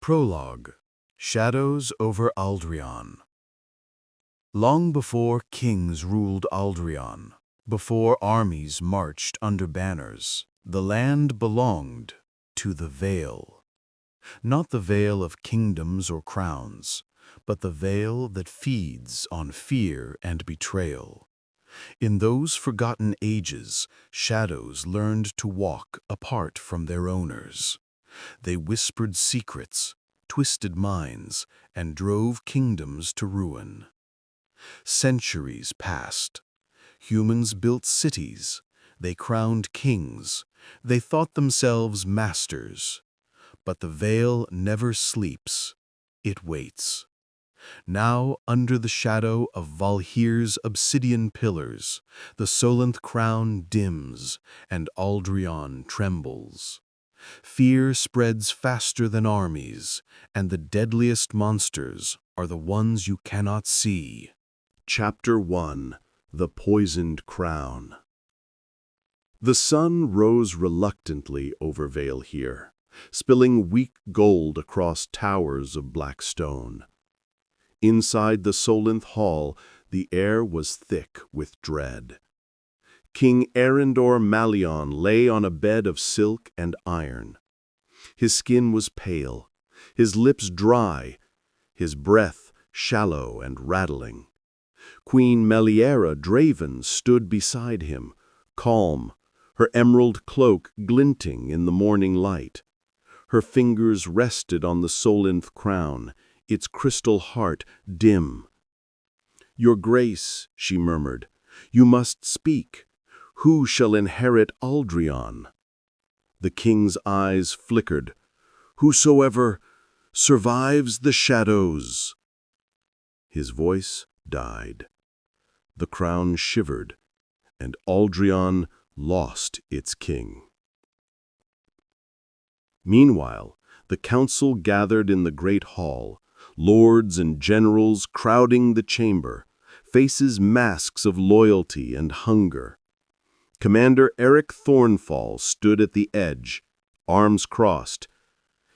Prologue. Shadows over Aldrion. Long before kings ruled Aldrion, before armies marched under banners, the land belonged to the Veil. Not the veil of kingdoms or crowns, but the veil that feeds on fear and betrayal. In those forgotten ages, shadows learned to walk apart from their owners. They whispered secrets, twisted minds, and drove kingdoms to ruin. Centuries passed. Humans built cities. They crowned kings. They thought themselves masters. But the Veil never sleeps. It waits. Now, under the shadow of Valhyr's obsidian pillars, the Solinth crown dims, and Aldrion trembles. Fear spreads faster than armies, and the deadliest monsters are the ones you cannot see. Chapter 1. The Poisoned Crown. The sun rose reluctantly over Valhyr, spilling weak gold across towers of black stone. Inside the Solinth hall, the air was thick with dread. King Arendor Malion lay on a bed of silk and iron. His skin was pale, his lips dry, his breath shallow and rattling. Queen Meliera Draven stood beside him, calm, her emerald cloak glinting in the morning light. Her fingers rested on the Solinth crown, its crystal heart dim. "Your Grace," she murmured, "you must speak. Who shall inherit Aldrion?" The king's eyes flickered. "Whosoever survives the shadows." His voice died. The crown shivered, and Aldrion lost its king. Meanwhile, the council gathered in the great hall, lords and generals crowding the chamber, faces masks of loyalty and hunger. Commander Eric Thornfall stood at the edge, arms crossed.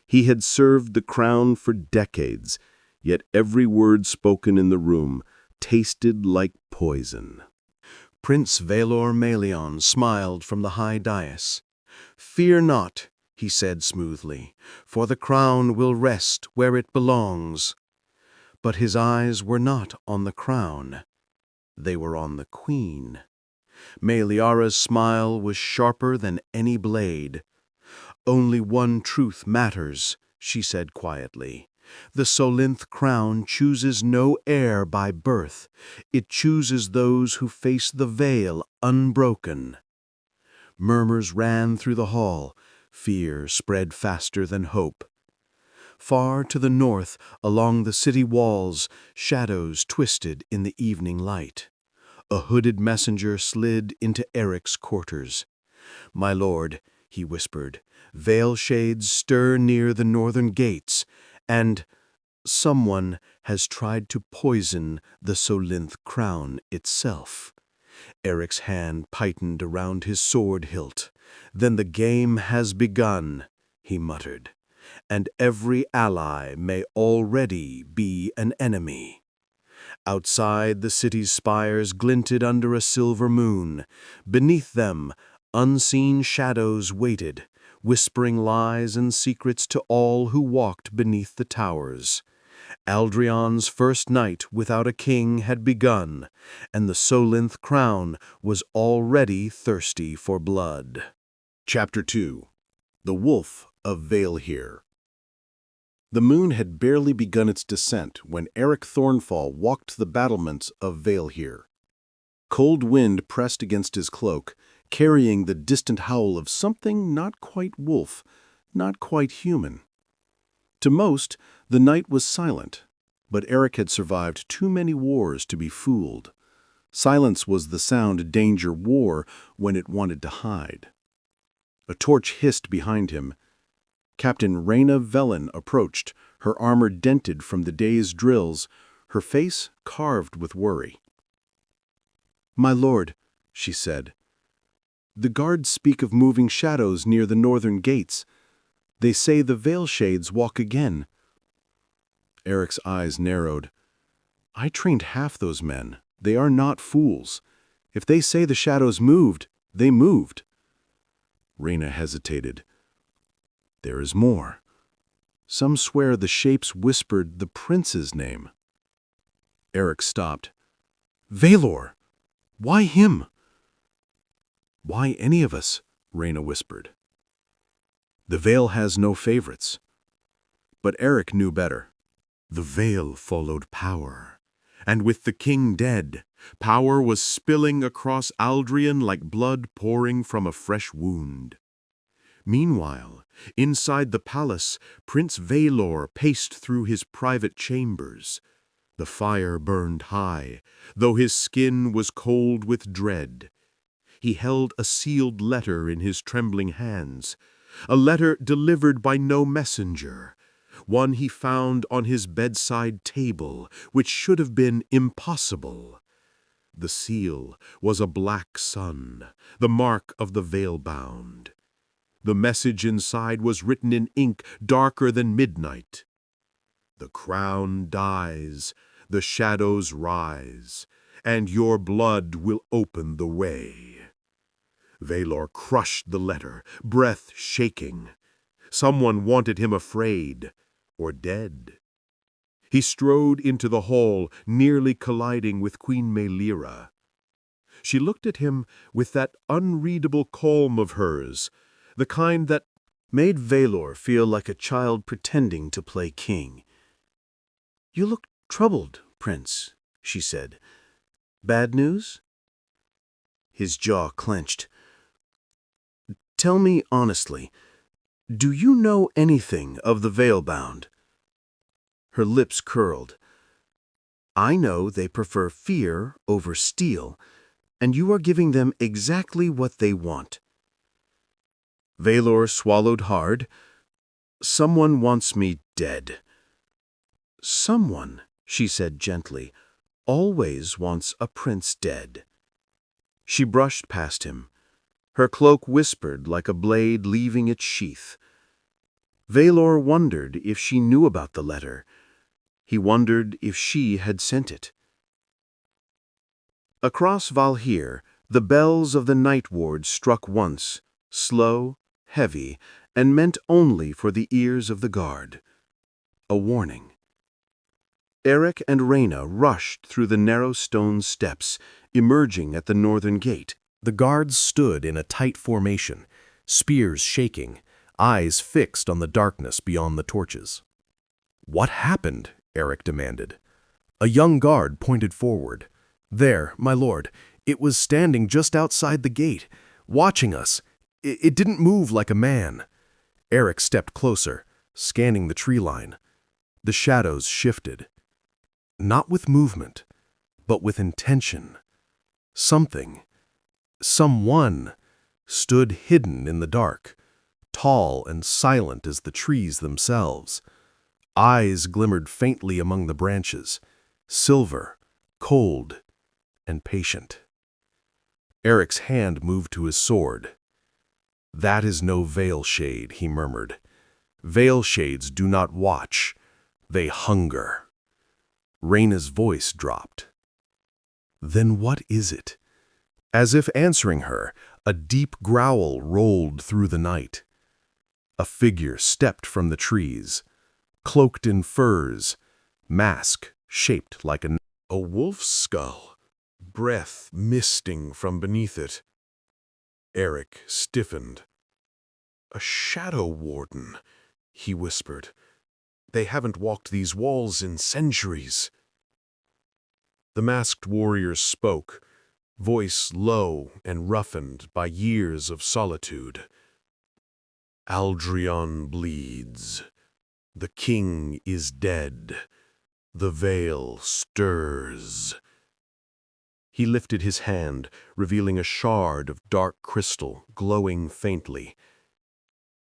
He had served the crown for decades, yet every word spoken in the room tasted like poison. Prince Valor Malion smiled from the high dais. "Fear not," he said smoothly, "for the crown will rest where it belongs." But his eyes were not on the crown. They were on the queen. Meliara's smile was sharper than any blade. "Only one truth matters," she said quietly. "The Solinth crown chooses no heir by birth. It chooses those who face the Veil unbroken." Murmurs ran through the hall. Fear spread faster than hope. Far to the north, along the city walls, shadows twisted in the evening light. A hooded messenger slid into Eric's quarters. "My lord," he whispered, "veil shades stir near the northern gates, and someone has tried to poison the Solinth crown itself." Eric's hand tightened around his sword hilt. "Then the game has begun," he muttered, "and every ally may already be an enemy." Outside, the city's spires glinted under a silver moon. Beneath them, unseen shadows waited, whispering lies and secrets to all who walked beneath the towers. Aldrion's first night without a king had begun, and the Solinth crown was already thirsty for blood. Chapter 2. The Wolf of Valhyr. The moon had barely begun its descent when Eric Thornfall walked the battlements of Valhyr. Cold wind pressed against his cloak, carrying the distant howl of something not quite wolf, not quite human. To most, the night was silent, but Eric had survived too many wars to be fooled. Silence was the sound danger wore when it wanted to hide. A torch hissed behind him. Captain Reyna Velen approached, her armor dented from the day's drills, her face carved with worry. "My lord," she said, "the guards speak of moving shadows near the northern gates. They say the veil shades walk again, Eric's eyes narrowed. I trained half those men. They are not fools. If they say the shadows moved, they moved. Reyna hesitated. There is more. Some swear the shapes whispered the prince's name. Eric stopped. Valor! Why him? Why any of us? Reyna whispered. The Veil has no favorites. But Eric knew better. The Veil followed power. And with the king dead, power was spilling across Aldrian like blood pouring from a fresh wound. Meanwhile, inside the palace, Prince Valor paced through his private chambers. The fire burned high, though his skin was cold with dread. He held a sealed letter in his trembling hands, a letter delivered by no messenger, one he found on his bedside table, which should have been impossible. The seal was a black sun, the mark of the veil-bound. The message inside was written in ink darker than midnight. The crown dies, the shadows rise, and your blood will open the way. Valor crushed the letter, breath shaking. Someone wanted him afraid or dead. He strode into the hall, nearly colliding with Queen Melira. She looked at him with that unreadable calm of hers, the kind that made Valor feel like a child pretending to play king. You look troubled, Prince, she said. Bad news? His jaw clenched. Tell me honestly, do you know anything of the Veilbound? Her lips curled. I know they prefer fear over steel, and you are giving them exactly what they want. Valor swallowed hard. Someone wants me dead. Someone, she said gently, always wants a prince dead. She brushed past him. Her cloak whispered like a blade leaving its sheath. Valor wondered if she knew about the letter. He wondered if she had sent it. Across Valhir, the bells of the night ward struck once, slow, heavy, and meant only for the ears of the guard. A warning. Eric and Reyna rushed through the narrow stone steps, emerging at the northern gate. The guards stood in a tight formation, spears shaking, eyes fixed on the darkness beyond the torches. What happened? Eric demanded. A young guard pointed forward. There, my lord, it was standing just outside the gate, watching us. It didn't move like a man. Eric stepped closer, scanning the tree line. The shadows shifted. Not with movement, but with intention. Something, someone, stood hidden in the dark, tall and silent as the trees themselves. Eyes glimmered faintly among the branches, silver, cold, and patient. Eric's hand moved to his sword. That is no veil shade, he murmured. Veil shades do not watch, they hunger. Reyna's voice dropped. Then what is it? As if answering her, a deep growl rolled through the night. A figure stepped from the trees, cloaked in furs, mask shaped like a wolf's skull, breath misting from beneath it. Eric stiffened. A shadow warden, he whispered. They haven't walked these walls in centuries. The masked warrior spoke, voice low and roughened by years of solitude. Aldrian bleeds. The king is dead. The veil stirs. He lifted his hand, revealing a shard of dark crystal glowing faintly.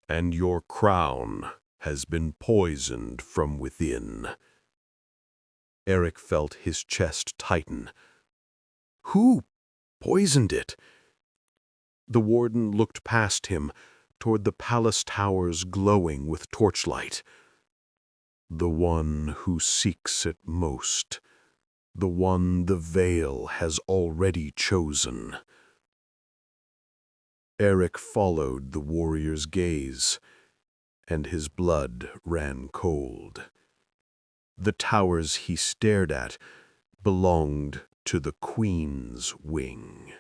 And your crown has been poisoned from within. Eric felt his chest tighten. Who poisoned it? The warden looked past him, toward the palace towers glowing with torchlight. The one who seeks it most. The one the veil has already chosen. Eric followed the warrior's gaze, and his blood ran cold. The towers he stared at belonged to the Queen's wing.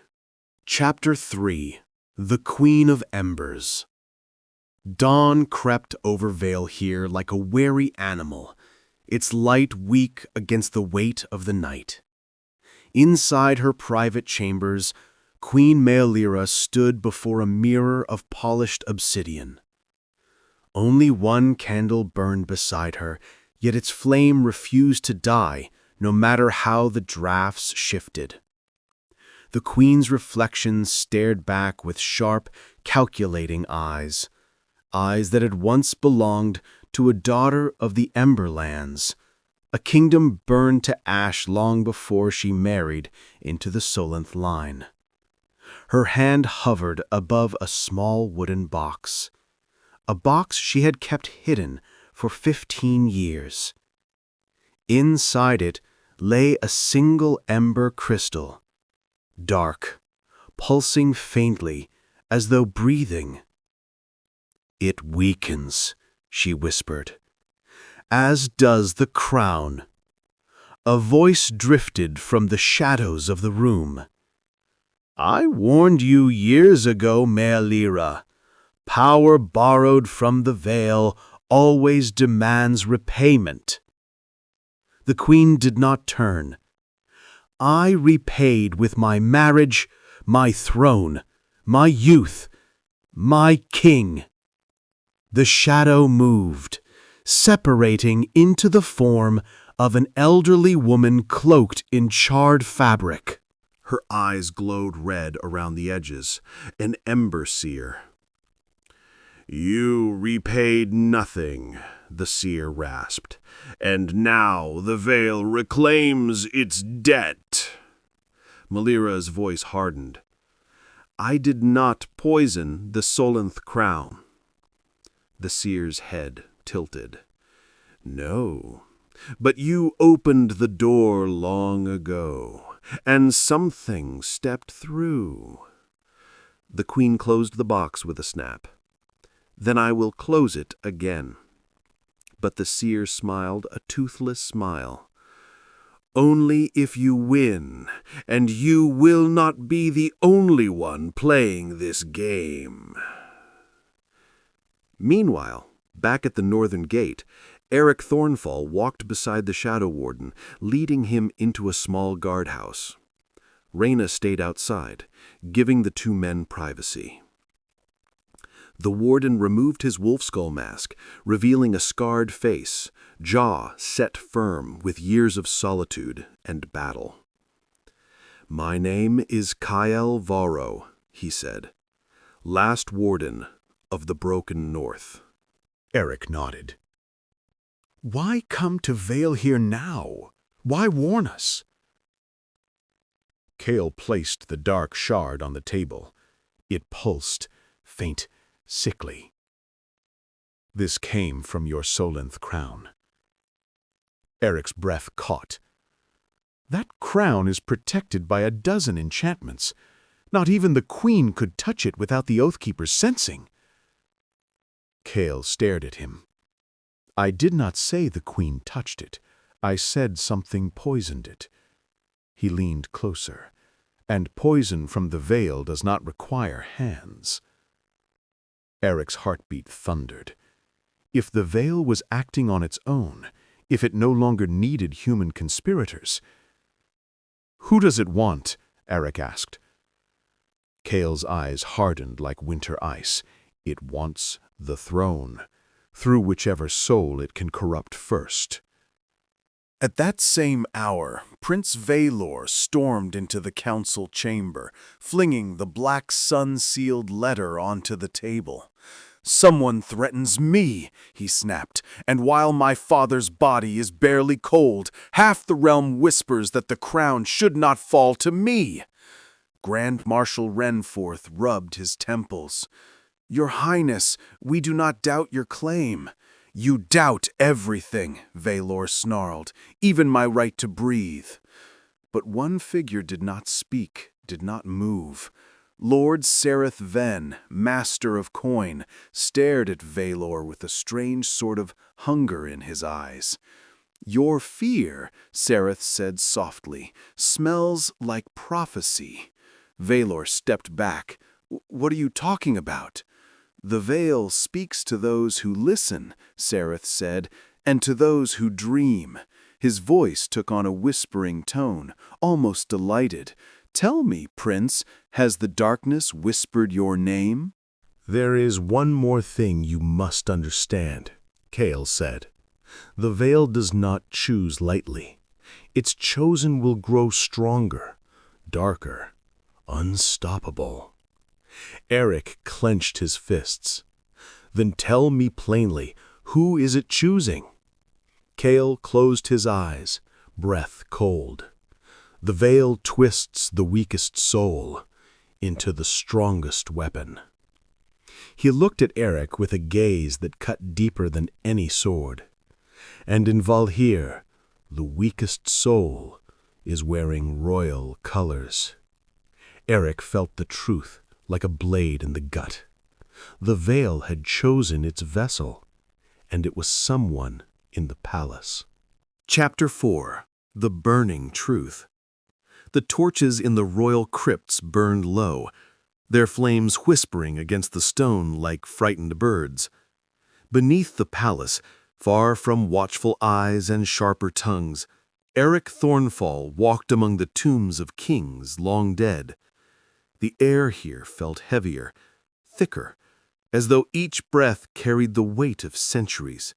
Chapter 3. The Queen of Embers. Dawn crept over Vale here like a wary animal, its light weak against the weight of the night. Inside her private chambers, Queen Mealira stood before a mirror of polished obsidian. Only one candle burned beside her, yet its flame refused to die, no matter how the drafts shifted. The Queen's reflection stared back with sharp, calculating eyes that had once belonged to a daughter of the Emberlands, a kingdom burned to ash long before she married into the Solenth line. Her hand hovered above a small wooden box, a box she had kept hidden for 15 years. Inside it lay a single ember crystal, dark, pulsing faintly as though breathing. "It weakens," she whispered, "as does the crown." A voice drifted from the shadows of the room. "I warned you years ago, Mealira. Power borrowed from the veil always demands repayment." The Queen did not turn. "I repaid with my marriage, my throne, my youth, my king." The shadow moved, separating into the form of an elderly woman cloaked in charred fabric. Her eyes glowed red around the edges, an ember seer. "You repaid nothing," the seer rasped, "and now the veil reclaims its debt." Mealira's voice hardened. "I did not poison the Solenth crown." The seer's head tilted. "No, but you opened the door long ago, and something stepped through." The Queen closed the box with a snap. "Then I will close it again." But the seer smiled a toothless smile. "Only if you win, and you will not be the only one playing this game." Meanwhile, back at the northern gate, Eric Thornfall walked beside the Shadow Warden, leading him into a small guardhouse. Reyna stayed outside, giving the two men privacy. The warden removed his wolf-skull mask, revealing a scarred face, jaw set firm with years of solitude and battle. "My name is Kyle Varro," he said, "last warden of the Broken North." Eric nodded. "Why come to Vale here now? Why warn us?" Cale placed the dark shard on the table. It pulsed, faint, sickly. "This came from your Solenth crown." Eric's breath caught. "That crown is protected by a dozen enchantments. Not even the Queen could touch it without the Oathkeeper's sensing." Cale stared at him. "I did not say the Queen touched it. I said something poisoned it." He leaned closer. "And poison from the veil does not require hands." Eric's heartbeat thundered. If the veil was acting on its own, if it no longer needed human conspirators. "Who does it want?" Eric asked. Cale's eyes hardened like winter ice. "It wants the throne, through whichever soul it can corrupt first." At that same hour, Prince Valor stormed into the council chamber, flinging the black sun-sealed letter onto the table. "Someone threatens me," he snapped, "and while my father's body is barely cold, half the realm whispers that the crown should not fall to me." Grand Marshal Renforth rubbed his temples. "Your Highness, we do not doubt your claim. You doubt everything, Valor snarled, even my right to breathe. But one figure did not speak, did not move. Lord Sereth Ven, master of coin, stared at Valor with a strange sort of hunger in his eyes. Your fear, Sereth said softly, smells like prophecy. Valor stepped back. What are you talking about? The veil speaks to those who listen, Sereth said, and to those who dream. His voice took on a whispering tone, almost delighted. Tell me, Prince, has the darkness whispered your name? There is one more thing you must understand, Kale said. The veil does not choose lightly. Its chosen will grow stronger, darker, unstoppable. Eric clenched his fists. Then tell me plainly, who is it choosing? Kale closed his eyes, breath cold. The veil twists the weakest soul into the strongest weapon. He looked at Eric with a gaze that cut deeper than any sword. And in Valhir, the weakest soul is wearing royal colors. Eric felt the truth like a blade in the gut. The veil had chosen its vessel, and it was someone in the palace. Chapter 4. The Burning Truth. The torches in the royal crypts burned low, their flames whispering against the stone like frightened birds. Beneath the palace, far from watchful eyes and sharper tongues, Eric Thornfall walked among the tombs of kings long dead. The air here felt heavier, thicker, as though each breath carried the weight of centuries.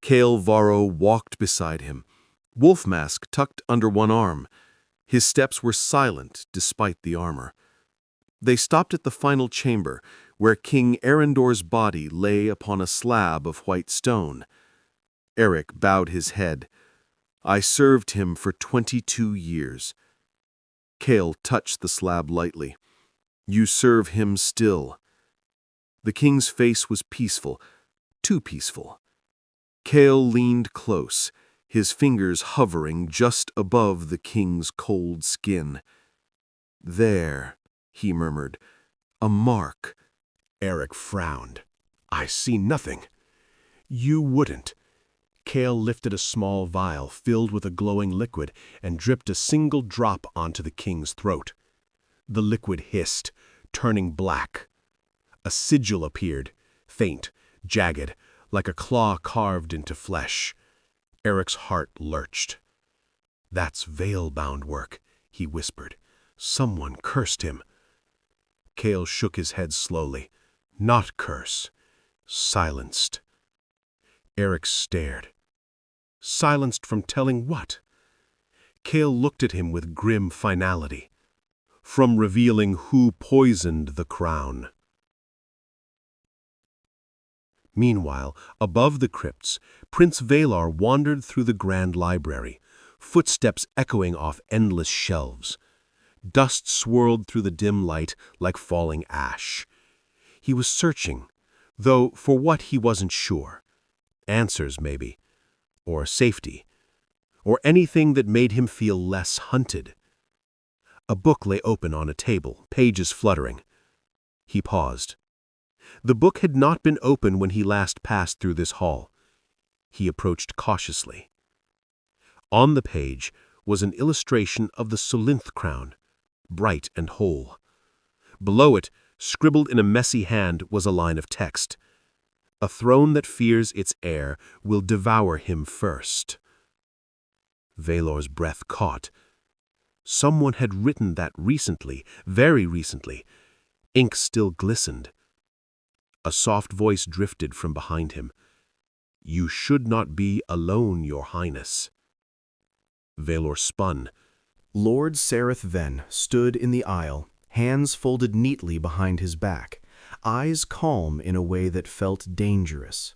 Kale Varro walked beside him, wolf mask tucked under one arm. His steps were silent despite the armor. They stopped at the final chamber, where King Arendor's body lay upon a slab of white stone. Eric bowed his head. I served him for 22 years. Kale touched the slab lightly. You serve him still. The king's face was peaceful, too peaceful. Kale leaned close, his fingers hovering just above the king's cold skin. There, he murmured, a mark. Eric frowned. I see nothing. You wouldn't. Kale lifted a small vial filled with a glowing liquid and dripped a single drop onto the king's throat. The liquid hissed, turning black. A sigil appeared, faint, jagged, like a claw carved into flesh. Eric's heart lurched. That's veil-bound work, he whispered. Someone cursed him. Kale shook his head slowly. Not curse. Silenced. Eric stared. Silenced from telling what? Kale looked at him with grim finality. From revealing who poisoned the crown. Meanwhile, above the crypts, Prince Valar wandered through the grand library, footsteps echoing off endless shelves. Dust swirled through the dim light like falling ash. He was searching, though for what he wasn't sure. Answers, maybe. Or safety. Or anything that made him feel less hunted. A book lay open on a table, pages fluttering. He paused. The book had not been open when he last passed through this hall. He approached cautiously. On the page was an illustration of the Solinth crown, bright and whole. Below it, scribbled in a messy hand, was a line of text. A throne that fears its heir will devour him first. Valor's breath caught. Someone had written that recently, very recently. Ink still glistened. A soft voice drifted from behind him. You should not be alone, Your Highness. Valor spun. Lord Sereth Ven stood in the aisle, hands folded neatly behind his back, eyes calm in a way that felt dangerous.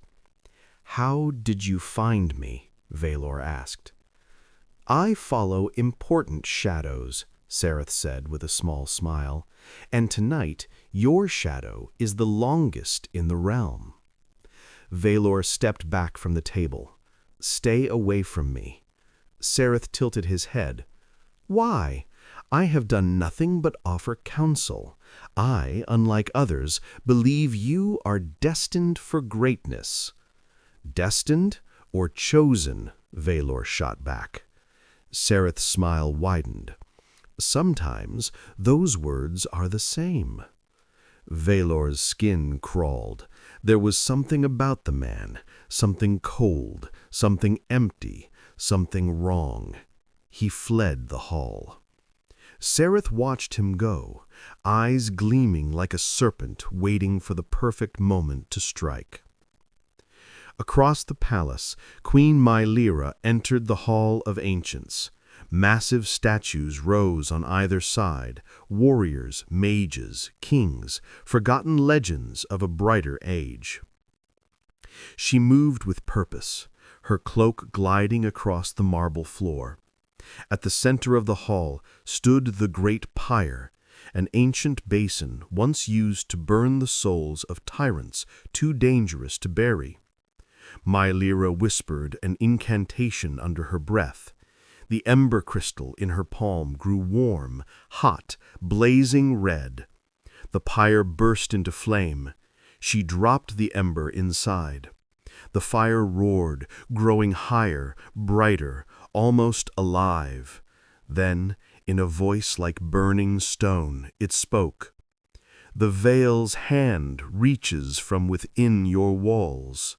How did you find me? Valor asked. I follow important shadows, Sereth said with a small smile, and tonight your shadow is the longest in the realm. Valor stepped back from the table. "Stay away from me." Sareth tilted his head. "Why? I have done nothing but offer counsel. I, unlike others, believe you are destined for greatness." "Destined or chosen?" Valor shot back. Sareth's smile widened. "Sometimes those words are the same." Valor's skin crawled. There was something about the man, something cold, something empty, something wrong. He fled the hall. Sareth watched him go, eyes gleaming like a serpent waiting for the perfect moment to strike. Across the palace, Queen Mylera entered the Hall of Ancients. Massive statues rose on either side, warriors, mages, kings, forgotten legends of a brighter age. She moved with purpose, her cloak gliding across the marble floor. At the center of the hall stood the great pyre, an ancient basin once used to burn the souls of tyrants too dangerous to bury. Mylera whispered an incantation under her breath. The ember crystal in her palm grew warm, hot, blazing red. The pyre burst into flame. She dropped the ember inside. The fire roared, growing higher, brighter, almost alive. Then, in a voice like burning stone, it spoke. "The veil's hand reaches from within your walls."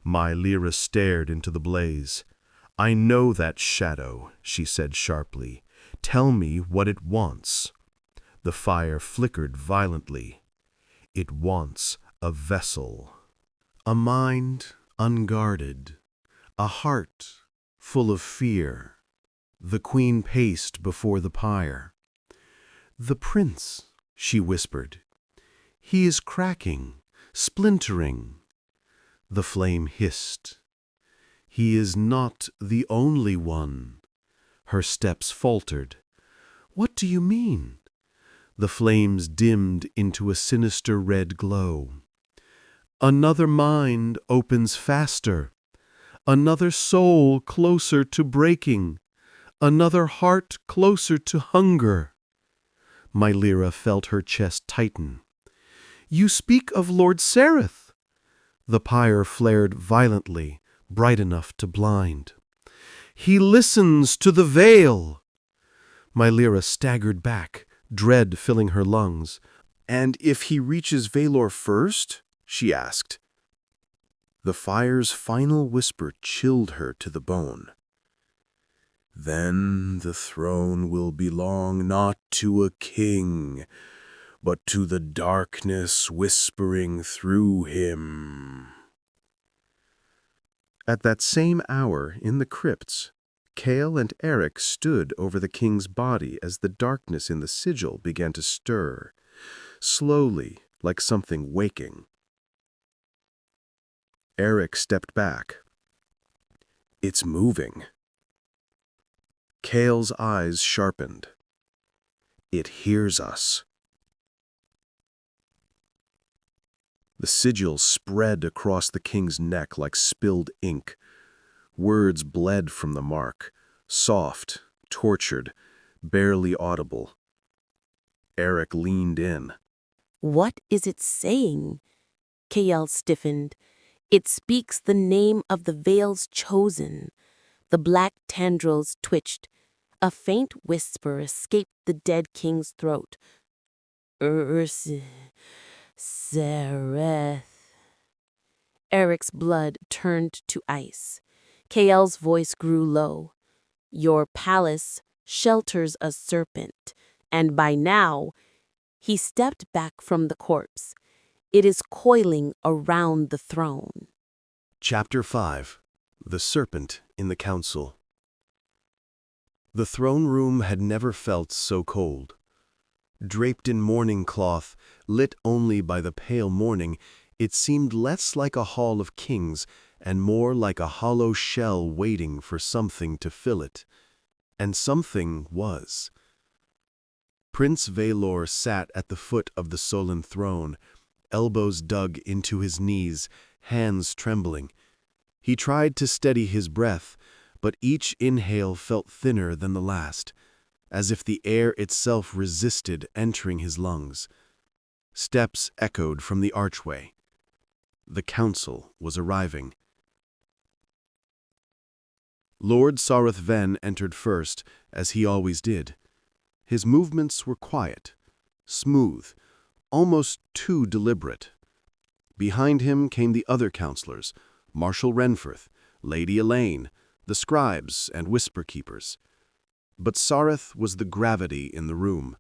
Mylera stared into the blaze. "I know that shadow," she said sharply. "Tell me what it wants." The fire flickered violently. "It wants a vessel." A mind unguarded, a heart full of fear. The queen paced before the pyre. "The prince," she whispered. "He is cracking, splintering." The flame hissed. "He is not the only one." Her steps faltered. "What do you mean?" The flames dimmed into a sinister red glow. "Another mind opens faster. Another soul closer to breaking. Another heart closer to hunger." Mylera felt her chest tighten. "You speak of Lord Sareth." The pyre flared violently, bright enough to blind. "He listens to the veil." Mylera staggered back, dread filling her lungs. "And if he reaches Valor first?" she asked. The fire's final whisper chilled her to the bone. "Then the throne will belong not to a king, but to the darkness whispering through him." At that same hour, in the crypts, Cale and Eric stood over the king's body as the darkness in the sigil began to stir, slowly, like something waking. Eric stepped back. "It's moving." Cale's eyes sharpened. "It hears us." The sigil spread across the king's neck like spilled ink. Words bled from the mark, soft, tortured, barely audible. Eric leaned in. "What is it saying?" Kael stiffened. "It speaks the name of the veil's chosen." The black tendrils twitched. A faint whisper escaped the dead king's throat. Sareth. Eric's blood turned to ice. Kael's voice grew low. "Your palace shelters a serpent, and by now," he stepped back from the corpse, "it is coiling around the throne." Chapter 5. The Serpent in the Council. The throne room had never felt so cold. Draped in mourning cloth, lit only by the pale morning, it seemed less like a hall of kings and more like a hollow shell waiting for something to fill it. And something was. Prince Valor sat at the foot of the Solan throne, elbows dug into his knees, hands trembling. He tried to steady his breath, but each inhale felt thinner than the last, as if the air itself resisted entering his lungs. Steps echoed from the archway. The council was arriving. Lord Sareth Ven entered first, as he always did. His movements were quiet, smooth, almost too deliberate. Behind him came the other councillors, Marshal Renforth, Lady Elaine, the scribes and whisper-keepers. But Sareth was the gravity in the room.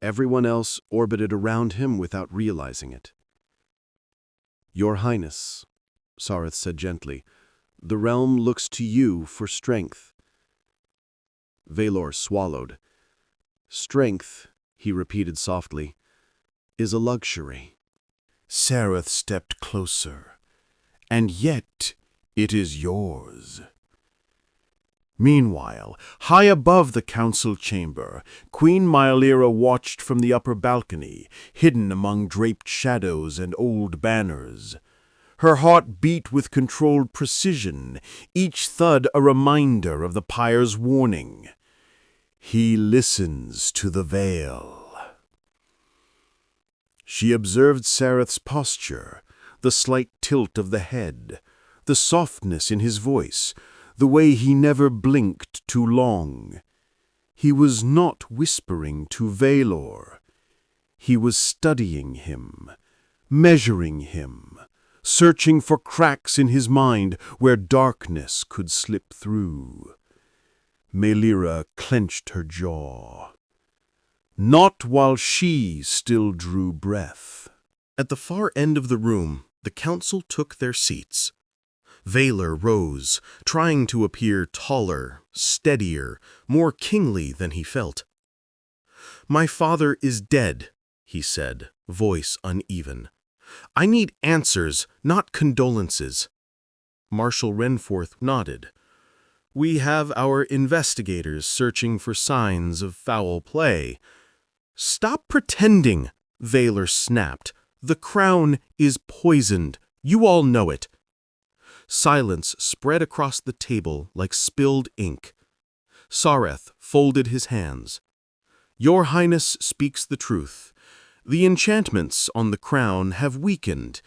Everyone else orbited around him without realizing it. "Your Highness," Sareth said gently, "the realm looks to you for strength." Valor swallowed. "Strength," he repeated softly, "is a luxury." Sareth stepped closer. "And yet it is yours." Meanwhile, high above the council chamber, Queen Mylera watched from the upper balcony, hidden among draped shadows and old banners. Her heart beat with controlled precision, each thud a reminder of the pyre's warning. He listens to the veil. She observed Sareth's posture, the slight tilt of the head, the softness in his voice, the way he never blinked too long. He was not whispering to Valor. He was studying him, measuring him, searching for cracks in his mind where darkness could slip through. Mylera clenched her jaw. Not while she still drew breath. At the far end of the room, the council took their seats. Valor rose, trying to appear taller, steadier, more kingly than he felt. "My father is dead," he said, voice uneven. "I need answers, not condolences." Marshal Renforth nodded. "We have our investigators searching for signs of foul play." "Stop pretending," Valor snapped. "The crown is poisoned. You all know it." Silence spread across the table like spilled ink. Sareth folded his hands. "Your Highness speaks the truth. The enchantments on the crown have weakened.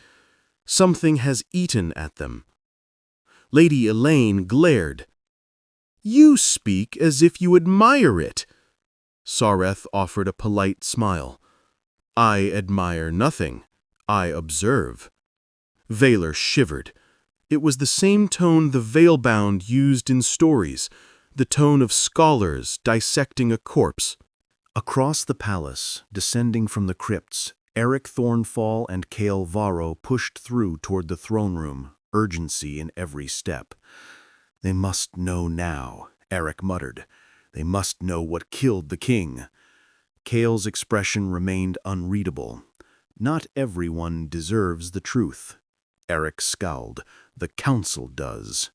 Something has eaten at them." Lady Elaine glared. "You speak as if you admire it." Sareth offered a polite smile. "I admire nothing. I observe." Valor shivered. It was the same tone the veil-bound used in stories, the tone of scholars dissecting a corpse. Across the palace, descending from the crypts, Eric Thornfall and Cale Varro pushed through toward the throne room, urgency in every step. "They must know now," Eric muttered. "They must know what killed the king." Cale's expression remained unreadable. "Not everyone deserves the truth." Eric scowled. "The council does."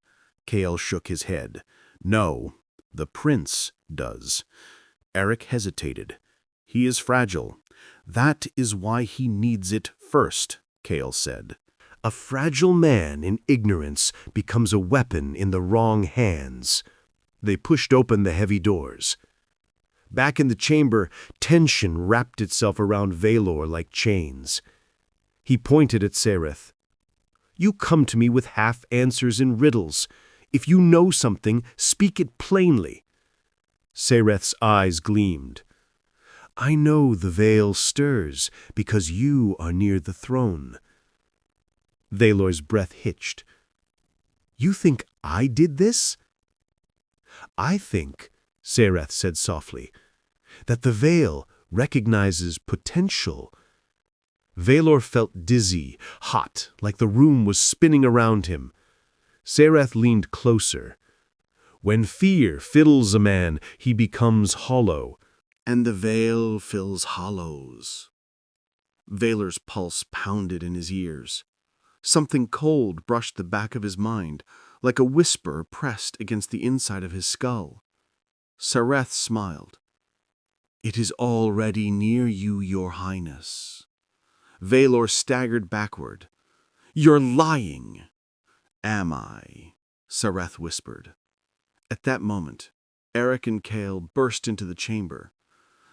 Cale shook his head. "No, the prince does." Eric hesitated. "He is fragile. That is why he needs it first," Cale said. "A fragile man in ignorance becomes a weapon in the wrong hands." They pushed open the heavy doors. Back in the chamber, tension wrapped itself around Valor like chains. He pointed at Sareth. "You come to me with half-answers and riddles. If you know something, speak it plainly." Sareth's eyes gleamed. "I know the veil stirs because you are near the throne." Valor's breath hitched. "You think I did this?" "I think," Sareth said softly, "that the veil recognizes potential." Valor felt dizzy, hot, like the room was spinning around him. Sareth leaned closer. "When fear fills a man, he becomes hollow." And the veil fills hollows. Valor's pulse pounded in his ears. Something cold brushed the back of his mind, like a whisper pressed against the inside of his skull. Sareth smiled. "It is already near you, Your Highness." Valor staggered backward. You're lying. Am I? Sareth whispered. At that moment, Eric and Cale burst into the chamber.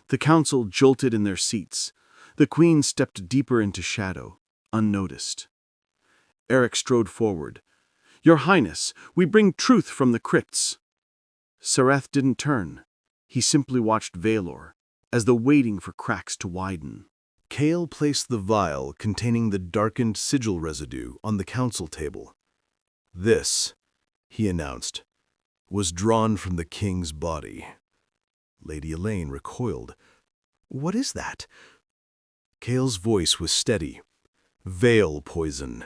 The council jolted in their seats. The queen stepped deeper into shadow, unnoticed. Eric strode forward. Your Highness, we bring truth from the crypts. Sareth didn't turn. He simply watched Valor, as though waiting for cracks to widen. Cale placed the vial containing the darkened sigil residue on the council table. This, he announced, was drawn from the king's body. Lady Elaine recoiled. What is that? Cale's voice was steady. Veil poison,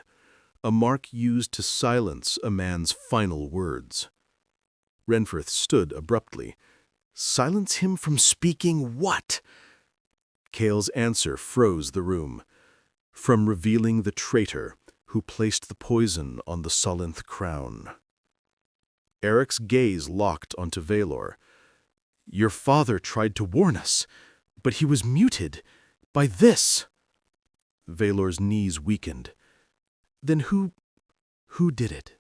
a mark used to silence a man's final words. Renforth stood abruptly. Silence him from speaking what? Cale's answer froze the room. From revealing the traitor who placed the poison on the Solinth crown. Eric's gaze locked onto Valor. Your father tried to warn us, but he was muted by this. Valor's knees weakened. Then who did it?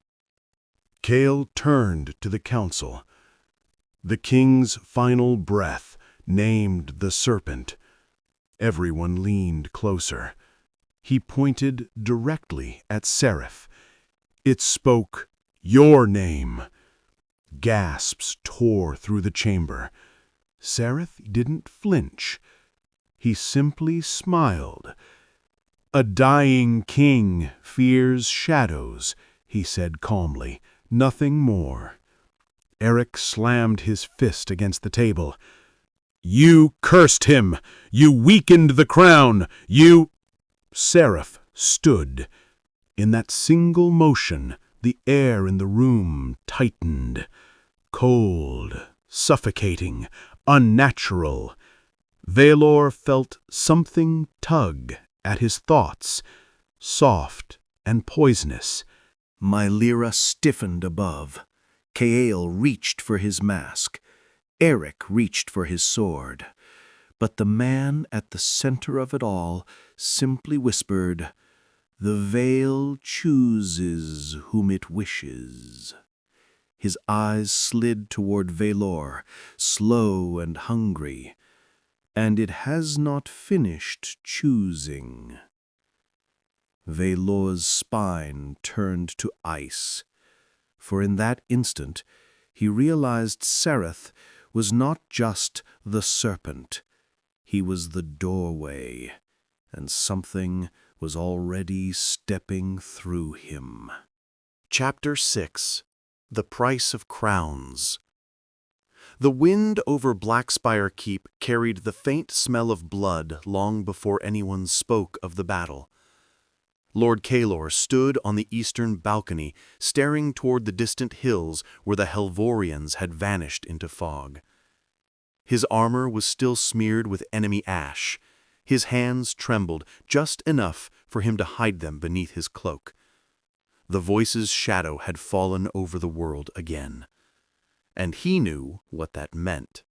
Cale turned to the council. The king's final breath named the serpent. Everyone leaned closer. He pointed directly at Sareth. It spoke your name. Gasps tore through the chamber. Sareth didn't flinch. He simply smiled. A dying king fears shadows, he said calmly, nothing more. Eric slammed his fist against the table. You cursed him! You weakened the crown! You... Sareth stood. In that single motion, the air in the room tightened. Cold, suffocating, unnatural. Valor felt something tug at his thoughts, soft and poisonous. My lyra stiffened above. Cale reached for his mask. Eric reached for his sword. But the man at the center of it all simply whispered, The veil chooses whom it wishes. His eyes slid toward Valor, slow and hungry, and it has not finished choosing. Valor's spine turned to ice, for in that instant he realized Sareth was not just the serpent. He was the doorway, and something was already stepping through him. Chapter 6. The Price of Crowns. The wind over Blackspire Keep carried the faint smell of blood long before anyone spoke of the battle. Lord Calor stood on the eastern balcony, staring toward the distant hills where the Helvorians had vanished into fog. His armor was still smeared with enemy ash. His hands trembled just enough for him to hide them beneath his cloak. The Voice's shadow had fallen over the world again, and he knew what that meant.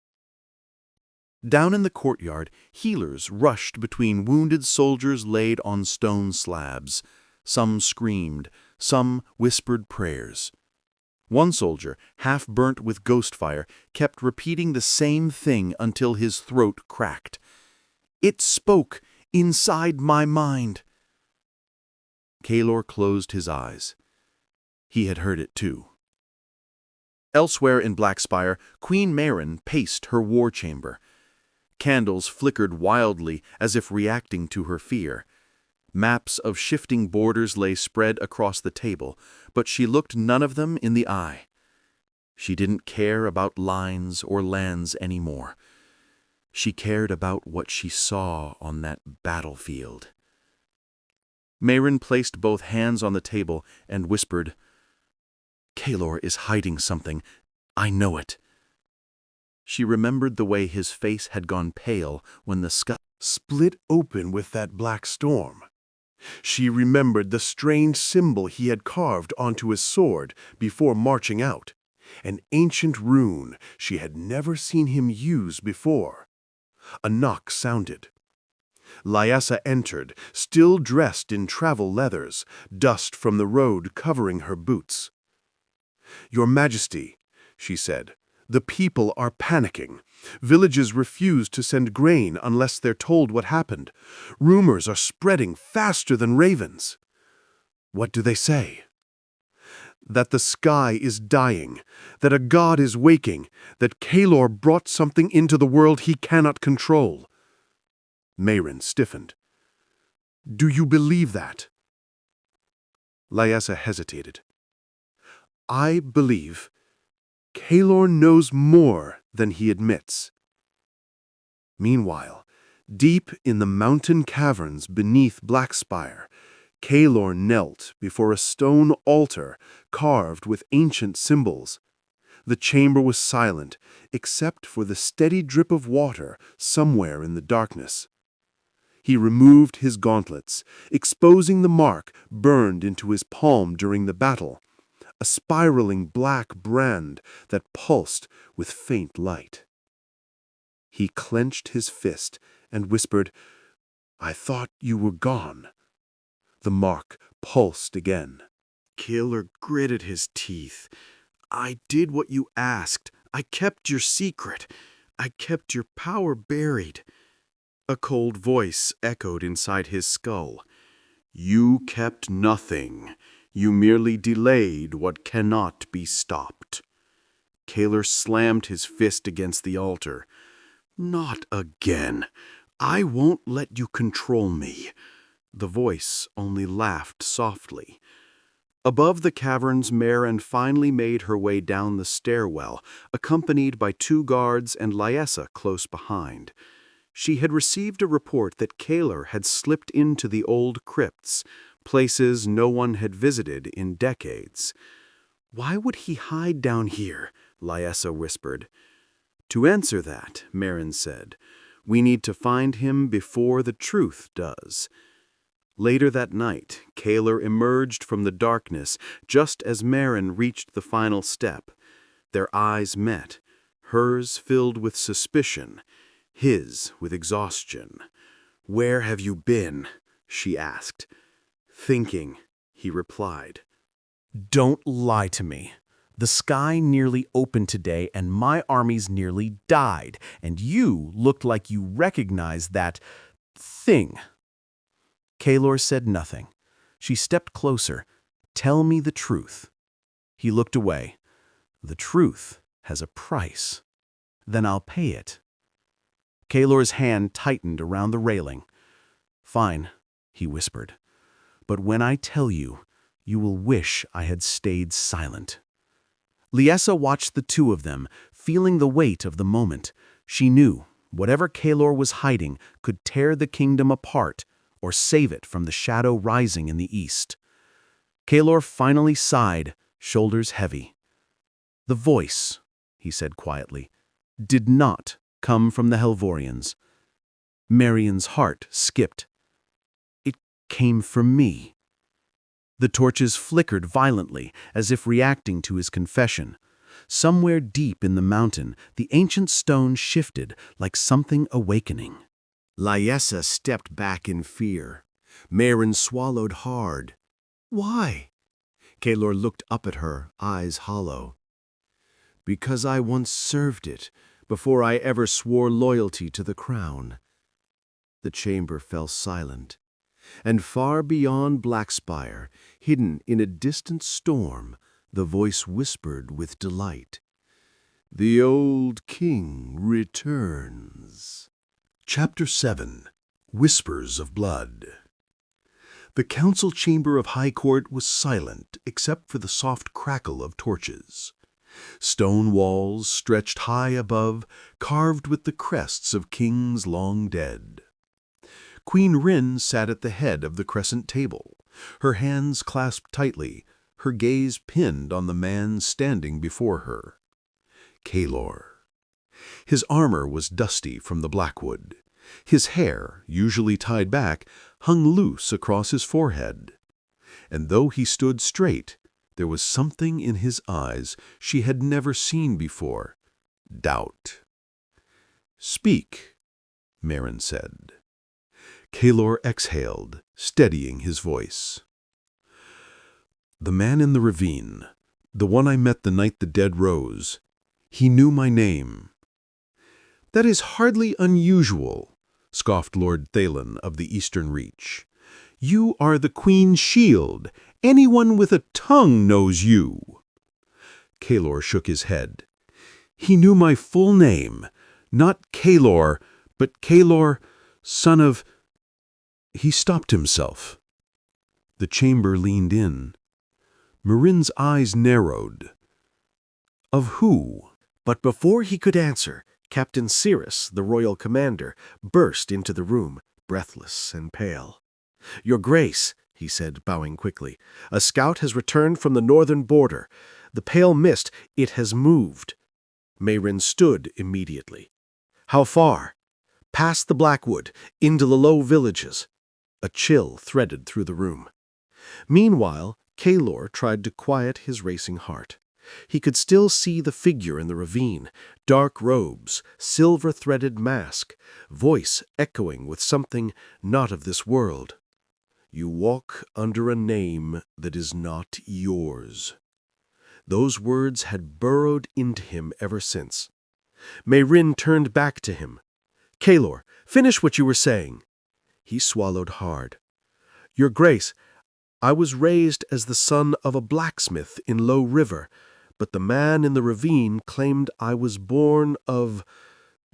Down in the courtyard, healers rushed between wounded soldiers laid on stone slabs. Some screamed, some whispered prayers. One soldier, half burnt with ghost fire, kept repeating the same thing until his throat cracked. It spoke inside my mind. Calor closed his eyes. He had heard it too. Elsewhere in Blackspire, Queen Maren paced her war chamber. Candles flickered wildly as if reacting to her fear. Maps of shifting borders lay spread across the table, but she looked none of them in the eye. She didn't care about lines or lands anymore. She cared about what she saw on that battlefield. Maren placed both hands on the table and whispered, Calor is hiding something. I know it. She remembered the way his face had gone pale when the sky split open with that black storm. She remembered the strange symbol he had carved onto his sword before marching out, an ancient rune she had never seen him use before. A knock sounded. Lyessa entered, still dressed in travel leathers, dust from the road covering her boots. "Your Majesty," she said, "the people are panicking. Villages refuse to send grain unless they're told what happened. Rumors are spreading faster than ravens." "What do they say?" "That the sky is dying, that a god is waking, that Kalor brought something into the world he cannot control." Mayrin stiffened. "Do you believe that?" Lyessa hesitated. "I believe Kalor knows more than he admits." Meanwhile, deep in the mountain caverns beneath Blackspire, Kalor knelt before a stone altar carved with ancient symbols. The chamber was silent, except for the steady drip of water somewhere in the darkness. He removed his gauntlets, exposing the mark burned into his palm during the battle, a spiraling black brand that pulsed with faint light. He clenched his fist and whispered, "I thought you were gone." The mark pulsed again. Kalor gritted his teeth. "I did what you asked. I kept your secret. I kept your power buried." A cold voice echoed inside his skull. "You kept nothing. You merely delayed what cannot be stopped." Kalor slammed his fist against the altar. "Not again. I won't let you control me." The voice only laughed softly. Above the caverns, Mayrin finally made her way down the stairwell, accompanied by 2 guards and Lyessa close behind. She had received a report that Kalor had slipped into the old crypts, places no one had visited in decades. "Why would he hide down here?" Lyessa whispered. "To answer that," Mayrin said, "we need to find him before the truth does." Later that night, Kalor emerged from the darkness just as Mayrin reached the final step. Their eyes met, hers filled with suspicion, his with exhaustion. "Where have you been?" she asked. "Thinking," he replied. Don't lie to me. The sky nearly opened today and my armies nearly died, and you looked like you recognized that thing. Kalor said nothing. She stepped closer. "Tell me the truth." He looked away. "The truth has a price. Then I'll pay it." Kalor's hand tightened around the railing. "Fine," he whispered. "But when I tell you, you will wish I had stayed silent." Lyessa watched the 2 of them, feeling the weight of the moment. She knew whatever Kalor was hiding could tear the kingdom apart or save it from the shadow rising in the east. Kalor finally sighed, shoulders heavy. "The voice," he said quietly, "did not come from the Helvorians." Marion's heart skipped. "It came from me." The torches flickered violently, as if reacting to his confession. Somewhere deep in the mountain, the ancient stone shifted like something awakening. Lyessa stepped back in fear. Mayrin swallowed hard. "Why?" Kalor looked up at her, eyes hollow. "Because I once served it, before I ever swore loyalty to the crown." The chamber fell silent, and far beyond Blackspire, hidden in a distant storm, the voice whispered with delight, "The old king returns." Chapter 7. Whispers of Blood. The council chamber of High Court was silent except for the soft crackle of torches. Stone walls stretched high above, carved with the crests of kings long dead. Queen Rin sat at the head of the crescent table, her hands clasped tightly, her gaze pinned on the man standing before her. Kalor. His armor was dusty from the blackwood. His hair, usually tied back, hung loose across his forehead. And though he stood straight, there was something in his eyes she had never seen before: doubt. "Speak," Mayrin said. Kalor exhaled, steadying his voice. The man in the ravine, the one I met the night the dead rose, he knew my name. That is hardly unusual, scoffed Lord Thalen of the Eastern Reach. You are the Queen's shield. Anyone with a tongue knows you. Kalor shook his head. He knew my full name, not Kalor, but Kalor, son of... He stopped himself. The chamber leaned in. Marin's eyes narrowed. Of who? But before he could answer, Captain Cyrus, the royal commander, burst into the room, breathless and pale. "Your Grace," he said, bowing quickly, "a scout has returned from the northern border. The pale mist, it has moved." Mayrin stood immediately. "How far?" "Past the Blackwood, into the low villages." A chill threaded through the room. Meanwhile, Kalor tried to quiet his racing heart. He could still see the figure in the ravine, dark robes, silver-threaded mask, voice echoing with something not of this world. "You walk under a name that is not yours." Those words had burrowed into him ever since. Mayrin turned back to him. "Kalor, finish what you were saying." He swallowed hard. "Your Grace, I was raised as the son of a blacksmith in Low River, but the man in the ravine claimed I was born of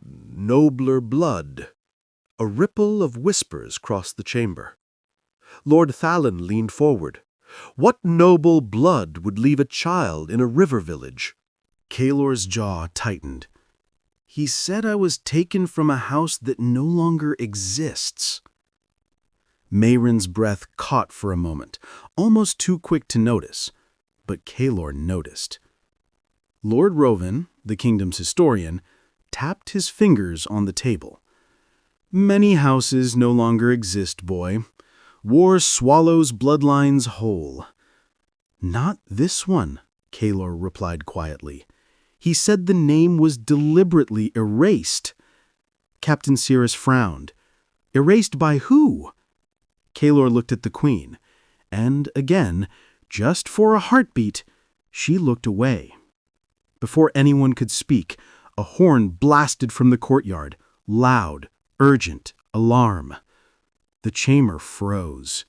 nobler blood." A ripple of whispers crossed the chamber. Lord Thalen leaned forward. "What noble blood would leave a child in a river village?" Kalor's jaw tightened. "He said I was taken from a house that no longer exists." Mayrin's breath caught for a moment, almost too quick to notice, but Kalor noticed. Lord Rovan, the kingdom's historian, tapped his fingers on the table. "Many houses no longer exist, boy. War swallows bloodlines whole." "Not this one," Kalor replied quietly. "He said the name was deliberately erased." Captain Cyrus frowned. "Erased by who?" Kalor looked at the Queen, and again, just for a heartbeat, she looked away. Before anyone could speak, a horn blasted from the courtyard, loud, urgent, alarm. The chamber froze.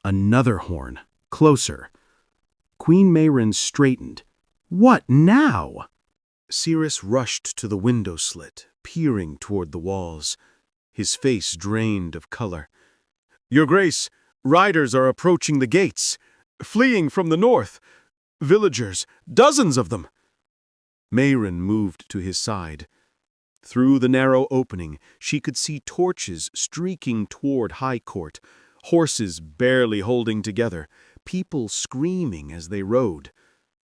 Another horn, closer. Queen Mayrin straightened. "What now?" Cyrus rushed to the window slit, peering toward the walls, his face drained of color. "Your Grace, riders are approaching the gates, fleeing from the north. Villagers, dozens of them." Mayrin moved to his side. Through the narrow opening, she could see torches streaking toward High Court, horses barely holding together, people screaming as they rode.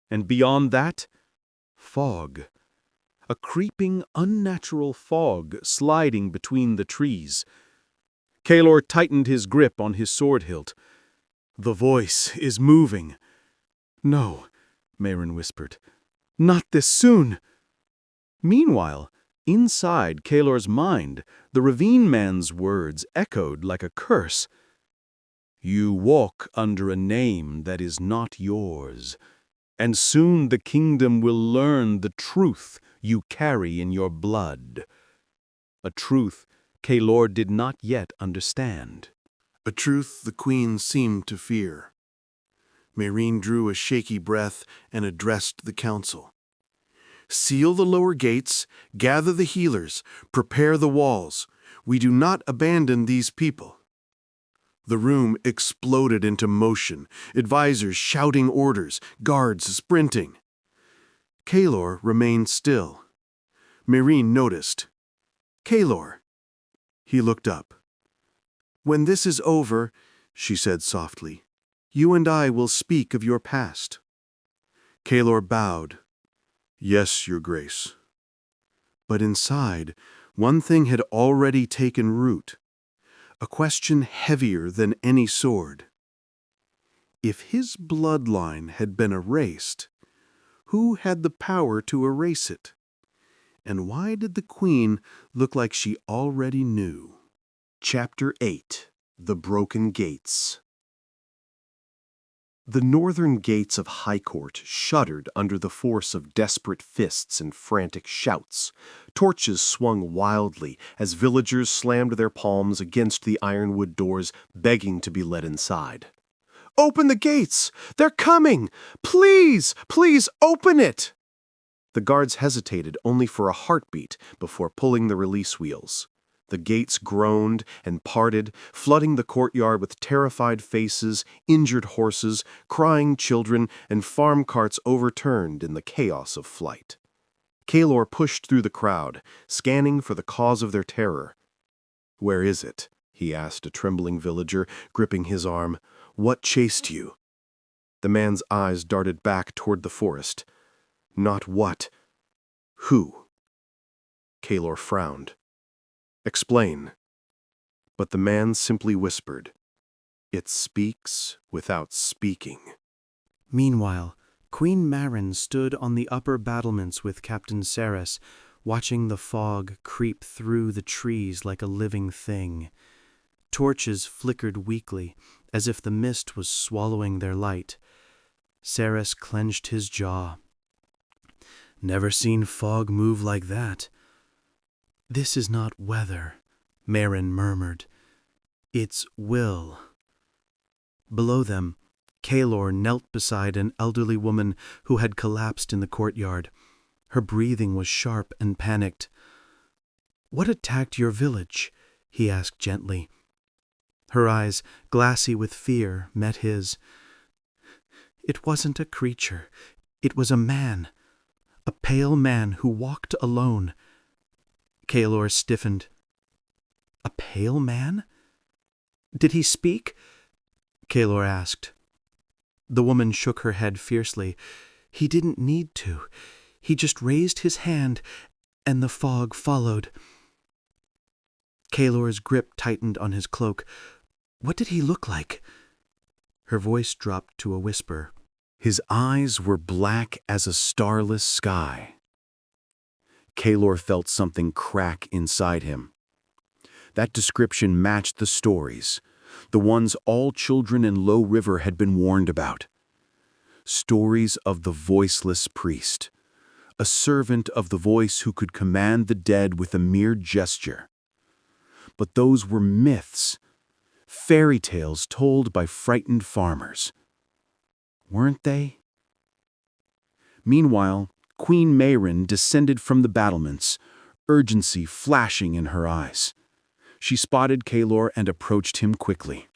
And beyond that, fog. A creeping, unnatural fog sliding between the trees. Kalor tightened his grip on his sword hilt. "The voice is moving." "No," Mayrin whispered. "Not this soon." Meanwhile, inside Kalor's mind, the ravine man's words echoed like a curse. "You walk under a name that is not yours, and soon the kingdom will learn the truth you carry in your blood." A truth Kalor did not yet understand. A truth the Queen seemed to fear. Mayrin drew a shaky breath and addressed the council. "Seal the lower gates, gather the healers, prepare the walls. We do not abandon these people." The room exploded into motion, advisors shouting orders, guards sprinting. Kalor remained still. Mayrin noticed. "Kalor." He looked up. "When this is over," she said softly, "you and I will speak of your past." Kalor bowed. "Yes, Your Grace." But inside, one thing had already taken root, a question heavier than any sword. If his bloodline had been erased, who had the power to erase it? And why did the Queen look like she already knew? Chapter 8 The Broken Gates. The northern gates of High Court shuddered under the force of desperate fists and frantic shouts. Torches swung wildly as villagers slammed their palms against the ironwood doors, begging to be let inside. "Open the gates! They're coming! Please, please open it!" The guards hesitated only for a heartbeat before pulling the release wheels. The gates groaned and parted, flooding the courtyard with terrified faces, injured horses, crying children, and farm carts overturned in the chaos of flight. Kaelor pushed through the crowd, scanning for the cause of their terror. "Where is it?" he asked a trembling villager, gripping his arm. "What chased you?" The man's eyes darted back toward the forest. "Not what. Who?" Kaelor frowned. "Explain." But the man simply whispered, "It speaks without speaking." Meanwhile, Queen Marin stood on the upper battlements with Captain Ceres, watching the fog creep through the trees like a living thing. Torches flickered weakly, as if the mist was swallowing their light. Ceres clenched his jaw. "Never seen fog move like that." "This is not weather," Marin murmured. "It's will." Below them, Kaelor knelt beside an elderly woman who had collapsed in the courtyard. Her breathing was sharp and panicked. "What attacked your village?" he asked gently. Her eyes, glassy with fear, met his. "It wasn't a creature. It was a man. A pale man who walked alone." Kaelor stiffened. "A pale man? Did he speak?" Kaelor asked. The woman shook her head fiercely. "He didn't need to. He just raised his hand, and the fog followed." Kaelor's grip tightened on his cloak. "What did he look like?" Her voice dropped to a whisper. His eyes were black as a starless sky. Kaelor felt something crack inside him. That description matched the stories, the ones all children in Low River had been warned about. Stories of the voiceless priest, a servant of the voice who could command the dead with a mere gesture. But those were myths, fairy tales told by frightened farmers. Weren't they? Meanwhile, Queen Marin descended from the battlements, urgency flashing in her eyes. She spotted Kaelor and approached him quickly.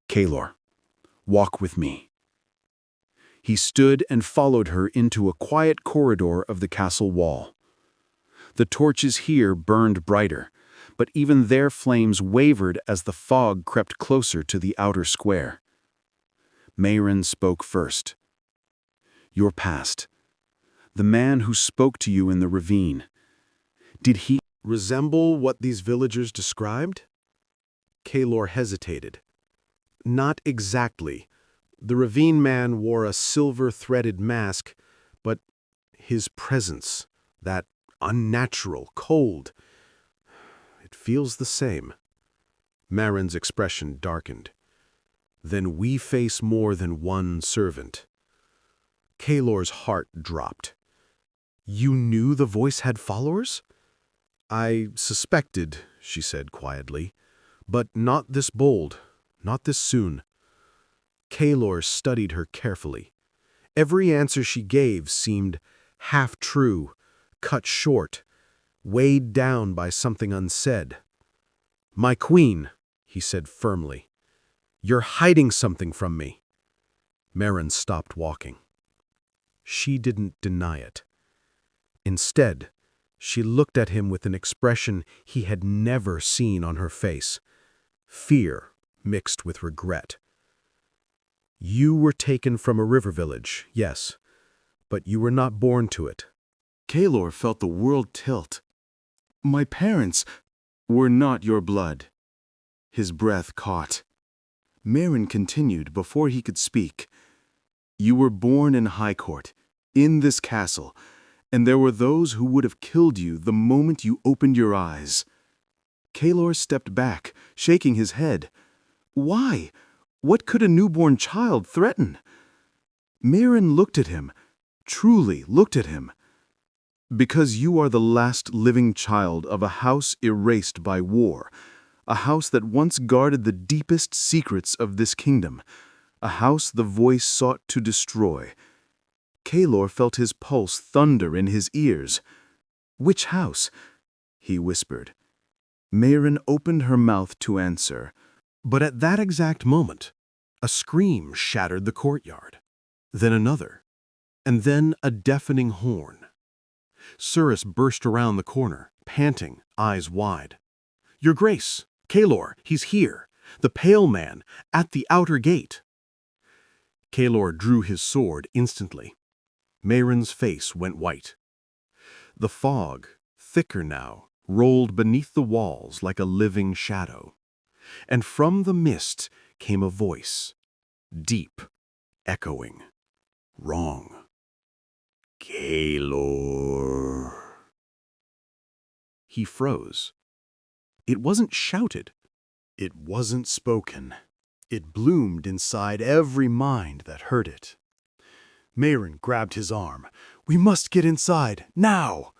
"Kaelor, walk with me." He stood and followed her into a quiet corridor of the castle wall. The torches here burned brighter, but even their flames wavered as the fog crept closer to the outer square. Marin spoke first. "Your past. The man who spoke to you in the ravine. Did he resemble what these villagers described?" Kaelor hesitated. "Not exactly. The ravine man wore a silver-threaded mask, but his presence, that unnatural, cold, it feels the same." Marin's expression darkened. "Then we face more than one servant." Kaelor's heart dropped. "You knew the voice had followers?" "I suspected," she said quietly, "but not this bold, not this soon." Kaelor studied her carefully. Every answer she gave seemed half-true, cut short, weighed down by something unsaid. "My queen," he said firmly, "you're hiding something from me." Marin stopped walking. She didn't deny it. Instead, she looked at him with an expression he had never seen on her face, fear mixed with regret. "You were taken from a river village, yes, but you were not born to it." Kaelor felt the world tilt. "My parents were not your blood." His breath caught. Marin continued before he could speak. "You were born in High Court, in this castle, and there were those who would have killed you the moment you opened your eyes." Kaelor stepped back, shaking his head. Why? What could a newborn child threaten? Mairen looked at him, truly looked at him. Because you are the last living child of a house erased by war, a house that once guarded the deepest secrets of this kingdom, a house the voice sought to destroy. Kaelor felt his pulse thunder in his ears. Which house? He whispered. Mairen opened her mouth to answer. But at that exact moment, a scream shattered the courtyard. Then another, and then a deafening horn. Surus burst around the corner, panting, eyes wide. "Your Grace, Kaelor, he's here, the Pale Man, at the outer gate." Kaelor drew his sword instantly. Mairen's face went white. The fog, thicker now, rolled beneath the walls like a living shadow. And from the mist came a voice, deep, echoing, wrong. "Kaelor." He froze. It wasn't shouted. It wasn't spoken. It bloomed inside every mind that heard it. Mairen grabbed his arm. "We must get inside, now!"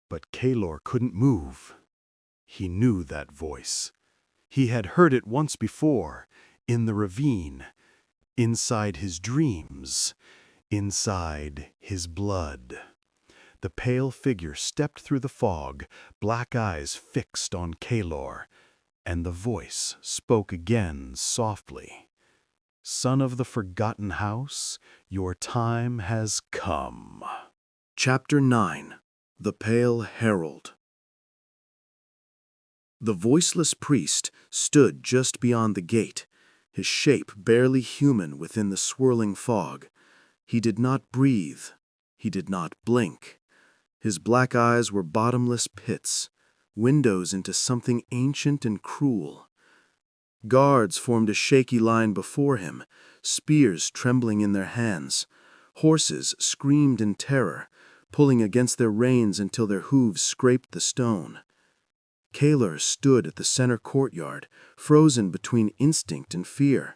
But Kaelor couldn't move. He knew that voice. He had heard it once before, in the ravine, inside his dreams, inside his blood. The pale figure stepped through the fog, black eyes fixed on Kaelor, and the voice spoke again softly. "Son of the forgotten house, your time has come." Chapter 9. The Pale Herald. The voiceless priest stood just beyond the gate, his shape barely human within the swirling fog. He did not breathe. He did not blink. His black eyes were bottomless pits, windows into something ancient and cruel. Guards formed a shaky line before him, spears trembling in their hands. Horses screamed in terror, pulling against their reins until their hooves scraped the stone. Kaelor stood at the center courtyard, frozen between instinct and fear.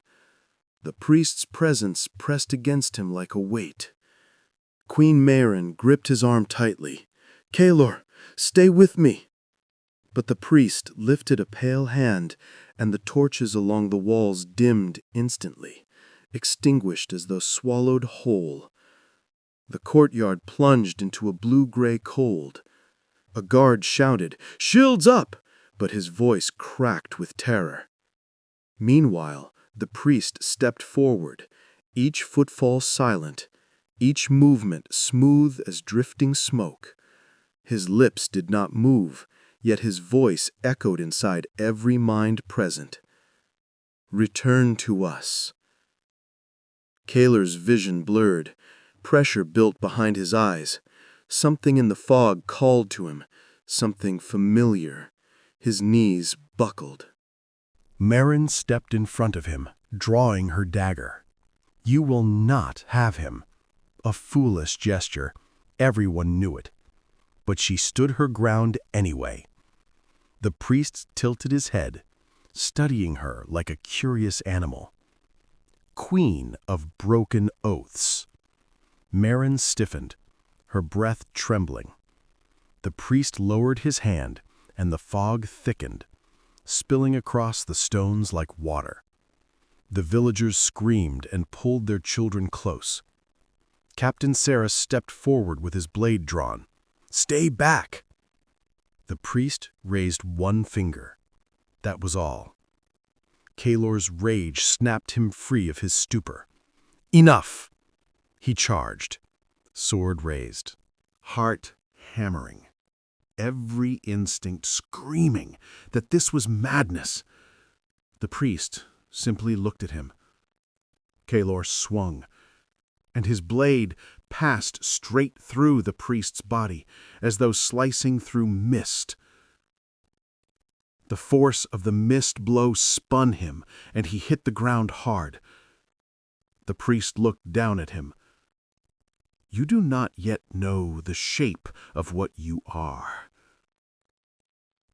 The priest's presence pressed against him like a weight. Queen Mairen gripped his arm tightly. "Kaelor, stay with me!" But the priest lifted a pale hand, and the torches along the walls dimmed instantly, extinguished as though swallowed whole. The courtyard plunged into a blue-gray cold. A guard shouted, "Shields up!" but his voice cracked with terror. Meanwhile, the priest stepped forward, each footfall silent, each movement smooth as drifting smoke. His lips did not move, yet his voice echoed inside every mind present. "Return to us." Kaelor's vision blurred. Pressure built behind his eyes. Something in the fog called to him, something familiar. His knees buckled. Mairen stepped in front of him, drawing her dagger. "You will not have him." A foolish gesture. Everyone knew it. But she stood her ground anyway. The priest tilted his head, studying her like a curious animal. Queen of broken oaths. Mairen stiffened, her breath trembling. The priest lowered his hand, and the fog thickened, spilling across the stones like water. The villagers screamed and pulled their children close. Captain Sarus stepped forward with his blade drawn. "Stay back!" The priest raised one finger. That was all. Kaelor's rage snapped him free of his stupor. "Enough!" He charged, sword raised, heart hammering, every instinct screaming that this was madness. The priest simply looked at him. Kaelor swung, and his blade passed straight through the priest's body, as though slicing through mist. The force of the mist blow spun him, and he hit the ground hard. The priest looked down at him. "You do not yet know the shape of what you are."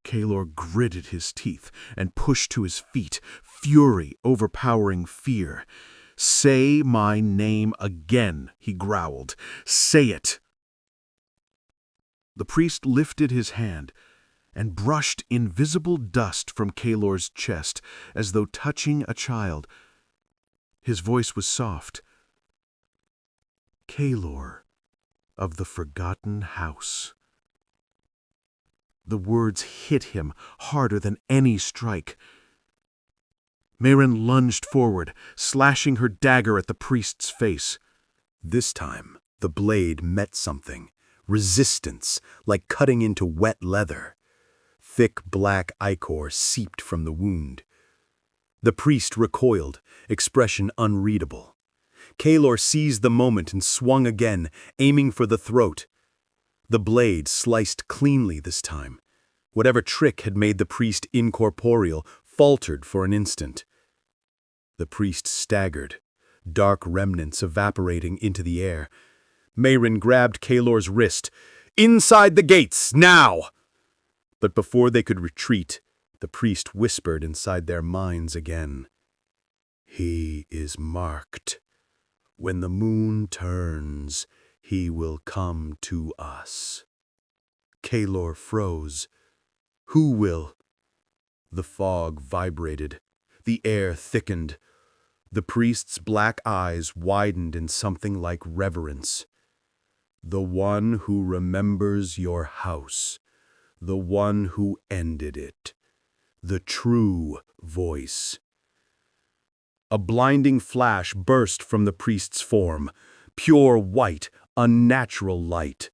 Kalor gritted his teeth and pushed to his feet, fury overpowering fear. "Say my name again," he growled. "Say it!" The priest lifted his hand and brushed invisible dust from Kalor's chest as though touching a child. His voice was soft. "Kalor of the Forgotten House." The words hit him harder than any strike. Mayrin lunged forward, slashing her dagger at the priest's face. This time, the blade met something. Resistance, like cutting into wet leather. Thick black ichor seeped from the wound. The priest recoiled, expression unreadable. Kalor seized the moment and swung again, aiming for the throat. The blade sliced cleanly this time. Whatever trick had made the priest incorporeal faltered for an instant. The priest staggered, dark remnants evaporating into the air. Mayrin grabbed Kalor's wrist. "Inside the gates, now!" But before they could retreat, the priest whispered inside their minds again. "He is marked. When the moon turns, he will come to us." Kalor froze. "Who will?" The fog vibrated. The air thickened. The priest's black eyes widened in something like reverence. "The one who remembers your house. The one who ended it. The true voice." A blinding flash burst from the priest's form. Pure white, unnatural light.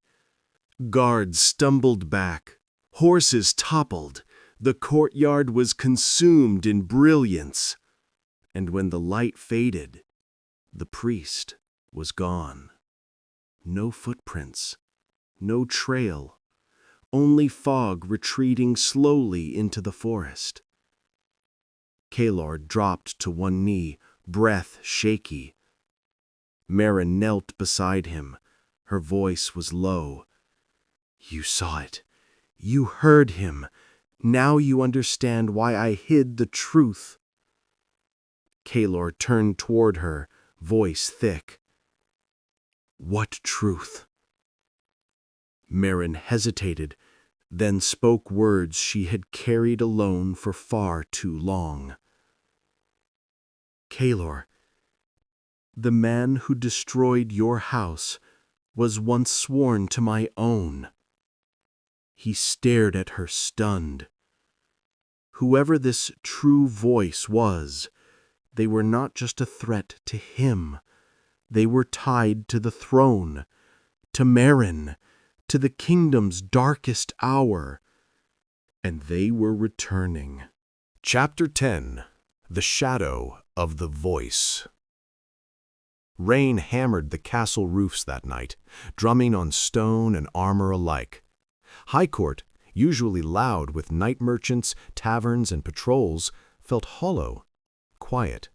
Guards stumbled back. Horses toppled. The courtyard was consumed in brilliance. And when the light faded, the priest was gone. No footprints. No trail. Only fog retreating slowly into the forest. Kalor dropped to one knee, breath shaky. Mayrin knelt beside him. Her voice was low. "You saw it. You heard him. Now you understand why I hid the truth." Kalor turned toward her, voice thick. "What truth?" Mayrin hesitated, then spoke words she had carried alone for far too long. "Kalor, the man who destroyed your house was once sworn to my own." He stared at her, stunned. Whoever this true voice was, they were not just a threat to him. They were tied to the throne, to Mayrin, to the kingdom's darkest hour. And they were returning. Chapter 10. The Shadow of the Voice. Rain hammered the castle roofs that night, drumming on stone and armor alike. High Court, usually loud with night merchants, taverns, and patrols, felt hollow, quiet.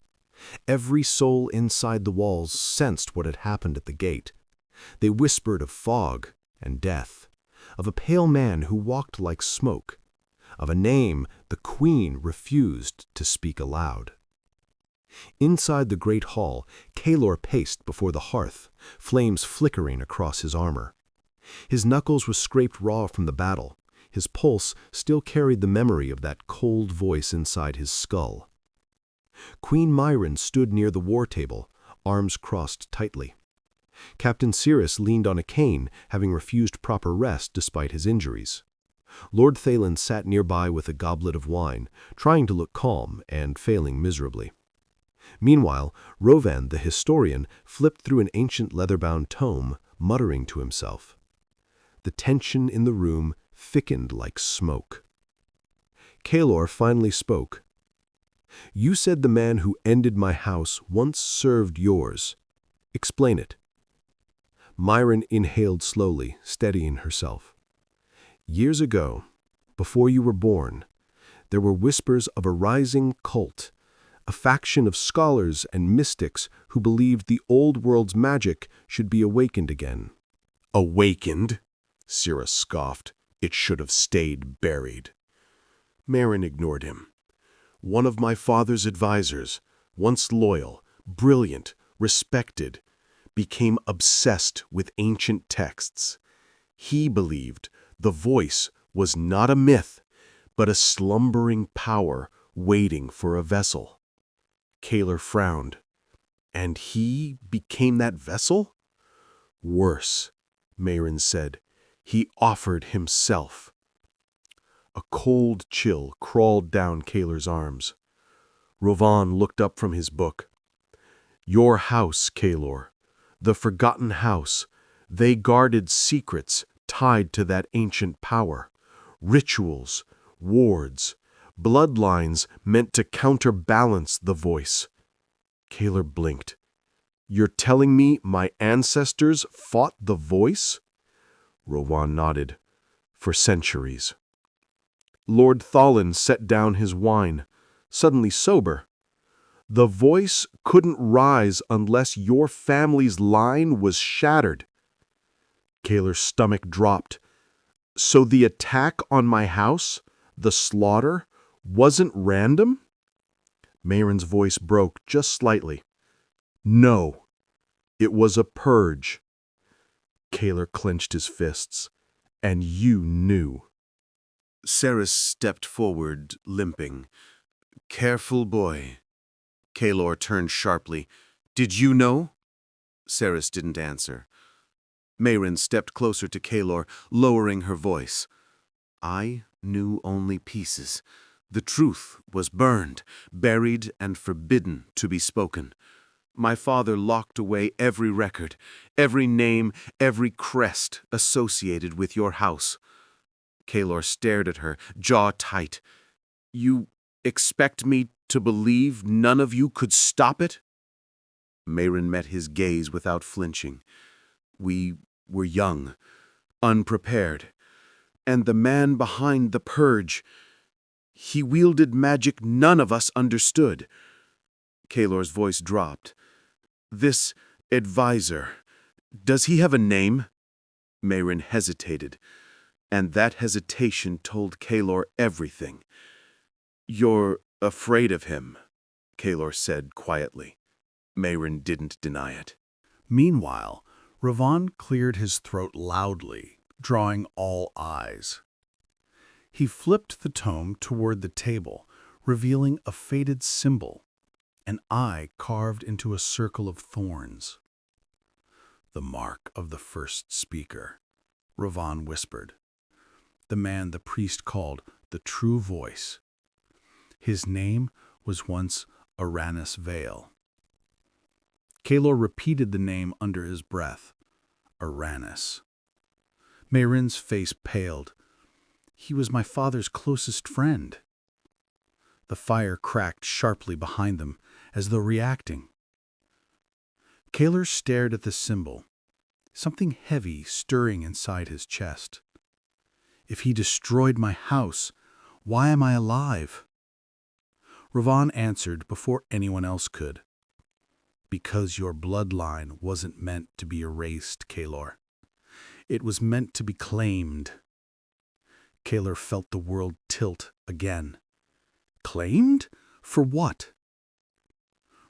Every soul inside the walls sensed what had happened at the gate. They whispered of fog and death, of a pale man who walked like smoke, of a name the queen refused to speak aloud. Inside the great hall, Kalor paced before the hearth, flames flickering across his armor. His knuckles were scraped raw from the battle. His pulse still carried the memory of that cold voice inside his skull. Queen Mayrin stood near the war table, arms crossed tightly. Captain Cirrus leaned on a cane, having refused proper rest despite his injuries. Lord Thalen sat nearby with a goblet of wine, trying to look calm and failing miserably. Meanwhile, Rovan, the historian, flipped through an ancient leather-bound tome, muttering to himself. The tension in the room thickened like smoke. Kalor finally spoke. "You said the man who ended my house once served yours. Explain it." Mayrin inhaled slowly, steadying herself. "Years ago, before you were born, there were whispers of a rising cult, a faction of scholars and mystics who believed the old world's magic should be awakened again." "Awakened?" Cirrus scoffed. "It should have stayed buried." Marin ignored him. One of my father's advisors, once loyal, brilliant, respected, became obsessed with ancient texts. He believed the voice was not a myth, but a slumbering power waiting for a vessel. Kaler frowned. And he became that vessel? Worse, Marin said. He offered himself. A cold chill crawled down Kaler's arms. Rovan looked up from his book. Your house, Kalor, the forgotten house, they guarded secrets tied to that ancient power. Rituals, wards, bloodlines meant to counterbalance the voice. Kaler blinked. You're telling me my ancestors fought the voice? Rovan nodded. For centuries. Lord Thalin set down his wine, suddenly sober. The voice couldn't rise unless your family's line was shattered. Kaler's stomach dropped. So the attack on my house, the slaughter, wasn't random? Marin's voice broke just slightly. No, it was a purge. Kaler clenched his fists. And you knew. Ceres stepped forward, limping. Careful, boy. Kalor turned sharply. Did you know? Ceres didn't answer. Marin stepped closer to Kalor, lowering her voice. I knew only pieces. The truth was burned, buried, and forbidden to be spoken. My father locked away every record, every name, every crest associated with your house. Kalor stared at her, jaw tight. You expect me to believe none of you could stop it? Marin met his gaze without flinching. We were young, unprepared. And the man behind the purge, he wielded magic none of us understood. Kalor's voice dropped. This advisor, does he have a name? Marin hesitated, and that hesitation told Kalor everything. You're afraid of him, Kalor said quietly. Marin didn't deny it. Meanwhile, Rovan cleared his throat loudly, drawing all eyes. He flipped the tome toward the table, revealing a faded symbol, an eye carved into a circle of thorns. The mark of the first speaker, Rovan whispered. The man the priest called the true voice. His name was once Uranus Vale. Kalor repeated the name under his breath. Uranus. Marin's face paled. He was my father's closest friend. The fire cracked sharply behind them, as though reacting. Kalor stared at the symbol, something heavy stirring inside his chest. If he destroyed my house, why am I alive? Rovan answered before anyone else could. Because your bloodline wasn't meant to be erased, Kalor. It was meant to be claimed. Kalor felt the world tilt again. Claimed? For what?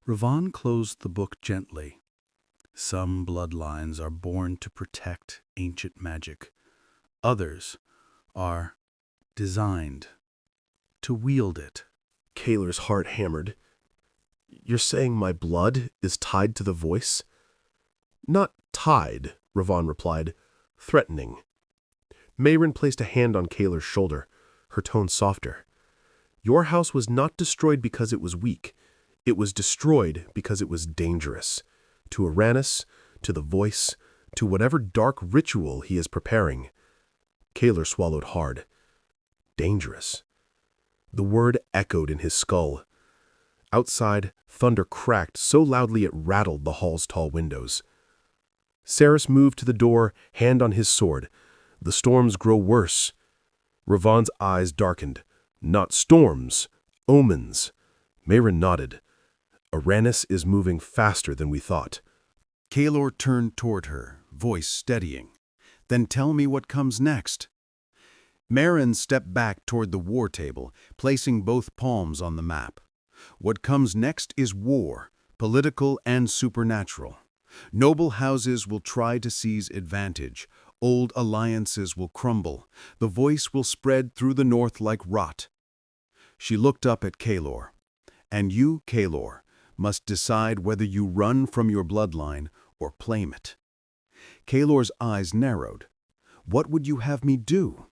Rovan closed the book gently. Some bloodlines are born to protect ancient magic. Others are designed to wield it. Kalor's heart hammered. You're saying my blood is tied to the voice? Not tied, Rovan replied, threatening. Marin placed a hand on Kalor's shoulder, her tone softer. Your house was not destroyed because it was weak. It was destroyed because it was dangerous. To Uranus, to the voice, to whatever dark ritual he is preparing. Kalor swallowed hard. Dangerous. The word echoed in his skull. Outside, thunder cracked so loudly it rattled the hall's tall windows. Ceres moved to the door, hand on his sword. The storms grow worse. Rovan's eyes darkened. Not storms, omens. Marin nodded. Uranus is moving faster than we thought. Kalor turned toward her, voice steadying. Then tell me what comes next. Marin stepped back toward the war table, placing both palms on the map. What comes next is war, political and supernatural. Noble houses will try to seize advantage. Old alliances will crumble. The voice will spread through the north like rot. She looked up at Kaelor. And you, Kaelor, must decide whether you run from your bloodline or claim it. Kaelor's eyes narrowed. What would you have me do?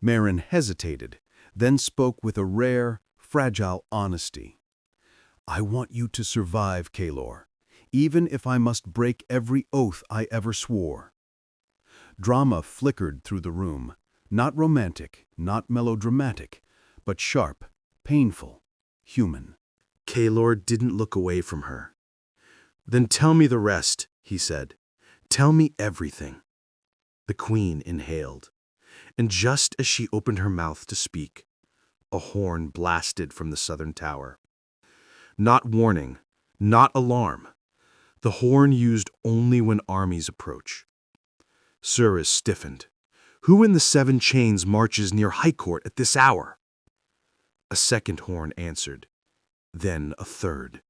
Marin hesitated, then spoke with a rare, fragile honesty. I want you to survive, Kaelor, even if I must break every oath I ever swore. Drama flickered through the room, not romantic, not melodramatic, but sharp, painful, human. Kaelor didn't look away from her. Then tell me the rest, he said. Tell me everything. The queen inhaled, and just as she opened her mouth to speak, a horn blasted from the southern tower. Not warning, not alarm. The horn used only when armies approach. Surus stiffened. Who in the 7 chains marches near High Court at this hour? A second horn answered, then a third.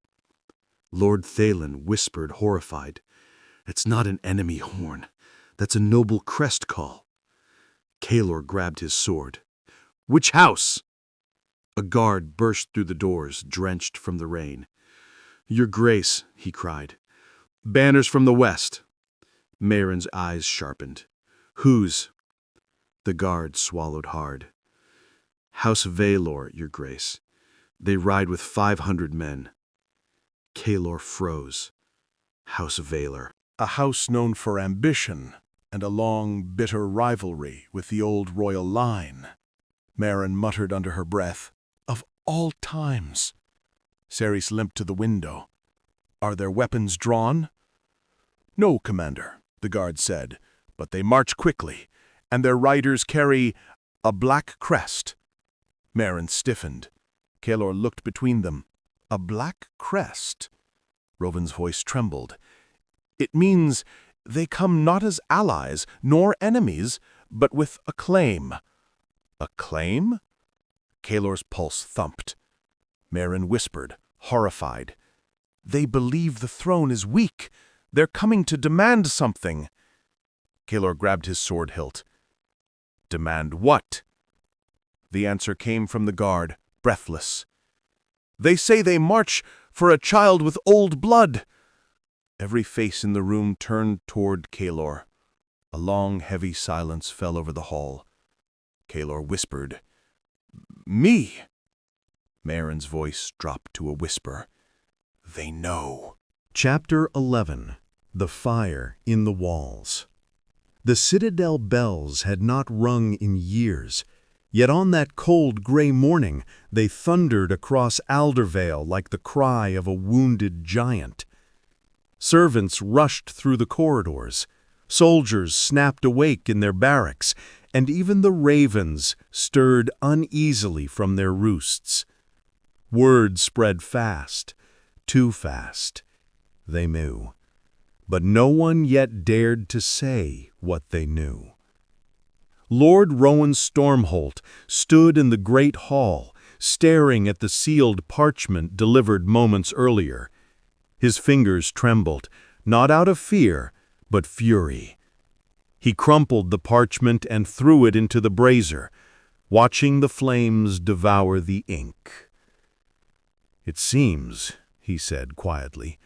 Lord Thalen whispered, horrified, It's not an enemy horn. That's a noble crest call. Kaelor grabbed his sword. Which house? A guard burst through the doors, drenched from the rain. Your Grace, he cried. Banners from the west. Marin's eyes sharpened. Whose? The guard swallowed hard. House Valor, Your Grace. They ride with 500 men. Kaelor froze. House Valor. A house known for ambition and a long, bitter rivalry with the old royal line. Marin muttered under her breath, Of all times. Ceres limped to the window. Are their weapons drawn? No, Commander, the guard said, but they march quickly, and their riders carry a black crest. Marin stiffened. Kaelor looked between them. A black crest? Rovin's voice trembled. It means they come not as allies nor enemies, but with a claim. A claim? Kaelor's pulse thumped. Marin whispered, horrified. They believe the throne is weak. They're coming to demand something. Kaelor grabbed his sword hilt. Demand what? The answer came from the guard, breathless. They say they march for a child with old blood. Every face in the room turned toward Kaelor. A long, heavy silence fell over the hall. Kaelor whispered, Me! Marin's voice dropped to a whisper. They know. Chapter 11. The Fire in the Walls. The citadel bells had not rung in years, yet on that cold gray morning they thundered across Aldervale like the cry of a wounded giant. Servants rushed through the corridors, soldiers snapped awake in their barracks, and even the ravens stirred uneasily from their roosts. Word spread fast, too fast. They knew. But no one yet dared to say what they knew. Lord Rowan Stormholt stood in the great hall, staring at the sealed parchment delivered moments earlier. His fingers trembled, not out of fear, but fury. He crumpled the parchment and threw it into the brazier, watching the flames devour the ink. It seems, he said quietly,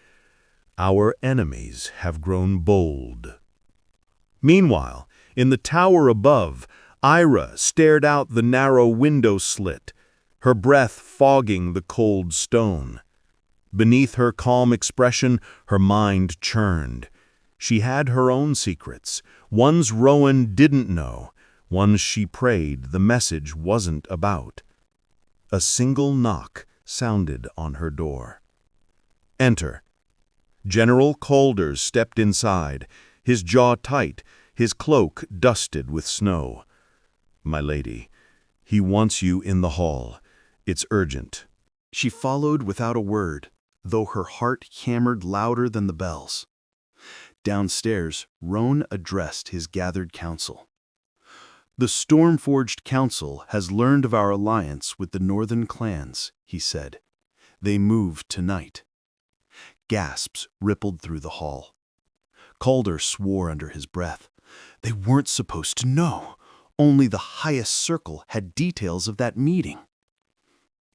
our enemies have grown bold. Meanwhile, in the tower above, Ira stared out the narrow window slit, her breath fogging the cold stone. Beneath her calm expression, her mind churned. She had her own secrets, ones Rowan didn't know, ones she prayed the message wasn't about. A single knock sounded on her door. Enter. General Calders stepped inside, his jaw tight, his cloak dusted with snow. My lady, he wants you in the hall. It's urgent. She followed without a word, though her heart hammered louder than the bells. Downstairs, Roan addressed his gathered council. "The Stormforged Council has learned of our alliance with the northern clans," he said. "They move tonight." Gasps rippled through the hall. Calder swore under his breath. They weren't supposed to know. Only the highest circle had details of that meeting.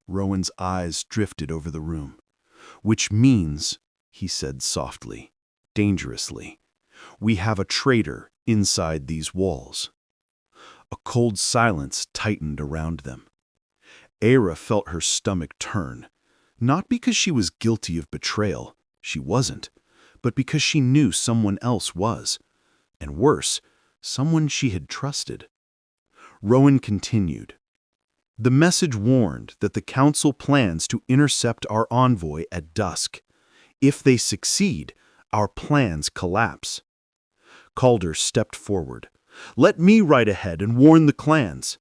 Rowan's eyes drifted over the room. "Which means," he said softly, dangerously, "we have a traitor inside these walls." A cold silence tightened around them. Aira felt her stomach turn, not because she was guilty of betrayal, she wasn't, but because she knew someone else was, and worse, someone she had trusted. Rowan continued. "The message warned that the Council plans to intercept our envoy at dusk. If they succeed, our plans collapse." Calder stepped forward. "Let me ride ahead and warn the clans."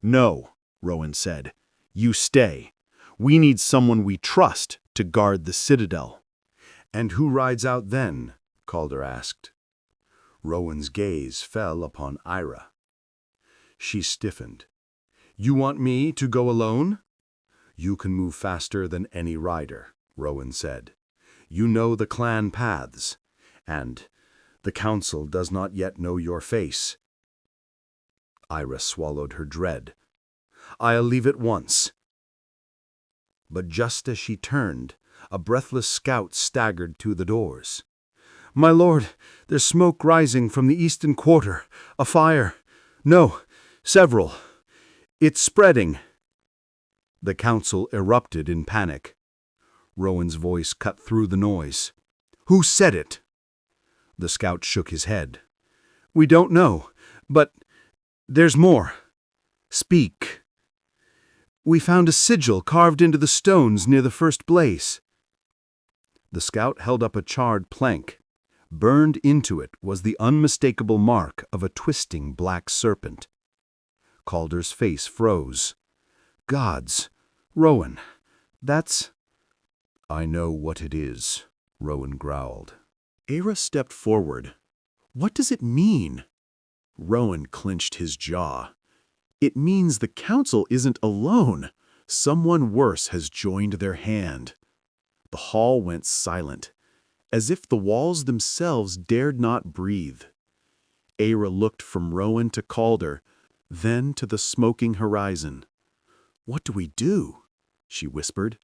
"No," Rowan said. "You stay. We need someone we trust to guard the Citadel." "And who rides out then?" Calder asked. Rowan's gaze fell upon Aira. She stiffened. "You want me to go alone?" "You can move faster than any rider," Rowan said. "You know the clan paths, and the Council does not yet know your face." Aira swallowed her dread. "I'll leave at once." But just as she turned, a breathless scout staggered to the doors. "My lord, there's smoke rising from the eastern quarter. A fire. No, several. It's spreading." The Council erupted in panic. Rowan's voice cut through the noise. "Who said it?" The scout shook his head. "We don't know, but there's more. Speak." "We found a sigil carved into the stones near the first blaze." The scout held up a charred plank. Burned into it was the unmistakable mark of a twisting black serpent. Calder's face froze. "Gods, Rowan, that's—" "I know what it is," Rowan growled. Aira stepped forward. "What does it mean?" Rowan clenched his jaw. "It means the Council isn't alone. Someone worse has joined their hand." The hall went silent, as if the walls themselves dared not breathe. Aira looked from Rowan to Calder, then to the smoking horizon. "What do we do?" she whispered.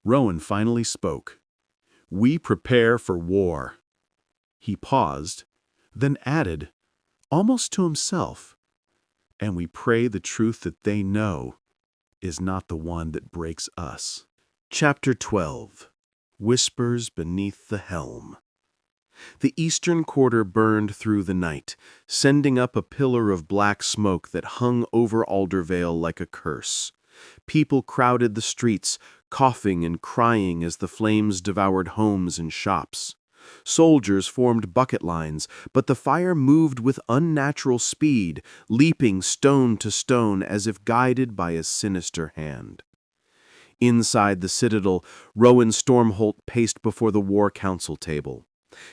Rowan finally spoke. "We prepare for war." He paused, then added, almost to himself, "And we pray the truth that they know is not the one that breaks us." Chapter 12. Whispers Beneath the Helm. The eastern quarter burned through the night, sending up a pillar of black smoke that hung over Aldervale like a curse. People crowded the streets, coughing and crying as the flames devoured homes and shops. Soldiers formed bucket lines, but the fire moved with unnatural speed, leaping stone to stone as if guided by a sinister hand. Inside the citadel, Rowan Stormholt paced before the War Council table.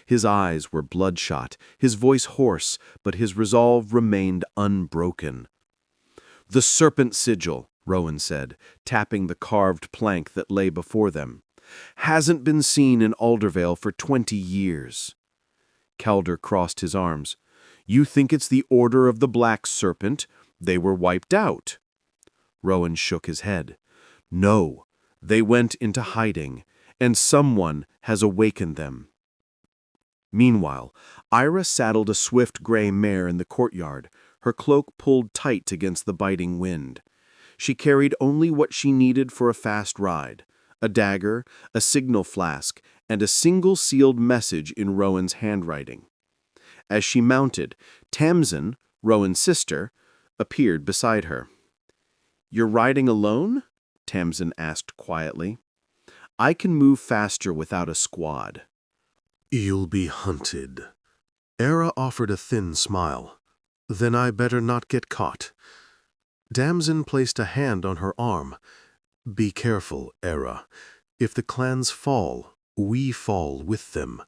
His eyes were bloodshot, his voice hoarse, but his resolve remained unbroken. "The serpent sigil," Rowan said, tapping the carved plank that lay before them, "hasn't been seen in Aldervale for 20 years. Calder crossed his arms. "You think it's the Order of the Black Serpent? They were wiped out." Rowan shook his head. "No, they went into hiding, and someone has awakened them." Meanwhile, Aira saddled a swift gray mare in the courtyard, her cloak pulled tight against the biting wind. She carried only what she needed for a fast ride: a dagger, a signal flask, and a single sealed message in Rowan's handwriting. As she mounted, Tamsin, Rowan's sister, appeared beside her. "You're riding alone?" Tamsin asked quietly. "I can move faster without a squad." "You'll be hunted." Aira offered a thin smile. "Then I better not get caught." Tamsin placed a hand on her arm. "Be careful, Aira. If the clans fall, we fall with them.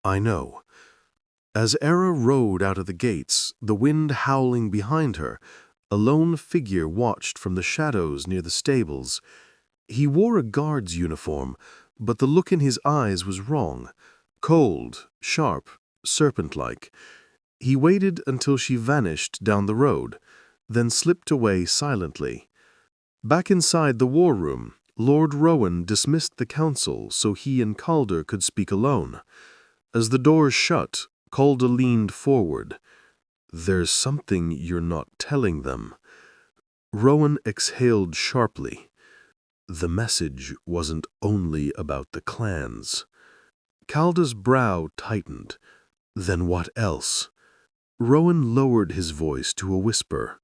I know. As Era rode out of the gates, the wind howling behind her, a lone figure watched from the shadows near the stables. He wore a guard's uniform, but the look in his eyes was wrong. Cold, sharp, serpent-like. He waited until she vanished down the road, then slipped away silently. Back inside the war room, Lord Rowan dismissed the council so he and Calder could speak alone. As the doors shut, Calder leaned forward. "There's something you're not telling them." Rowan exhaled sharply. The message wasn't only about the clans. Calder's brow tightened. Then what else? Rowan lowered his voice to a whisper.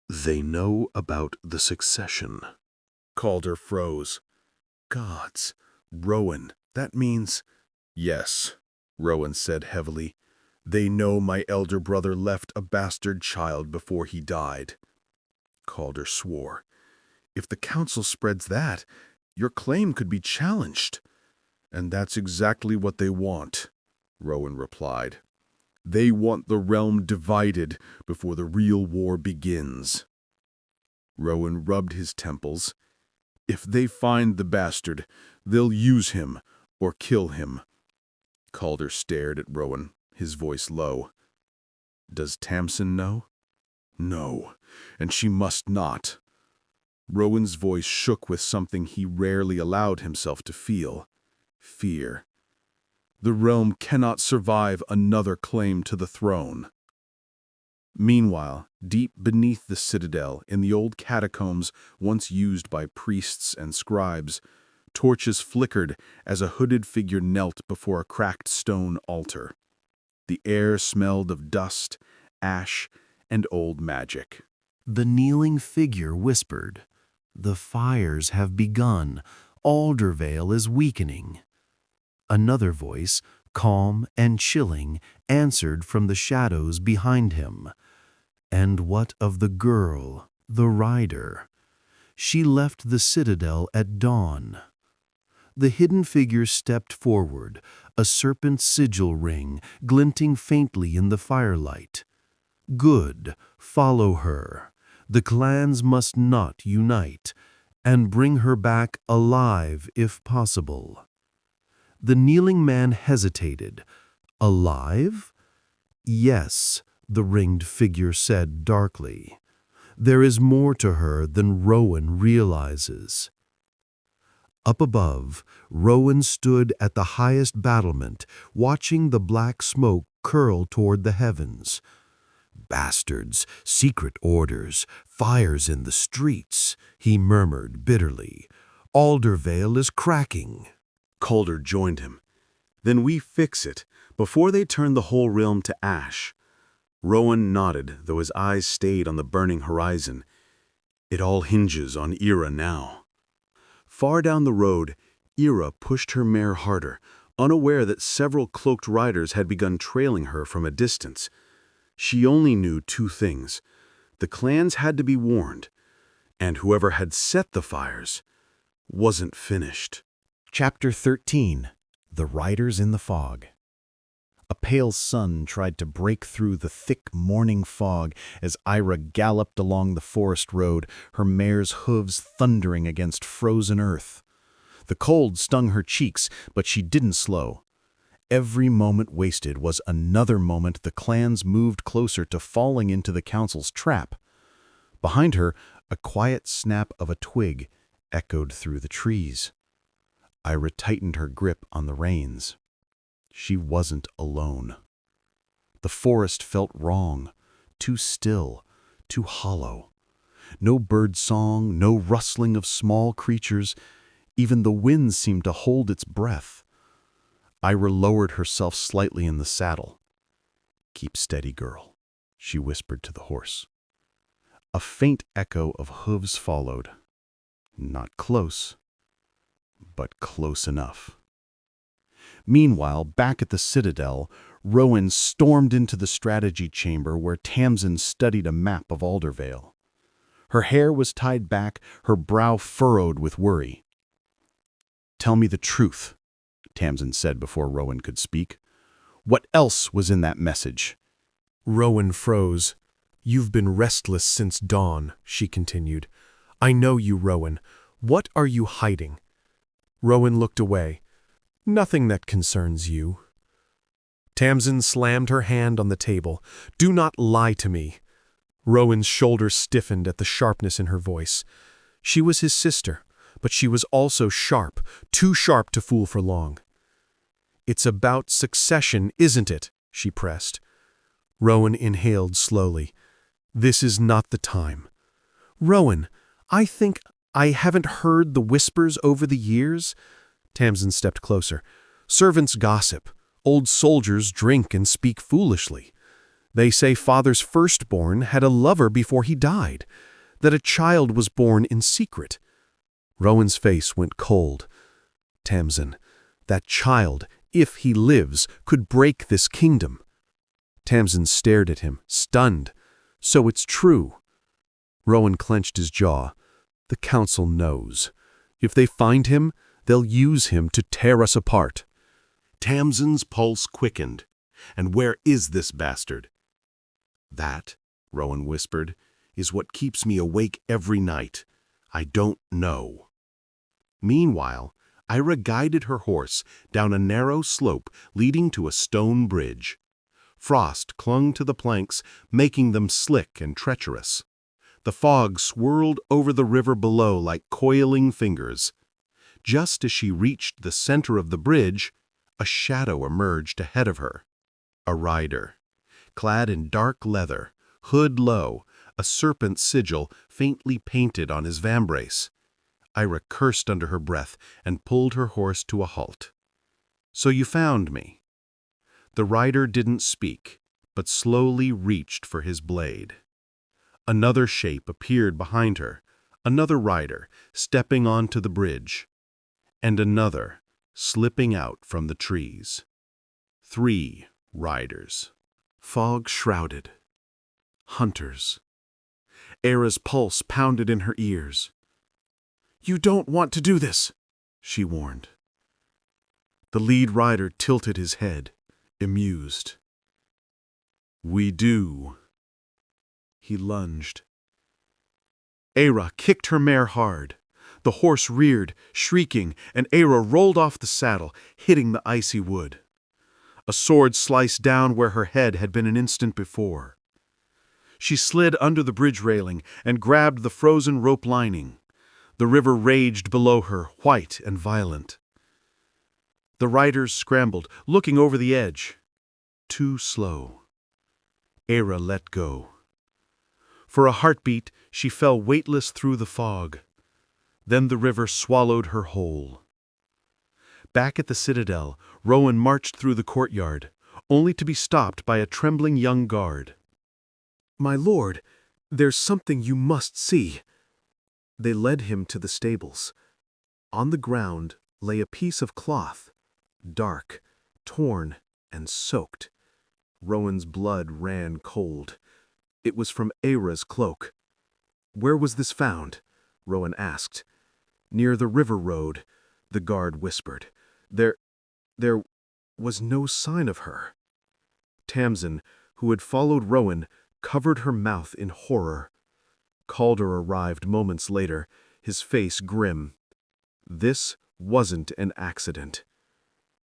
"They know about the succession." Calder froze. Gods, Rowan, that means— "Yes," Rowan said heavily. "They know my elder brother left a bastard child before he died." Calder swore. "If the council spreads that, your claim could be challenged." "And that's exactly what they want," Rowan replied. "They want the realm divided before the real war begins." Rowan rubbed his temples. "If they find the bastard, they'll use him or kill him." Calder stared at Rowan, his voice low. "Does Tamsin know?" "No, and she must not." Rowan's voice shook with something he rarely allowed himself to feel: fear. "The realm cannot survive another claim to the throne." Meanwhile, deep beneath the citadel, in the old catacombs once used by priests and scribes, torches flickered as a hooded figure knelt before a cracked stone altar. The air smelled of dust, ash, and old magic. The kneeling figure whispered, "The fires have begun. Aldervale is weakening." Another voice, calm and chilling, answered from the shadows behind him. "And what of the girl, the rider? She left the citadel at dawn." The hidden figure stepped forward, a serpent sigil ring glinting faintly in the firelight. "Good, follow her. The clans must not unite, and bring her back alive if possible." The kneeling man hesitated. "Alive?" "Yes," the ringed figure said darkly. "There is more to her than Rowan realizes." Up above, Rowan stood at the highest battlement, watching the black smoke curl toward the heavens. "Bastards, secret orders, fires in the streets," he murmured bitterly. "Aldervale is cracking." Calder joined him. "Then we fix it, before they turn the whole realm to ash." Rowan nodded, though his eyes stayed on the burning horizon. "It all hinges on Era now." Far down the road, Era pushed her mare harder, unaware that several cloaked riders had begun trailing her from a distance. She only knew two things. The clans had to be warned, and whoever had set the fires wasn't finished. Chapter 13. The Riders in the Fog. A pale sun tried to break through the thick morning fog as Ira galloped along the forest road, her mare's hooves thundering against frozen earth. The cold stung her cheeks, but she didn't slow. Every moment wasted was another moment the clans moved closer to falling into the council's trap. Behind her, a quiet snap of a twig echoed through the trees. Ira tightened her grip on the reins. She wasn't alone. The forest felt wrong, too still, too hollow. No bird song, no rustling of small creatures. Even the wind seemed to hold its breath. Ira lowered herself slightly in the saddle. "Keep steady, girl," she whispered to the horse. A faint echo of hooves followed. Not close, but close enough. Meanwhile, back at the citadel, Rowan stormed into the strategy chamber where Tamsin studied a map of Aldervale. Her hair was tied back, her brow furrowed with worry. "Tell me the truth," Tamsin said before Rowan could speak. What else was in that message? Rowan froze. "You've been restless since dawn," she continued. "I know you, Rowan. What are you hiding?" Rowan looked away. "Nothing that concerns you." Tamsin slammed her hand on the table. "Do not lie to me." Rowan's shoulders stiffened at the sharpness in her voice. She was his sister, but she was also sharp, too sharp to fool for long. "It's about succession, isn't it?" she pressed. Rowan inhaled slowly. "This is not the time." "Rowan, I think I haven't heard the whispers over the years." Tamsin stepped closer. "Servants gossip. Old soldiers drink and speak foolishly. They say father's firstborn had a lover before he died, that a child was born in secret." Rowan's face went cold. "Tamsin, that child, if he lives, could break this kingdom." Tamsin stared at him, stunned. "So it's true." Rowan clenched his jaw. "The council knows. If they find him, they'll use him to tear us apart." Tamsin's pulse quickened. "And where is this bastard?" "That," Rowan whispered, "is what keeps me awake every night. I don't know." Meanwhile, Ira guided her horse down a narrow slope leading to a stone bridge. Frost clung to the planks, making them slick and treacherous. The fog swirled over the river below like coiling fingers. Just as she reached the center of the bridge, a shadow emerged ahead of her. A rider, clad in dark leather, hood low, a serpent sigil faintly painted on his vambrace. Ira cursed under her breath and pulled her horse to a halt. "So you found me." The rider didn't speak, but slowly reached for his blade. Another shape appeared behind her, another rider stepping onto the bridge, and another slipping out from the trees. 3 riders. Fog shrouded. Hunters. Era's pulse pounded in her ears. "You don't want to do this," she warned. The lead rider tilted his head, amused. "We do." He lunged. Era kicked her mare hard. The horse reared, shrieking, and Era rolled off the saddle, hitting the icy wood. A sword sliced down where her head had been an instant before. She slid under the bridge railing and grabbed the frozen rope lining. The river raged below her, white and violent. The riders scrambled, looking over the edge. Too slow. Era let go. For a heartbeat, she fell weightless through the fog. Then the river swallowed her whole. Back at the citadel, Rowan marched through the courtyard, only to be stopped by a trembling young guard. "My lord, there's something you must see." They led him to the stables. On the ground lay a piece of cloth, dark, torn, and soaked. Rowan's blood ran cold. It was from Era's cloak. "Where was this found?" Rowan asked. "Near the river road," the guard whispered. There was no sign of her." Tamsin, who had followed Rowan, covered her mouth in horror. Calder arrived moments later, his face grim. This wasn't an accident.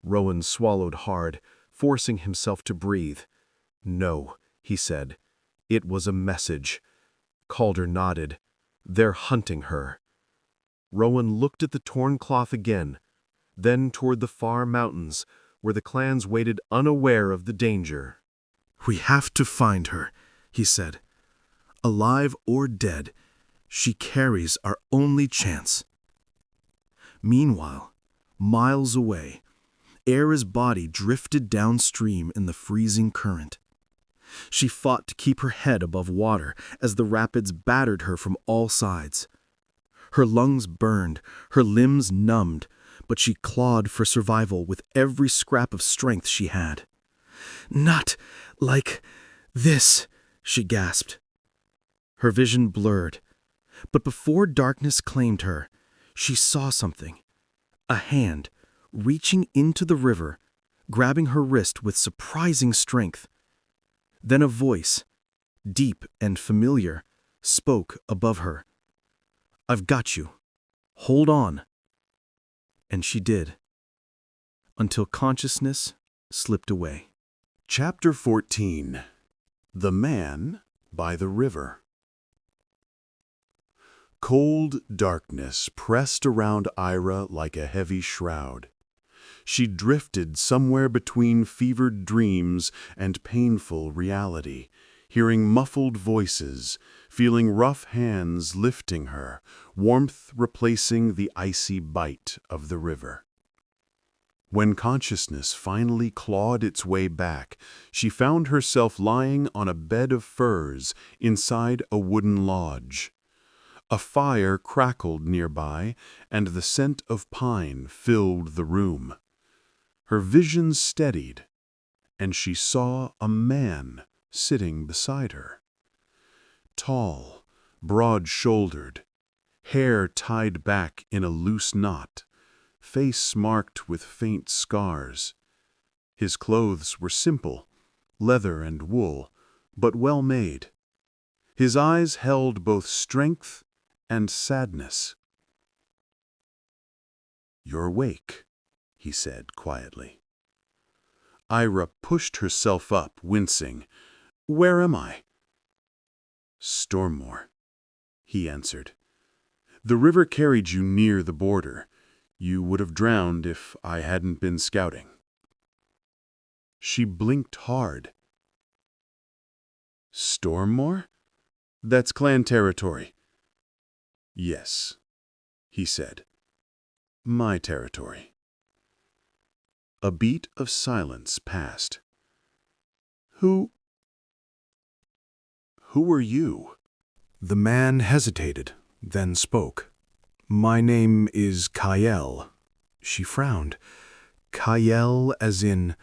Rowan swallowed hard, forcing himself to breathe. "No," he said. "It was a message." Calder nodded. "They're hunting her." Rowan looked at the torn cloth again, then toward the far mountains, where the clans waited unaware of the danger. "We have to find her," he said. "Alive or dead, she carries our only chance." Meanwhile, miles away, Era's body drifted downstream in the freezing current. She fought to keep her head above water as the rapids battered her from all sides. Her lungs burned, her limbs numbed, but she clawed for survival with every scrap of strength she had. "Not like this," she gasped. Her vision blurred, but before darkness claimed her, she saw something. A hand, reaching into the river, grabbing her wrist with surprising strength. Then a voice, deep and familiar, spoke above her. "I've got you. Hold on." And she did, until consciousness slipped away. Chapter 14. The Man by the River. Cold darkness pressed around Ira like a heavy shroud. She drifted somewhere between fevered dreams and painful reality, hearing muffled voices, feeling rough hands lifting her, warmth replacing the icy bite of the river. When consciousness finally clawed its way back, she found herself lying on a bed of furs inside a wooden lodge. A fire crackled nearby, and the scent of pine filled the room. Her vision steadied, and she saw a man sitting beside her. Tall, broad-shouldered, hair tied back in a loose knot, face marked with faint scars. His clothes were simple, leather and wool, but well made. His eyes held both strength and sadness. "You're awake," he said quietly. Ira pushed herself up, wincing. "Where am I?" "Stormmoor," he answered. "The river carried you near the border. You would have drowned if I hadn't been scouting." She blinked hard. "Stormmoor? That's clan territory." "Yes," he said. "My territory." A beat of silence passed. Who are you?" The man hesitated, then spoke. "My name is Kael." She frowned. "Kael as in—"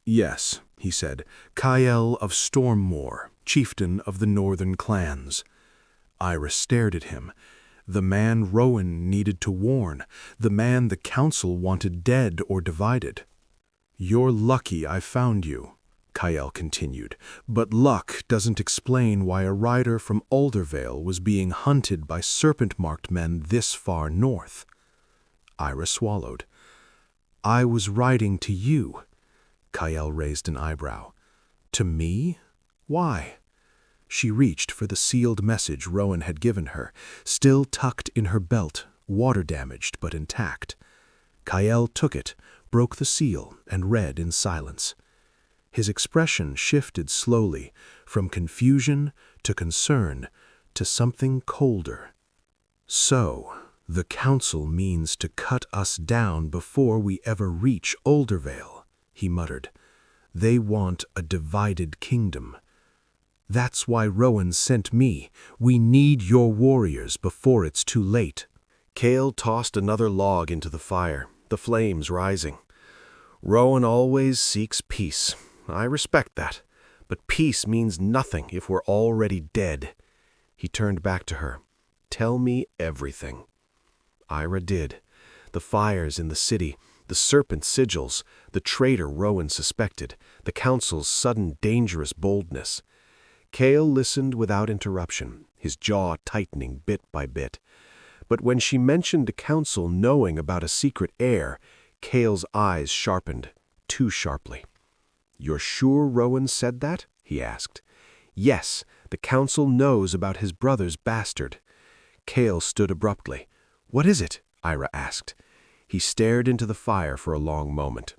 "Yes," he said. "Kael of Stormmoor, chieftain of the northern clans." Ira stared at him. The man Rowan needed to warn, the man the council wanted dead or divided. "You're lucky I found you," Kael continued, "but luck doesn't explain why a rider from Aldervale was being hunted by serpent-marked men this far north." Ira swallowed. "I was writing to you." Kael raised an eyebrow. "To me? Why?" She reached for the sealed message Rowan had given her, still tucked in her belt, water-damaged but intact. Kael took it, broke the seal, and read in silence. His expression shifted slowly, from confusion to concern to something colder. "So, the council means to cut us down before we ever reach Aldervale," he muttered. "They want a divided kingdom. That's why Rowan sent me. We need your warriors before it's too late." Kael tossed another log into the fire, the flames rising. "Rowan always seeks peace. I respect that. But peace means nothing if we're already dead." He turned back to her. "Tell me everything." Ira did. The fires in the city, the serpent sigils, the traitor Rowan suspected, the council's sudden dangerous boldness. Kael listened without interruption, his jaw tightening bit by bit. But when she mentioned the council knowing about a secret heir, Kael's eyes sharpened, too sharply. "You're sure Rowan said that?" he asked. "Yes, the council knows about his brother's bastard." Kael stood abruptly. "What is it?" Ira asked. He stared into the fire for a long moment.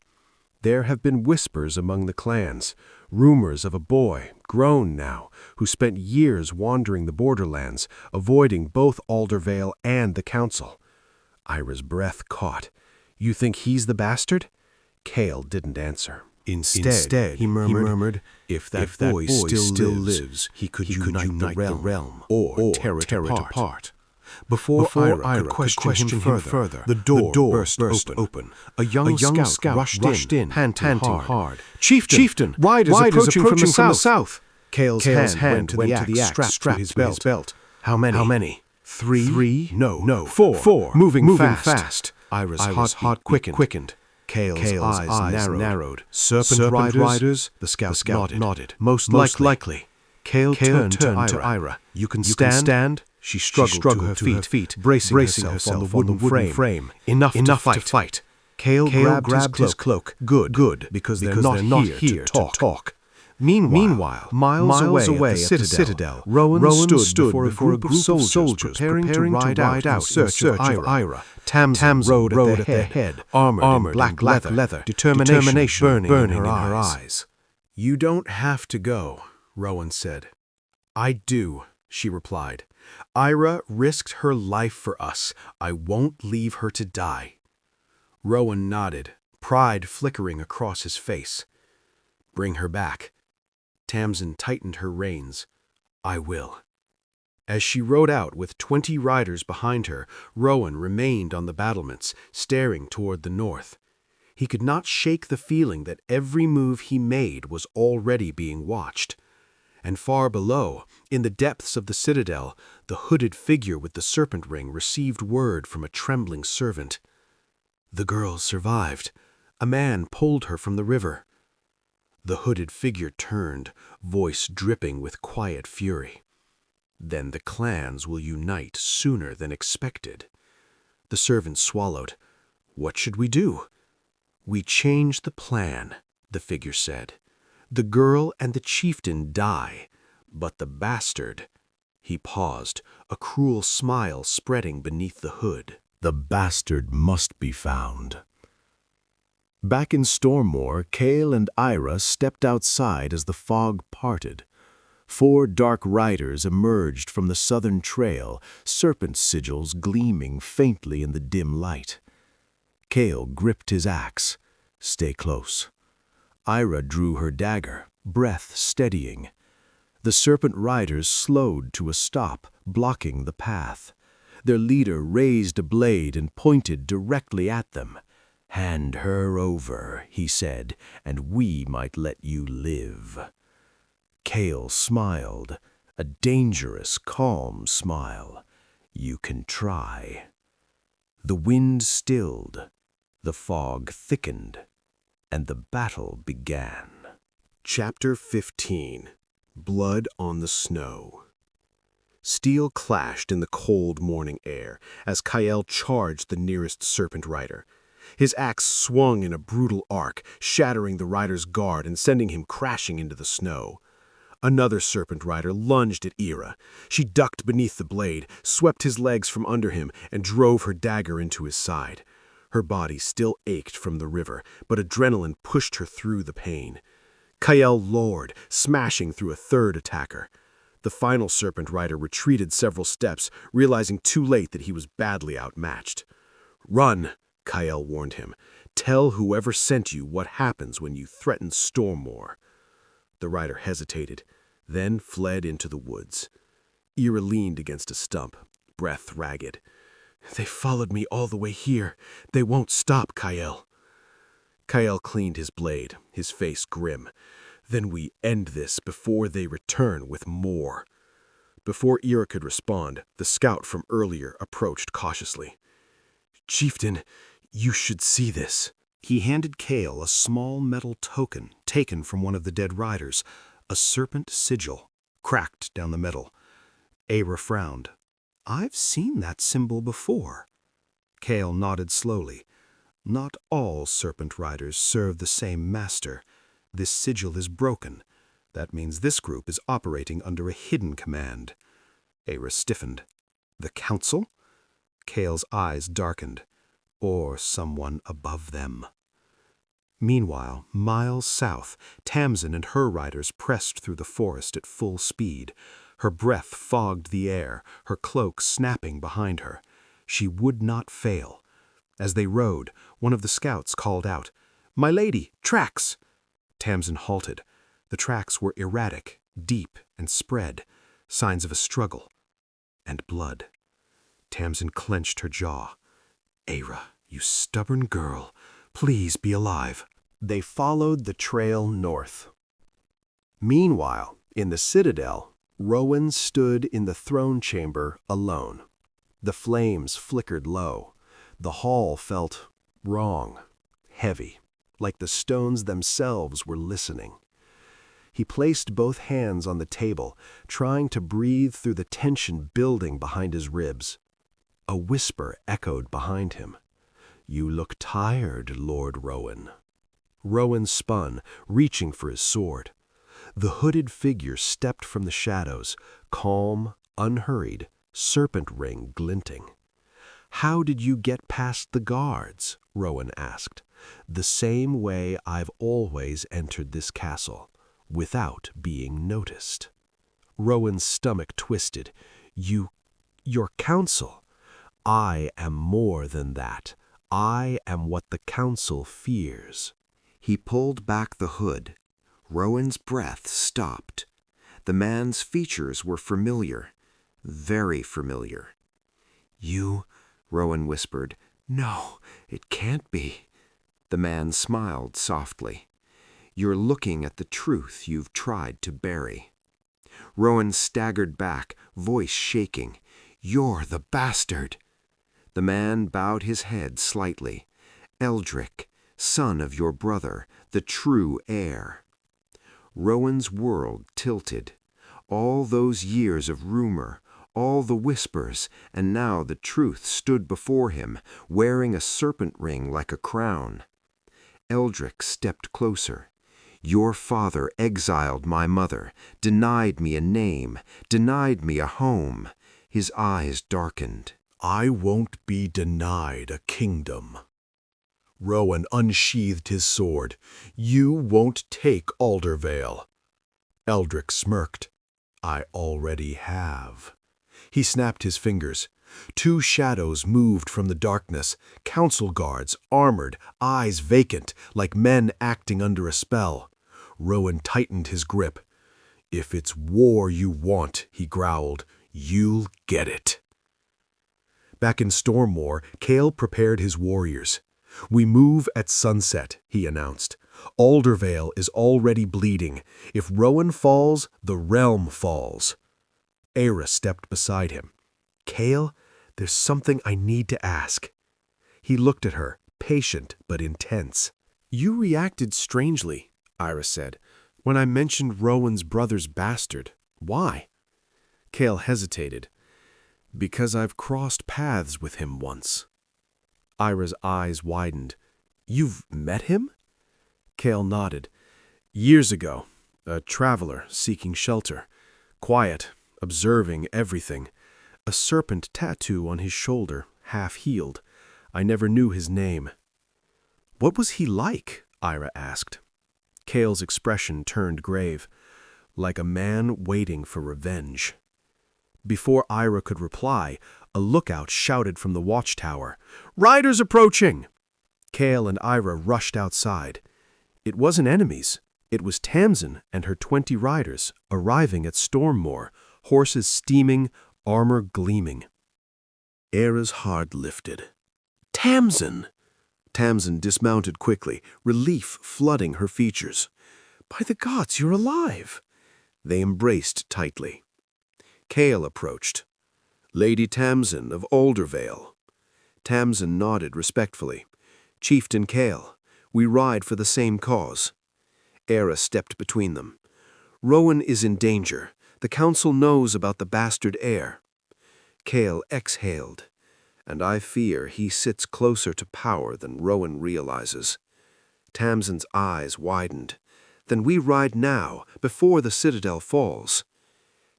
"There have been whispers among the clans, rumors of a boy, grown now, who spent years wandering the borderlands, avoiding both Aldervale and the council." Ira's breath caught. "You think he's the bastard?" Kael didn't answer. Instead, he murmured, if that boy still lives, he could unite the realm or tear it apart. Before Ira could question him further, the door burst open. A young scout rushed in, panting hard. Chieftain, riders approaching from the south. Kael's hand went to the axe strapped to his belt. How many? Three? No. 4. Moving fast. Ira's heart quickened. Kale's eyes narrowed. Serpent riders? The scout nodded. Most likely. Kale turned to Ira. You can stand? She struggled to her feet, bracing herself on the wooden frame. Enough to fight. Kale grabbed his cloak. Good, because they're not here to talk. Meanwhile, miles away at the citadel, Rowan stood before a group of soldiers preparing to ride out in search of Ira. Tamsin rode at their head, armored in black leather, determination burning in her eyes. "You don't have to go," Rowan said. "I do," she replied. "Ira risked her life for us. I won't leave her to die." Rowan nodded, pride flickering across his face. "Bring her back." Tamsin tightened her reins. "I will." As she rode out with 20 riders behind her, Rowan remained on the battlements, staring toward the north. He could not shake the feeling that every move he made was already being watched. And far below, in the depths of the citadel, the hooded figure with the serpent ring received word from a trembling servant. The girl survived. A man pulled her from the river. The hooded figure turned, voice dripping with quiet fury. "Then the clans will unite sooner than expected." The servant swallowed. "What should we do?" "We change the plan," the figure said. "The girl and the chieftain die, but the bastard—" He paused, a cruel smile spreading beneath the hood. "The bastard must be found." Back in Stormmoor, Kale and Ira stepped outside as the fog parted. 4 dark riders emerged from the southern trail, serpent sigils gleaming faintly in the dim light. Kale gripped his axe. "Stay close." Ira drew her dagger, breath steadying. The serpent riders slowed to a stop, blocking the path. Their leader raised a blade and pointed directly at them. "Hand her over," he said, "and we might let you live." Kale smiled, a dangerous, calm smile. "You can try." The wind stilled, the fog thickened, and the battle began. Chapter 15. Blood on the Snow. Steel clashed in the cold morning air as Kyle charged the nearest serpent rider. His axe swung in a brutal arc, shattering the rider's guard and sending him crashing into the snow. Another serpent rider lunged at Ira. She ducked beneath the blade, swept his legs from under him, and drove her dagger into his side. Her body still ached from the river, but adrenaline pushed her through the pain. Kyle lowered, smashing through a third attacker. The final serpent rider retreated several steps, realizing too late that he was badly outmatched. "Run," Kyle warned him. "Tell whoever sent you what happens when you threaten Stormmoor." The rider hesitated, then fled into the woods. Ira leaned against a stump, breath ragged. "They followed me all the way here. They won't stop, Kyle." Kyle cleaned his blade, his face grim. "Then we end this before they return with more." Before Ira could respond, the scout from earlier approached cautiously. "Chieftain, you should see this." He handed Kale a small metal token taken from one of the dead riders, a serpent sigil, cracked down the metal. Ira frowned. "I've seen that symbol before." Kale nodded slowly. "Not all serpent riders serve the same master. This sigil is broken. That means this group is operating under a hidden command." Ira stiffened. "The council?" Kale's eyes darkened. "Or someone above them." Meanwhile, miles south, Tamsin and her riders pressed through the forest at full speed. Her breath fogged the air, her cloak snapping behind her. She would not fail. As they rode, one of the scouts called out, "My lady, tracks!" Tamsin halted. The tracks were erratic, deep, and spread, signs of a struggle. And blood. Tamsin clenched her jaw. "Ira, you stubborn girl, please be alive." They followed the trail north. Meanwhile, in the citadel, Rowan stood in the throne chamber alone. The flames flickered low. The hall felt wrong, heavy, like the stones themselves were listening. He placed both hands on the table, trying to breathe through the tension building behind his ribs. A whisper echoed behind him. "You look tired, Lord Rowan." Rowan spun, reaching for his sword. The hooded figure stepped from the shadows, calm, unhurried, serpent ring glinting. "How did you get past the guards?" Rowan asked. "The same way I've always entered this castle, without being noticed." Rowan's stomach twisted. Your council." "I am more than that. I am what the council fears." He pulled back the hood. Rowan's breath stopped. The man's features were familiar, very familiar. "You," Rowan whispered. "No, it can't be." The man smiled softly. "You're looking at the truth you've tried to bury." Rowan staggered back, voice shaking. "You're the bastard." The man bowed his head slightly. "Eldrick, son of your brother, the true heir." Rowan's world tilted. All those years of rumor, all the whispers, and now the truth stood before him, wearing a serpent ring like a crown. Eldrick stepped closer. "Your father exiled my mother, denied me a name, denied me a home." His eyes darkened. "I won't be denied a kingdom." Rowan unsheathed his sword. "You won't take Aldervale." Eldrick smirked. "I already have." He snapped his fingers. Two shadows moved from the darkness, council guards, armored, eyes vacant, like men acting under a spell. Rowan tightened his grip. "If it's war you want," he growled, "you'll get it." Back in Stormmoor, Cale prepared his warriors. "We move at sunset," he announced. "Aldervale is already bleeding. If Rowan falls, the realm falls." Aira stepped beside him. "Cale, there's something I need to ask." He looked at her, patient but intense. "You reacted strangely," Aira said, "when I mentioned Rowan's brother's bastard. Why?" Cale hesitated. "Because I've crossed paths with him once." Aira's eyes widened. "You've met him?" Cale nodded. "Years ago, a traveler seeking shelter. Quiet, observing everything. A serpent tattoo on his shoulder, half-healed. I never knew his name." "What was he like?" Aira asked. Cale's expression turned grave. "Like a man waiting for revenge." Before Aira could reply, a lookout shouted from the watchtower, "Riders approaching!" Cale and Aira rushed outside. It wasn't enemies. It was Tamsin and her 20 riders arriving at Stormmoor, horses steaming, armor gleaming. Aira's heart lifted. "Tamsin!" Tamsin dismounted quickly, relief flooding her features. "By the gods, you're alive!" They embraced tightly. Cale approached. "Lady Tamsin of Aldervale." Tamsin nodded respectfully. "Chieftain Cale, we ride for the same cause." Aira stepped between them. "Rowan is in danger. The council knows about the bastard heir." Cale exhaled. "And I fear he sits closer to power than Rowan realizes." Tamsin's eyes widened. "Then we ride now, before the citadel falls."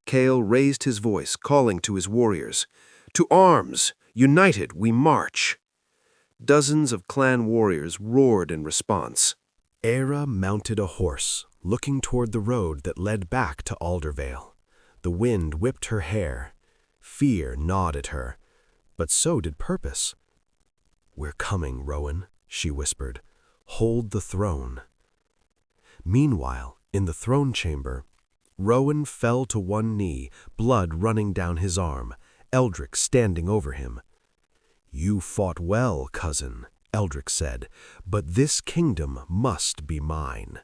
Cale raised his voice, calling to his warriors. "To arms! United we march!" Dozens of clan warriors roared in response. Aira mounted a horse, looking toward the road that led back to Aldervale. The wind whipped her hair. Fear gnawed at her, but so did purpose. "We're coming, Rowan," she whispered. "Hold the throne." Meanwhile, in the throne chamber, Rowan fell to one knee, blood running down his arm, Eldrick standing over him. "You fought well, cousin," Eldrick said, "but this kingdom must be mine."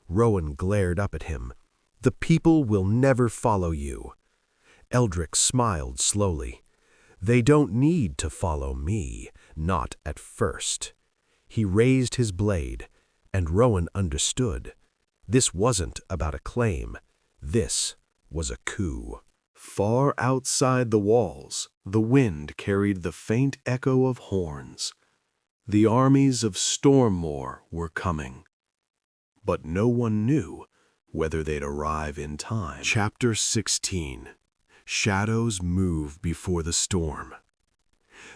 Rowan glared up at him. "The people will never follow you." Eldrick smiled slowly. "They don't need to follow me, not at first." He raised his blade, and Rowan understood. This wasn't about a claim. This was a coup. Far outside the walls, the wind carried the faint echo of horns. The armies of Stormmoor were coming. But no one knew whether they'd arrive in time. Chapter 16. Shadows Move Before the Storm.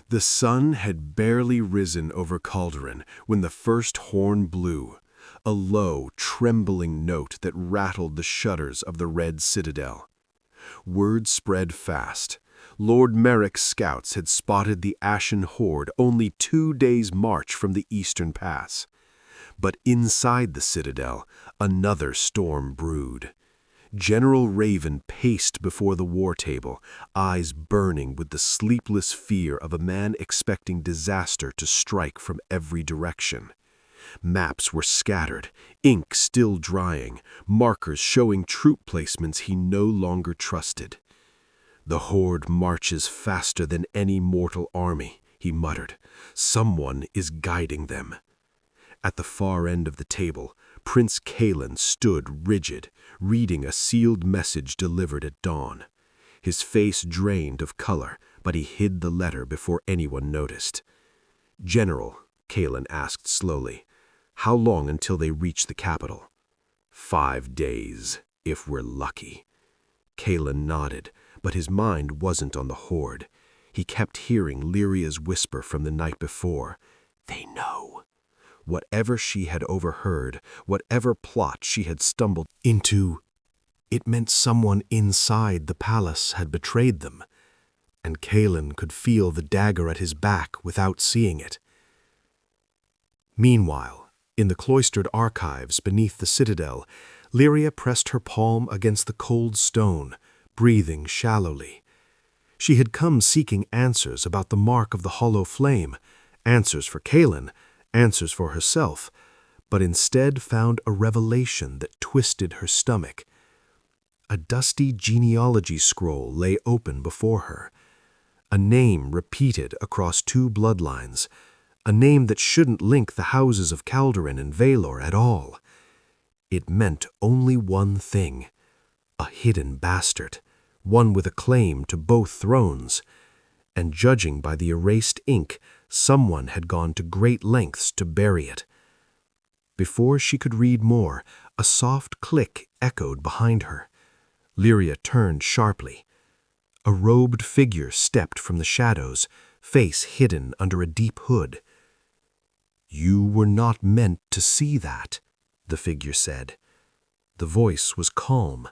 The sun had barely risen over Calderon when the first horn blew, a low, trembling note that rattled the shutters of the Red Citadel. Word spread fast. Lord Merrick's scouts had spotted the Ashen Horde only 2 days' march from the eastern pass. But inside the citadel, another storm brewed. General Raven paced before the war table, eyes burning with the sleepless fear of a man expecting disaster to strike from every direction. Maps were scattered, ink still drying, markers showing troop placements he no longer trusted. "The Horde marches faster than any mortal army," he muttered. "Someone is guiding them." At the far end of the table, Prince Kalen stood rigid, reading a sealed message delivered at dawn. His face drained of color, but he hid the letter before anyone noticed. "General," Kalen asked slowly, "how long until they reach the capital?" 5 days, if we're lucky." Kalen nodded, but his mind wasn't on the Horde. He kept hearing Lyria's whisper from the night before. They know. Whatever she had overheard, whatever plot she had stumbled into, it meant someone inside the palace had betrayed them, and Kalen could feel the dagger at his back without seeing it. Meanwhile, in the cloistered archives beneath the citadel, Lyria pressed her palm against the cold stone, breathing shallowly. She had come seeking answers about the mark of the hollow flame, answers for Kalen, answers for herself, but instead found a revelation that twisted her stomach. A dusty genealogy scroll lay open before her, a name repeated across 2 bloodlines, a name that shouldn't link the houses of Calderon and Valor at all. It meant only one thing: a hidden bastard, one with a claim to both thrones, and judging by the erased ink, someone had gone to great lengths to bury it. Before she could read more, a soft click echoed behind her. Lyria turned sharply. A robed figure stepped from the shadows, face hidden under a deep hood. "You were not meant to see that," the figure said. The voice was calm,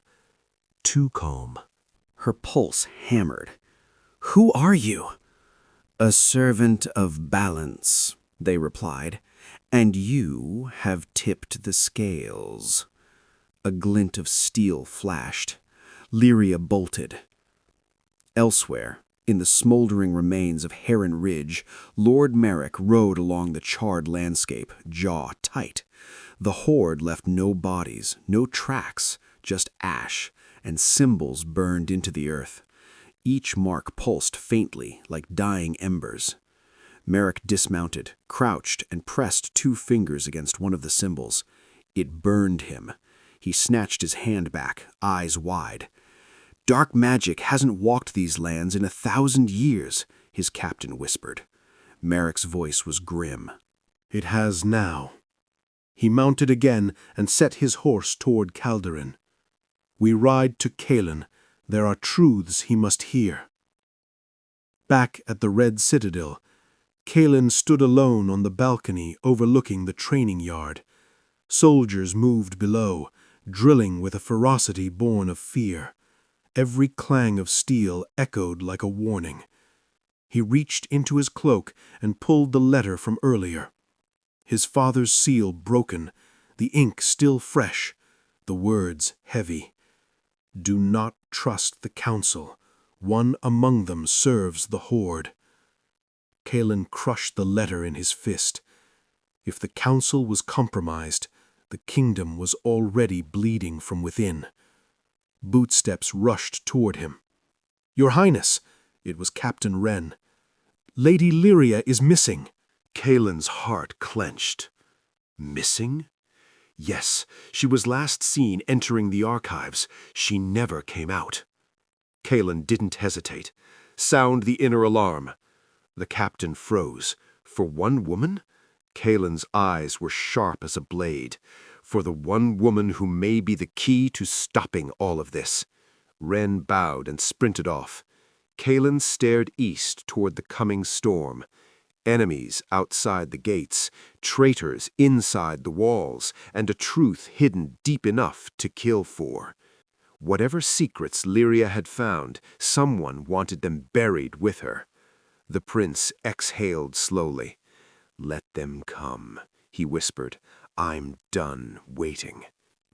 too calm. Her pulse hammered. "Who are you?" "A servant of balance," they replied, "and you have tipped the scales." A glint of steel flashed. Lyria bolted. Elsewhere, in the smoldering remains of Heron Ridge, Lord Merrick rode along the charred landscape, jaw tight. The Horde left no bodies, no tracks, just ash, and symbols burned into the earth. Each mark pulsed faintly, like dying embers. Merrick dismounted, crouched, and pressed 2 fingers against one of the symbols. It burned him. He snatched his hand back, eyes wide. "Dark magic hasn't walked these lands in 1,000 years, his captain whispered. Merrick's voice was grim. "It has now." He mounted again and set his horse toward Calderon. "We ride to Kalen. There are truths he must hear." Back at the Red Citadel, Kalen stood alone on the balcony overlooking the training yard. Soldiers moved below, drilling with a ferocity born of fear. Every clang of steel echoed like a warning. He reached into his cloak and pulled the letter from earlier. His father's seal broken, the ink still fresh, the words heavy. "Do not trust the council. One among them serves the Horde." Kalen crushed the letter in his fist. If the council was compromised, the kingdom was already bleeding from within. Bootsteps rushed toward him. "Your Highness," it was Captain Wren. "Lady Lyria is missing." Kaelin's heart clenched. Missing? Yes, she was last seen entering the archives. She never came out. Kaelin didn't hesitate. Sound the inner alarm. The captain froze. For one woman? Kaelin's eyes were sharp as a blade. For the one woman who may be the key to stopping all of this. Wren bowed and sprinted off. Kaelin stared east toward the coming storm. Enemies outside the gates, traitors inside the walls, and a truth hidden deep enough to kill for. Whatever secrets Lyria had found, someone wanted them buried with her. The prince exhaled slowly. "Let them come," he whispered. "I'm done waiting."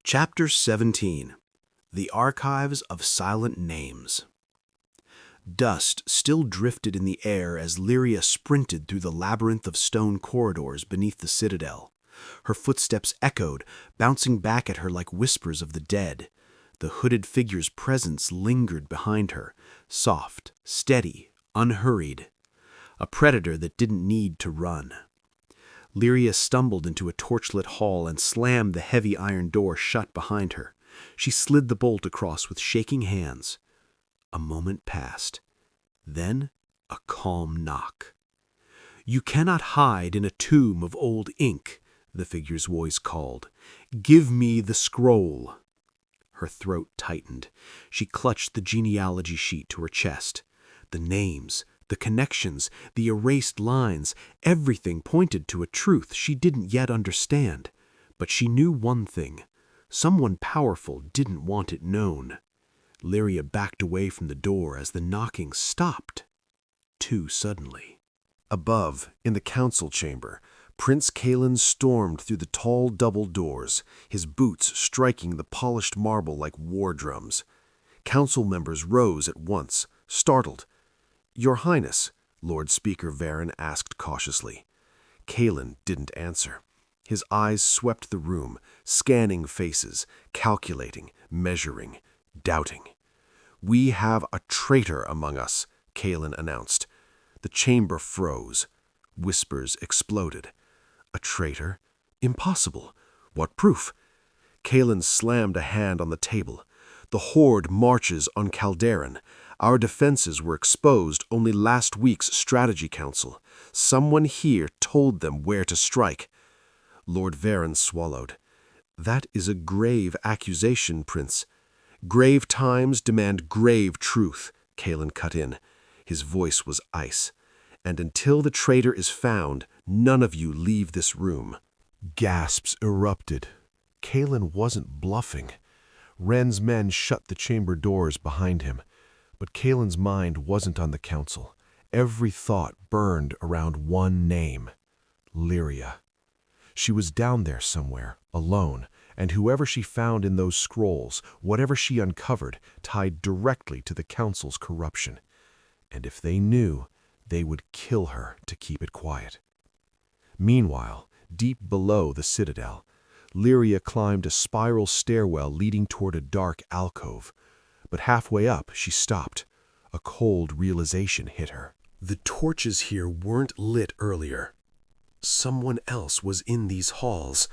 Chapter 17. The Archives of Silent Names. Dust still drifted in the air as Lyria sprinted through the labyrinth of stone corridors beneath the citadel. Her footsteps echoed, bouncing back at her like whispers of the dead. The hooded figure's presence lingered behind her, soft, steady, unhurried. A predator that didn't need to run. Lyria stumbled into a torchlit hall and slammed the heavy iron door shut behind her. She slid the bolt across with shaking hands. A moment passed. Then a calm knock. "You cannot hide in a tomb of old ink," the figure's voice called. "Give me the scroll." Her throat tightened. She clutched the genealogy sheet to her chest. The names, the connections, the erased lines, everything pointed to a truth she didn't yet understand. But she knew one thing. Someone powerful didn't want it known. Lyria backed away from the door as the knocking stopped. Too suddenly. Above, in the council chamber, Prince Kaelin stormed through the tall double doors, his boots striking the polished marble like war drums. Council members rose at once, startled. "Your Highness," Lord Speaker Varen asked cautiously. Kaelin didn't answer. His eyes swept the room, scanning faces, calculating, measuring, doubting. "We have a traitor among us," Kaelin announced. The chamber froze. Whispers exploded. "A traitor? Impossible. What proof?" Kaelin slammed a hand on the table. "The Horde marches on Calderon. Our defenses were exposed only last week's strategy council. Someone here told them where to strike." Lord Varen swallowed. "That is a grave accusation, Prince." "Grave times demand grave truth," Kaelin cut in. His voice was ice. "And until the traitor is found, none of you leave this room." Gasps erupted. Kaelin wasn't bluffing. Wren's men shut the chamber doors behind him. But Kaelin's mind wasn't on the council. Every thought burned around one name. Lyria. She was down there somewhere, alone, and whoever she found in those scrolls, whatever she uncovered, tied directly to the council's corruption. And if they knew, they would kill her to keep it quiet. Meanwhile, deep below the citadel, Lyria climbed a spiral stairwell leading toward a dark alcove. But halfway up, she stopped. A cold realization hit her. The torches here weren't lit earlier. Someone else was in these halls.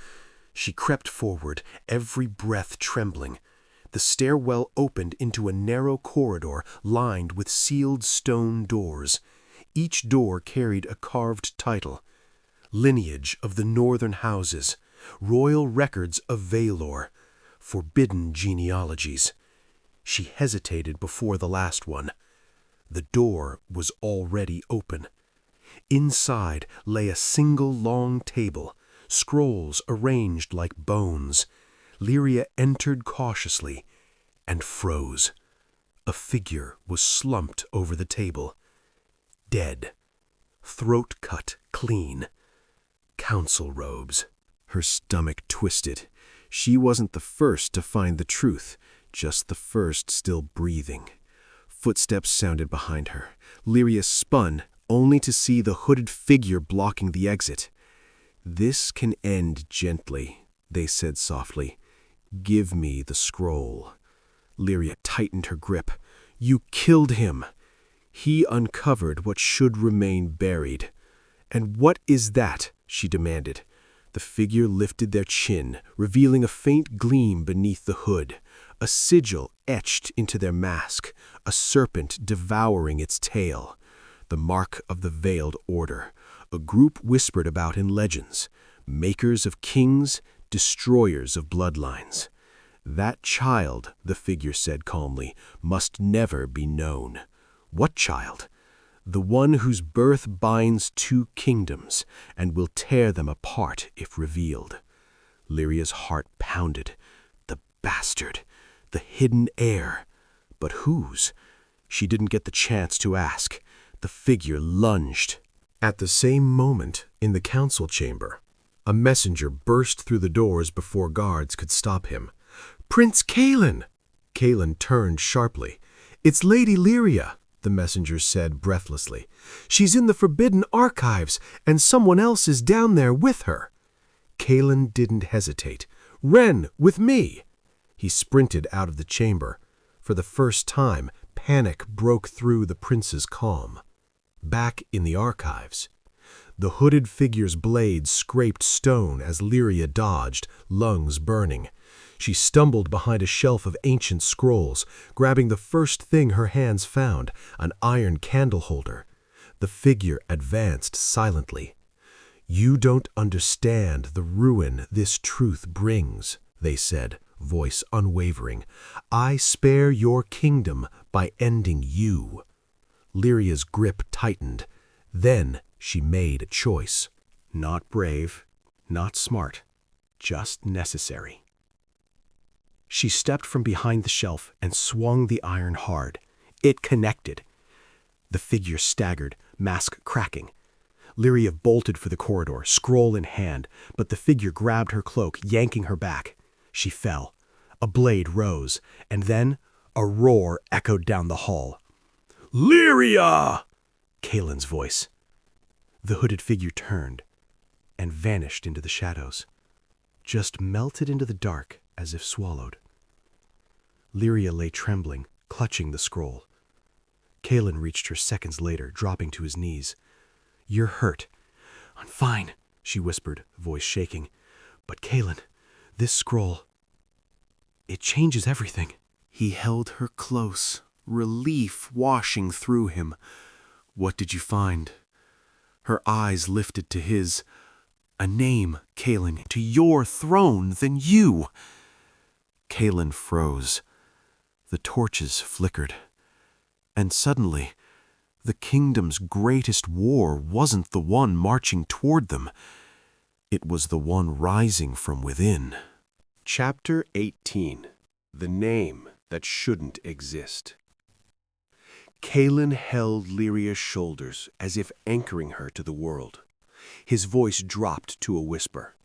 She crept forward, every breath trembling. The stairwell opened into a narrow corridor lined with sealed stone doors. Each door carried a carved title. Lineage of the Northern Houses, Royal Records of Valor, Forbidden Genealogies. She hesitated before the last one. The door was already open. Inside lay a single long table, scrolls arranged like bones. Lyria entered cautiously and froze. A figure was slumped over the table. Dead. Throat cut clean. Council robes. Her stomach twisted. She wasn't the first to find the truth, just the first still breathing. Footsteps sounded behind her. Lyria spun, only to see the hooded figure blocking the exit. "This can end gently," they said softly. "Give me the scroll." Lyria tightened her grip. "You killed him." He uncovered what should remain buried. "And what is that?" she demanded. The figure lifted their chin, revealing a faint gleam beneath the hood, a sigil etched into their mask, a serpent devouring its tail. The mark of the Veiled Order, a group whispered about in legends, makers of kings, destroyers of bloodlines. That child, the figure said calmly, must never be known. What child? The one whose birth binds two kingdoms and will tear them apart if revealed. Lyria's heart pounded. The bastard! The hidden heir! But whose? She didn't get the chance to ask. The figure lunged. At the same moment, in the council chamber, a messenger burst through the doors before guards could stop him. "Prince Cailan!" Cailan turned sharply. "It's Lady Lyria," the messenger said breathlessly. "She's in the Forbidden Archives, and someone else is down there with her." Cailan didn't hesitate. "Ren, with me!" He sprinted out of the chamber. For the first time, panic broke through the prince's calm. Back in the archives, the hooded figure's blade scraped stone as Lyria dodged, lungs burning. She stumbled behind a shelf of ancient scrolls, grabbing the first thing her hands found, an iron candle holder. The figure advanced silently. "You don't understand the ruin this truth brings," they said, voice unwavering. "I spare your kingdom by ending you." Lyria's grip tightened. Then she made a choice. Not brave, not smart, just necessary. She stepped from behind the shelf and swung the iron hard. It connected. The figure staggered, mask cracking. Lyria bolted for the corridor, scroll in hand, but the figure grabbed her cloak, yanking her back. She fell. A blade rose, and then a roar echoed down the hall. "Lyria!" Cailan's voice. The hooded figure turned and vanished into the shadows, just melted into the dark as if swallowed. Lyria lay trembling, clutching the scroll. Cailan reached her seconds later, dropping to his knees. "You're hurt." "I'm fine," she whispered, voice shaking. "But Cailan, this scroll, it changes everything." He held her close, relief washing through him. "What did you find?" Her eyes lifted to his. "A name, Cailan, to your throne than you." Cailan froze. The torches flickered. And suddenly, the kingdom's greatest war wasn't the one marching toward them. It was the one rising from within. Chapter 18. The Name That Shouldn't Exist. Cailan held Lyria's shoulders as if anchoring her to the world. His voice dropped to a whisper.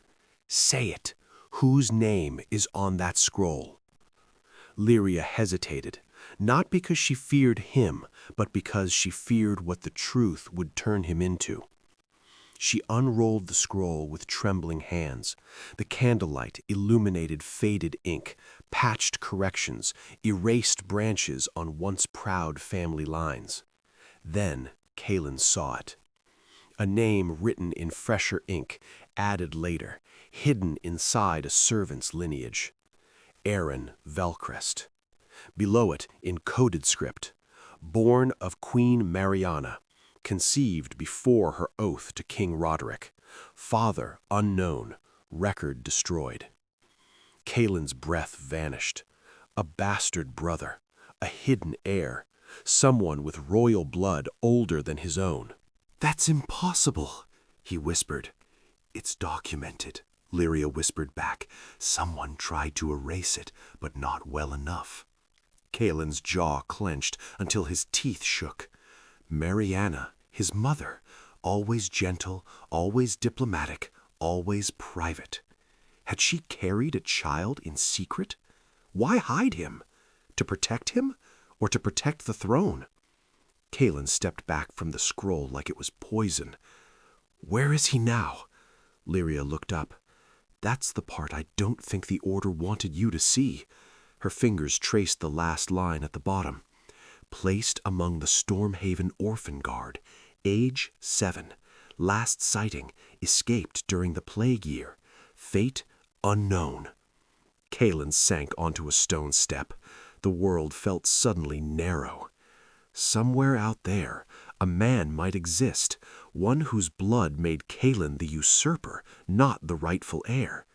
"Say it. Whose name is on that scroll?" Lyria hesitated, not because she feared him, but because she feared what the truth would turn him into. She unrolled the scroll with trembling hands. The candlelight illuminated faded ink, patched corrections, erased branches on once proud family lines. Then Cailan saw it. A name written in fresher ink, added later, hidden inside a servant's lineage. Aaron Velcrest. Below it, in coded script, born of Queen Mariana, conceived before her oath to King Roderick, father unknown, record destroyed. Cailan's breath vanished. A bastard brother, a hidden heir, someone with royal blood older than his own. "That's impossible," he whispered. "It's documented," Lyria whispered back. "Someone tried to erase it, but not well enough." Cailan's jaw clenched until his teeth shook. Mariana, his mother, always gentle, always diplomatic, always private. Had she carried a child in secret? Why hide him? To protect him, or to protect the throne? Cailan stepped back from the scroll like it was poison. "Where is he now?" Lyria looked up. "That's the part I don't think the Order wanted you to see." Her fingers traced the last line at the bottom. "Placed among the Stormhaven Orphan Guard, age 7, Last sighting, escaped during the plague year. Fate unknown. Kalen sank onto a stone step. The world felt suddenly narrow. Somewhere out there, a man might exist, one whose blood made Kalen the usurper, not the rightful heir.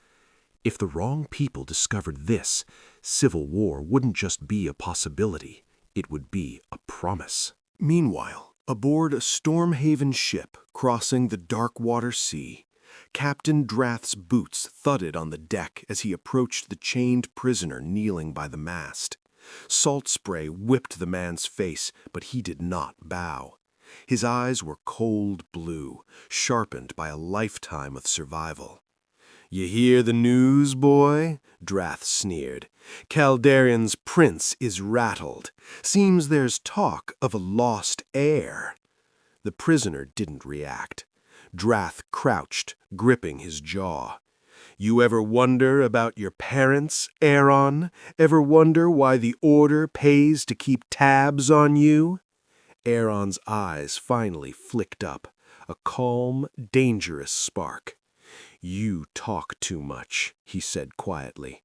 If the wrong people discovered this, civil war wouldn't just be a possibility, it would be a promise. Meanwhile, aboard a Stormhaven ship crossing the Darkwater Sea, Captain Drath's boots thudded on the deck as he approached the chained prisoner kneeling by the mast. Salt spray whipped the man's face, but he did not bow. His eyes were cold blue, sharpened by a lifetime of survival. "You hear the news, boy?" Drath sneered. "Calderion's prince is rattled. Seems there's talk of a lost heir." The prisoner didn't react. Drath crouched, gripping his jaw. "You ever wonder about your parents, Aaron? Ever wonder why the Order pays to keep tabs on you?" Aaron's eyes finally flicked up, a calm, dangerous spark. "You talk too much," he said quietly.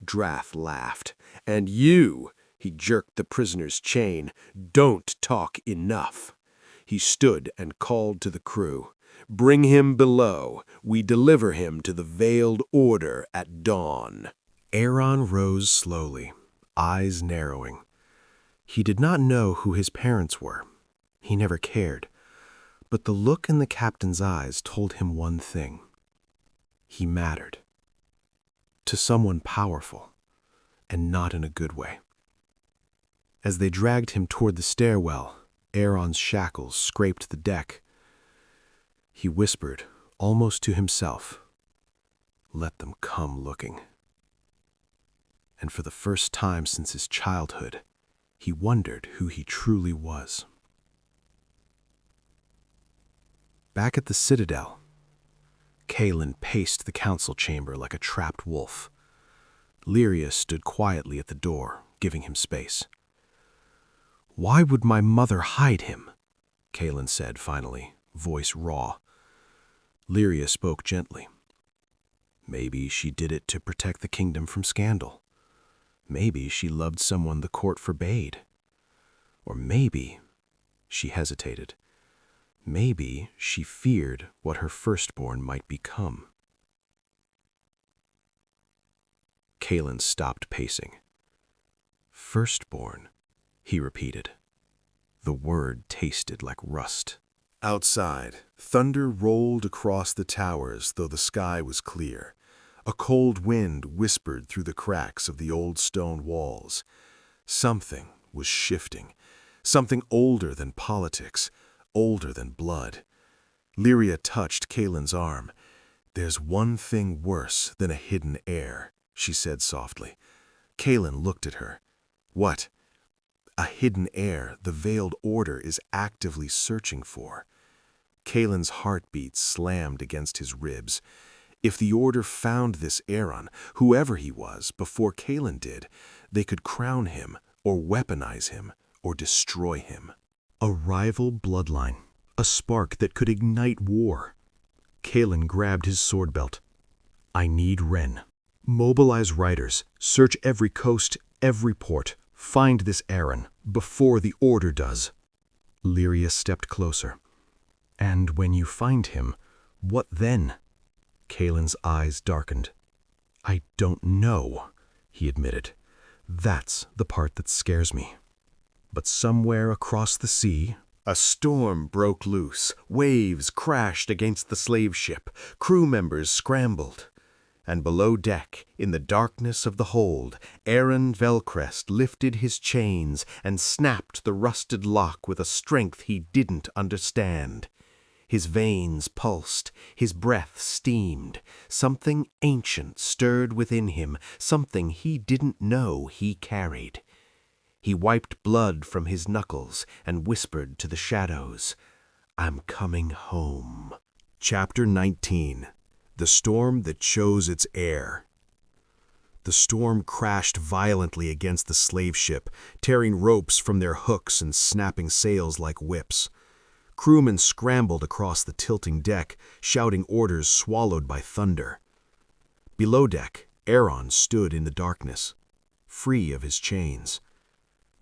Drath laughed. "And you," he jerked the prisoner's chain, "don't talk enough." He stood and called to the crew. "Bring him below. We deliver him to the Veiled Order at dawn." Aaron rose slowly, eyes narrowing. He did not know who his parents were. He never cared. But the look in the captain's eyes told him one thing. He mattered. To someone powerful, and not in a good way. As they dragged him toward the stairwell, Aaron's shackles scraped the deck. He whispered, almost to himself, "Let them come looking." And for the first time since his childhood, he wondered who he truly was. Back at the Citadel, Kalen paced the council chamber like a trapped wolf. Lyria stood quietly at the door, giving him space. "Why would my mother hide him?" Kalen said finally, voice raw. Lyria spoke gently. "Maybe she did it to protect the kingdom from scandal. Maybe she loved someone the court forbade. Or maybe," she hesitated, "maybe she feared what her firstborn might become." Kalen stopped pacing. "Firstborn," he repeated. The word tasted like rust. Outside, thunder rolled across the towers, though the sky was clear. A cold wind whispered through the cracks of the old stone walls. Something was shifting. Something older than politics, older than blood. Lyria touched Kalen's arm. "There's one thing worse than a hidden heir," she said softly. Kalen looked at her. "What?" "A hidden heir the Veiled Order is actively searching for." Kalen's heartbeat slammed against his ribs. If the Order found this Aaron, whoever he was, before Kalen did, they could crown him, or weaponize him, or destroy him. A rival bloodline, a spark that could ignite war. Kalen grabbed his sword belt. "I need Ren. Mobilize riders, search every coast, every port. Find this Aaron, before the Order does." Lyria stepped closer. "And when you find him, what then?" Kalen's eyes darkened. "I don't know," he admitted. "That's the part that scares me." But somewhere across the sea, a storm broke loose. Waves crashed against the slave ship. Crew members scrambled. And below deck, in the darkness of the hold, Aaron Velcrest lifted his chains and snapped the rusted lock with a strength he didn't understand. His veins pulsed, his breath steamed. Something ancient stirred within him, something he didn't know he carried. He wiped blood from his knuckles and whispered to the shadows, "I'm coming home." Chapter 19. The Storm That Chose Its Heir. The storm crashed violently against the slave ship, tearing ropes from their hooks and snapping sails like whips. Crewmen scrambled across the tilting deck, shouting orders swallowed by thunder. Below deck, Aaron stood in the darkness, free of his chains,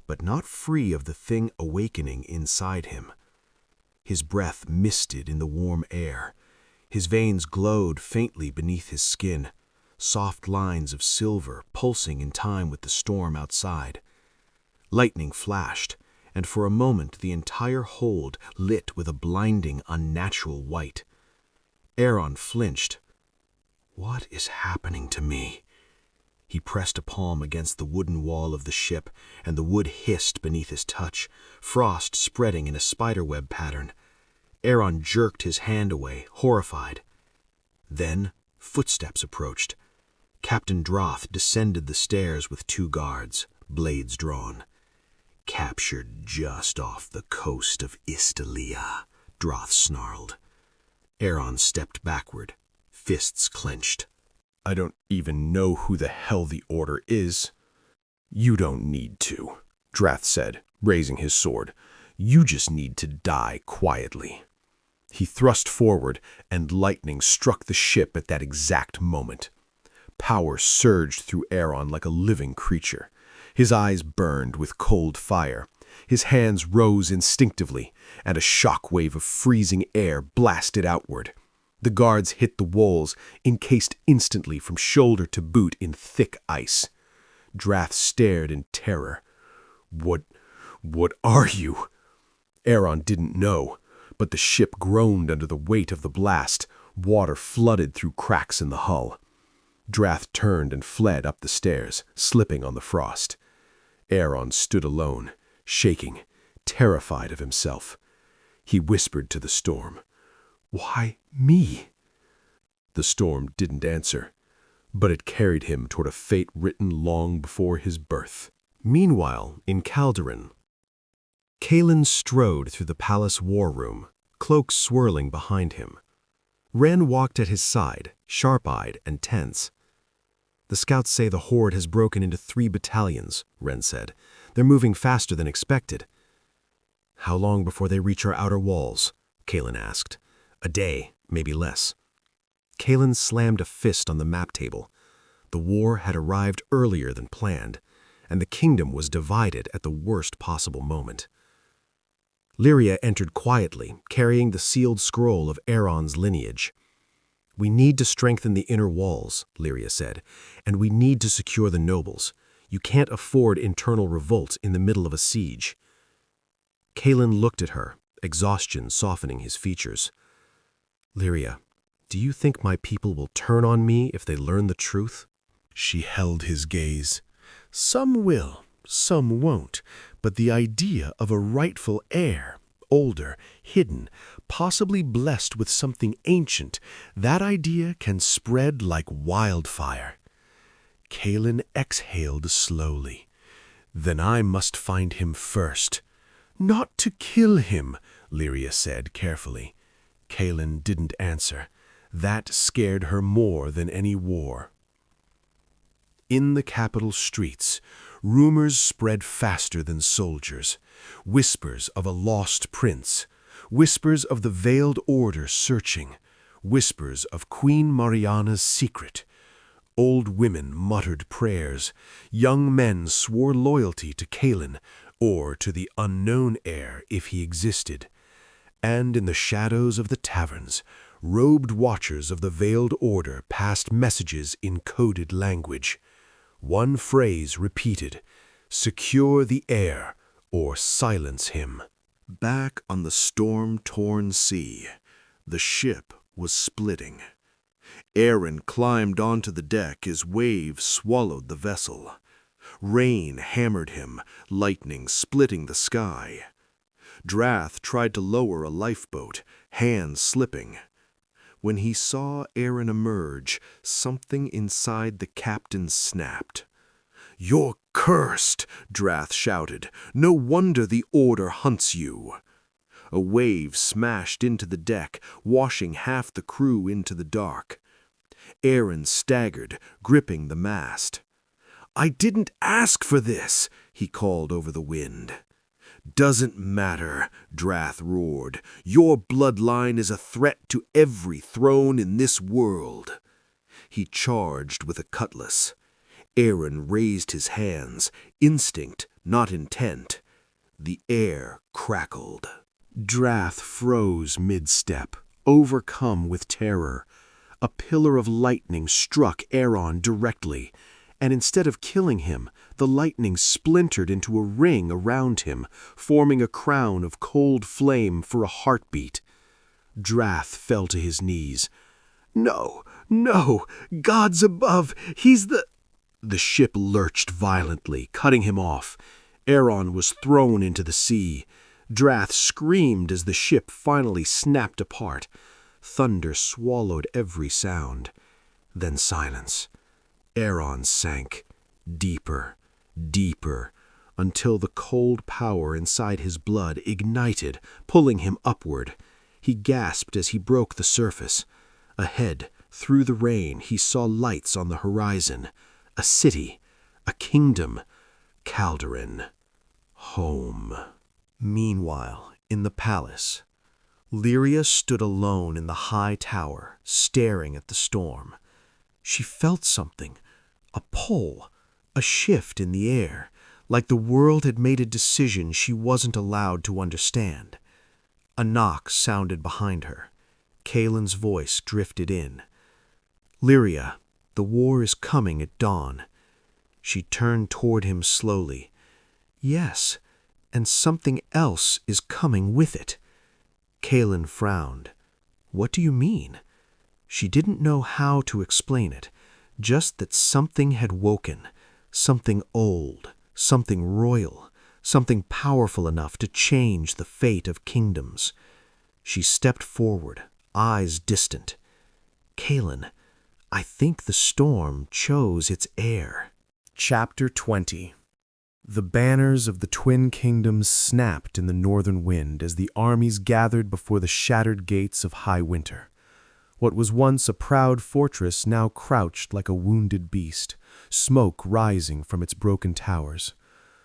but not free of the thing awakening inside him. His breath misted in the warm air. His veins glowed faintly beneath his skin, soft lines of silver pulsing in time with the storm outside. Lightning flashed, and for a moment the entire hold lit with a blinding, unnatural white. Aaron flinched. What is happening to me? He pressed a palm against the wooden wall of the ship, and the wood hissed beneath his touch, frost spreading in a spiderweb pattern. Aaron jerked his hand away, horrified. Then footsteps approached. Captain Droth descended the stairs with 2 guards, blades drawn. Captured just off the coast of Istalia, Droth snarled. Aaron stepped backward, fists clenched. I don't even know who the hell the Order is. You don't need to, Droth said, raising his sword. You just need to die quietly. He thrust forward, and lightning struck the ship at that exact moment. Power surged through Aaron like a living creature. His eyes burned with cold fire. His hands rose instinctively, and a shock wave of freezing air blasted outward. The guards hit the walls, encased instantly from shoulder to boot in thick ice. Droth stared in terror. What are you? Aaron didn't know, but the ship groaned under the weight of the blast. Water flooded through cracks in the hull. Droth turned and fled up the stairs, slipping on the frost. Aaron stood alone, shaking, terrified of himself. He whispered to the storm, "Why me?" The storm didn't answer, but it carried him toward a fate written long before his birth. Meanwhile, in Calderon, Kalen strode through the palace war room, cloak swirling behind him. Ren walked at his side, sharp-eyed and tense. The scouts say the Horde has broken into 3 battalions, Ren said. They're moving faster than expected. How long before they reach our outer walls? Kalen asked. A day, maybe less. Kalen slammed a fist on the map table. The war had arrived earlier than planned, and the kingdom was divided at the worst possible moment. Lyria entered quietly, carrying the sealed scroll of Aaron's lineage. We need to strengthen the inner walls, Lyria said, and we need to secure the nobles. You can't afford internal revolt in the middle of a siege. Kalen looked at her, exhaustion softening his features. Lyria, do you think my people will turn on me if they learn the truth? She held his gaze. Some will, some won't, but the idea of a rightful heir, older, hidden, possibly blessed with something ancient, that idea can spread like wildfire. Kalen exhaled slowly. Then I must find him first. Not to kill him, Lyria said carefully. Kalen didn't answer. That scared her more than any war. In the capital streets, rumors spread faster than soldiers. Whispers of a lost prince. Whispers of the veiled order searching. Whispers of Queen Mariana's secret. Old women muttered prayers. Young men swore loyalty to Kalen, or to the unknown heir if he existed. And in the shadows of the taverns, robed watchers of the veiled order passed messages in coded language. One phrase repeated, "Secure the heir, or silence him." Back on the storm-torn sea, the ship was splitting. Aaron climbed onto the deck as waves swallowed the vessel. Rain hammered him, lightning splitting the sky. Droth tried to lower a lifeboat, hands slipping. When he saw Aaron emerge, something inside the captain snapped. "You're cursed," Droth shouted. "No wonder the Order hunts you." A wave smashed into the deck, washing half the crew into the dark. Aaron staggered, gripping the mast. "I didn't ask for this," he called over the wind. "Doesn't matter," Drath roared. "Your bloodline is a threat to every throne in this world." He charged with a cutlass. Aaron raised his hands, instinct, not intent. The air crackled. Drath froze mid-step, overcome with terror. A pillar of lightning struck Aaron directly, and instead of killing him, the lightning splintered into a ring around him, forming a crown of cold flame for a heartbeat. Drath fell to his knees. "No, no, God's above, he's the—" The ship lurched violently, cutting him off. Aaron was thrown into the sea. Drath screamed as the ship finally snapped apart. Thunder swallowed every sound. Then silence. Aaron sank, deeper, deeper, until the cold power inside his blood ignited, pulling him upward. He gasped as he broke the surface. Ahead, through the rain, he saw lights on the horizon. A city, a kingdom, Calderon, home. Meanwhile, in the palace, Lyria stood alone in the high tower, staring at the storm. She felt something, a pull, a shift in the air, like the world had made a decision she wasn't allowed to understand. A knock sounded behind her. Kaelin's voice drifted in. "Lyria, the war is coming at dawn." She turned toward him slowly. "Yes, and something else is coming with it." Kaelin frowned. "What do you mean?" She didn't know how to explain it, just that something had woken, something old, something royal, something powerful enough to change the fate of kingdoms. She stepped forward, eyes distant. "Kaelin, I think the storm chose its heir." Chapter 20. The banners of the twin kingdoms snapped in the northern wind as the armies gathered before the shattered gates of High Winter. What was once a proud fortress now crouched like a wounded beast, smoke rising from its broken towers.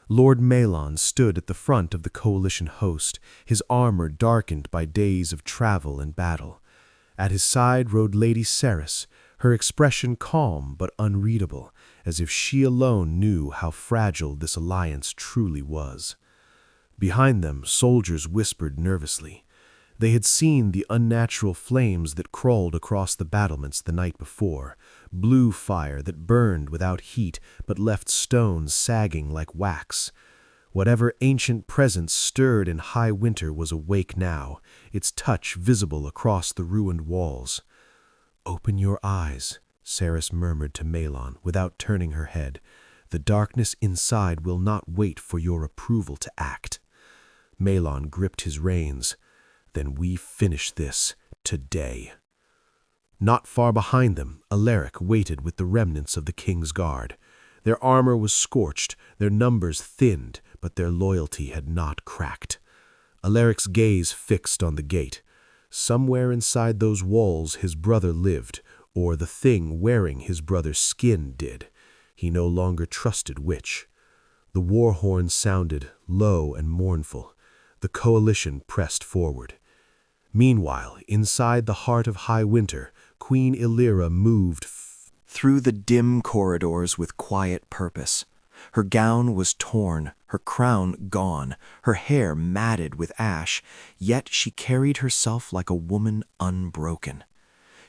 Lord Malon stood at the front of the coalition host, his armor darkened by days of travel and battle. At his side rode Lady Cerys, her expression calm but unreadable, as if she alone knew how fragile this alliance truly was. Behind them, soldiers whispered nervously. They had seen the unnatural flames that crawled across the battlements the night before, blue fire that burned without heat but left stones sagging like wax. Whatever ancient presence stirred in High Winter was awake now, its touch visible across the ruined walls. "Open your eyes," Cerys murmured to Malon without turning her head. "The darkness inside will not wait for your approval to act." Malon gripped his reins. "Then we finish this today." Not far behind them, Alaric waited with the remnants of the king's guard. Their armor was scorched, their numbers thinned, but their loyalty had not cracked. Alaric's gaze fixed on the gate. Somewhere inside those walls his brother lived, or the thing wearing his brother's skin did. He no longer trusted which. The war horn sounded, low and mournful. The coalition pressed forward. Meanwhile, inside the heart of High Winter, Queen Illyra moved through the dim corridors with quiet purpose. Her gown was torn, her crown gone, her hair matted with ash, yet she carried herself like a woman unbroken.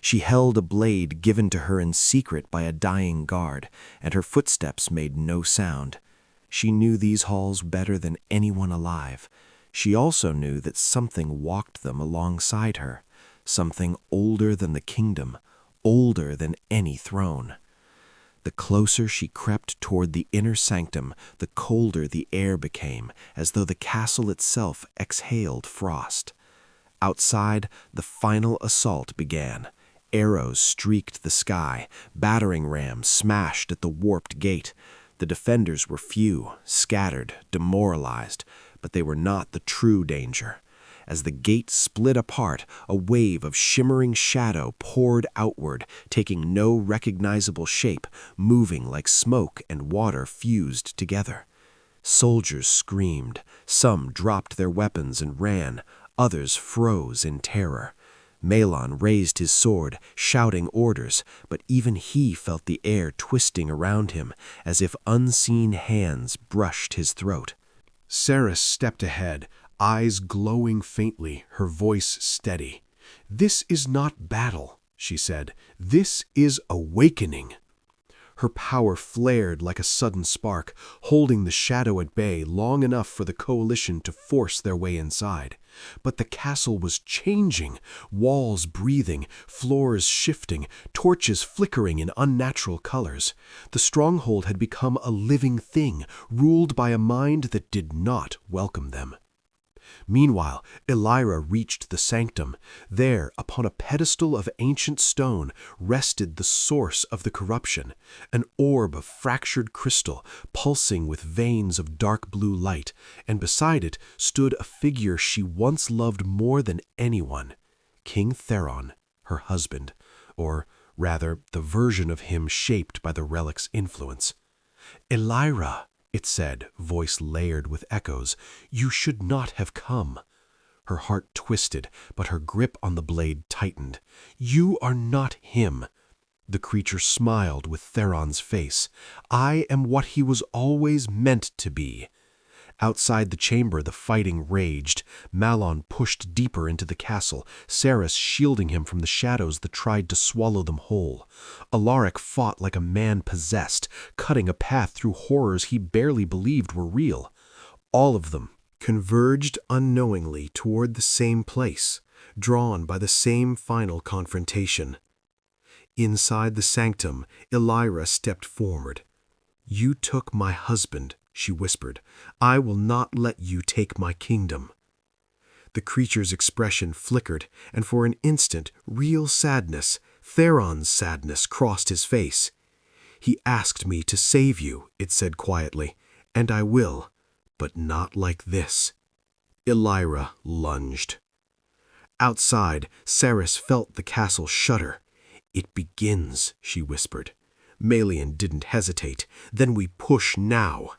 She held a blade given to her in secret by a dying guard, and her footsteps made no sound. She knew these halls better than anyone alive. She also knew that something walked them alongside her, something older than the kingdom, older than any throne. The closer she crept toward the inner sanctum, the colder the air became, as though the castle itself exhaled frost. Outside, the final assault began. Arrows streaked the sky, battering rams smashed at the warped gate. The defenders were few, scattered, demoralized, but they were not the true danger. As the gate split apart, a wave of shimmering shadow poured outward, taking no recognizable shape, moving like smoke and water fused together. Soldiers screamed, some dropped their weapons and ran, others froze in terror. Melon raised his sword, shouting orders, but even he felt the air twisting around him as if unseen hands brushed his throat. Saris stepped ahead, eyes glowing faintly, her voice steady. "This is not battle," she said. "This is awakening." Her power flared like a sudden spark, holding the shadow at bay long enough for the coalition to force their way inside. But the castle was changing, walls breathing, floors shifting, torches flickering in unnatural colors. The stronghold had become a living thing, ruled by a mind that did not welcome them. Meanwhile, Elira reached the sanctum. There, upon a pedestal of ancient stone, rested the source of the corruption, an orb of fractured crystal, pulsing with veins of dark blue light, and beside it stood a figure she once loved more than anyone, King Theron, her husband, or rather the version of him shaped by the relic's influence. "Elira," it said, voice layered with echoes, "you should not have come." Her heart twisted, but her grip on the blade tightened. "You are not him." The creature smiled with Theron's face. "I am what he was always meant to be." Outside the chamber the fighting raged. Malon pushed deeper into the castle, Saris shielding him from the shadows that tried to swallow them whole. Alaric fought like a man possessed, cutting a path through horrors he barely believed were real. All of them converged unknowingly toward the same place, drawn by the same final confrontation. Inside the sanctum, Elira stepped forward. "You took my husband," she whispered. "I will not let you take my kingdom." The creature's expression flickered, and for an instant, real sadness, Theron's sadness, crossed his face. "He asked me to save you," it said quietly, "and I will, but not like this." Elira lunged. Outside, Saris felt the castle shudder. "It begins," she whispered. Melian didn't hesitate. "Then we push now."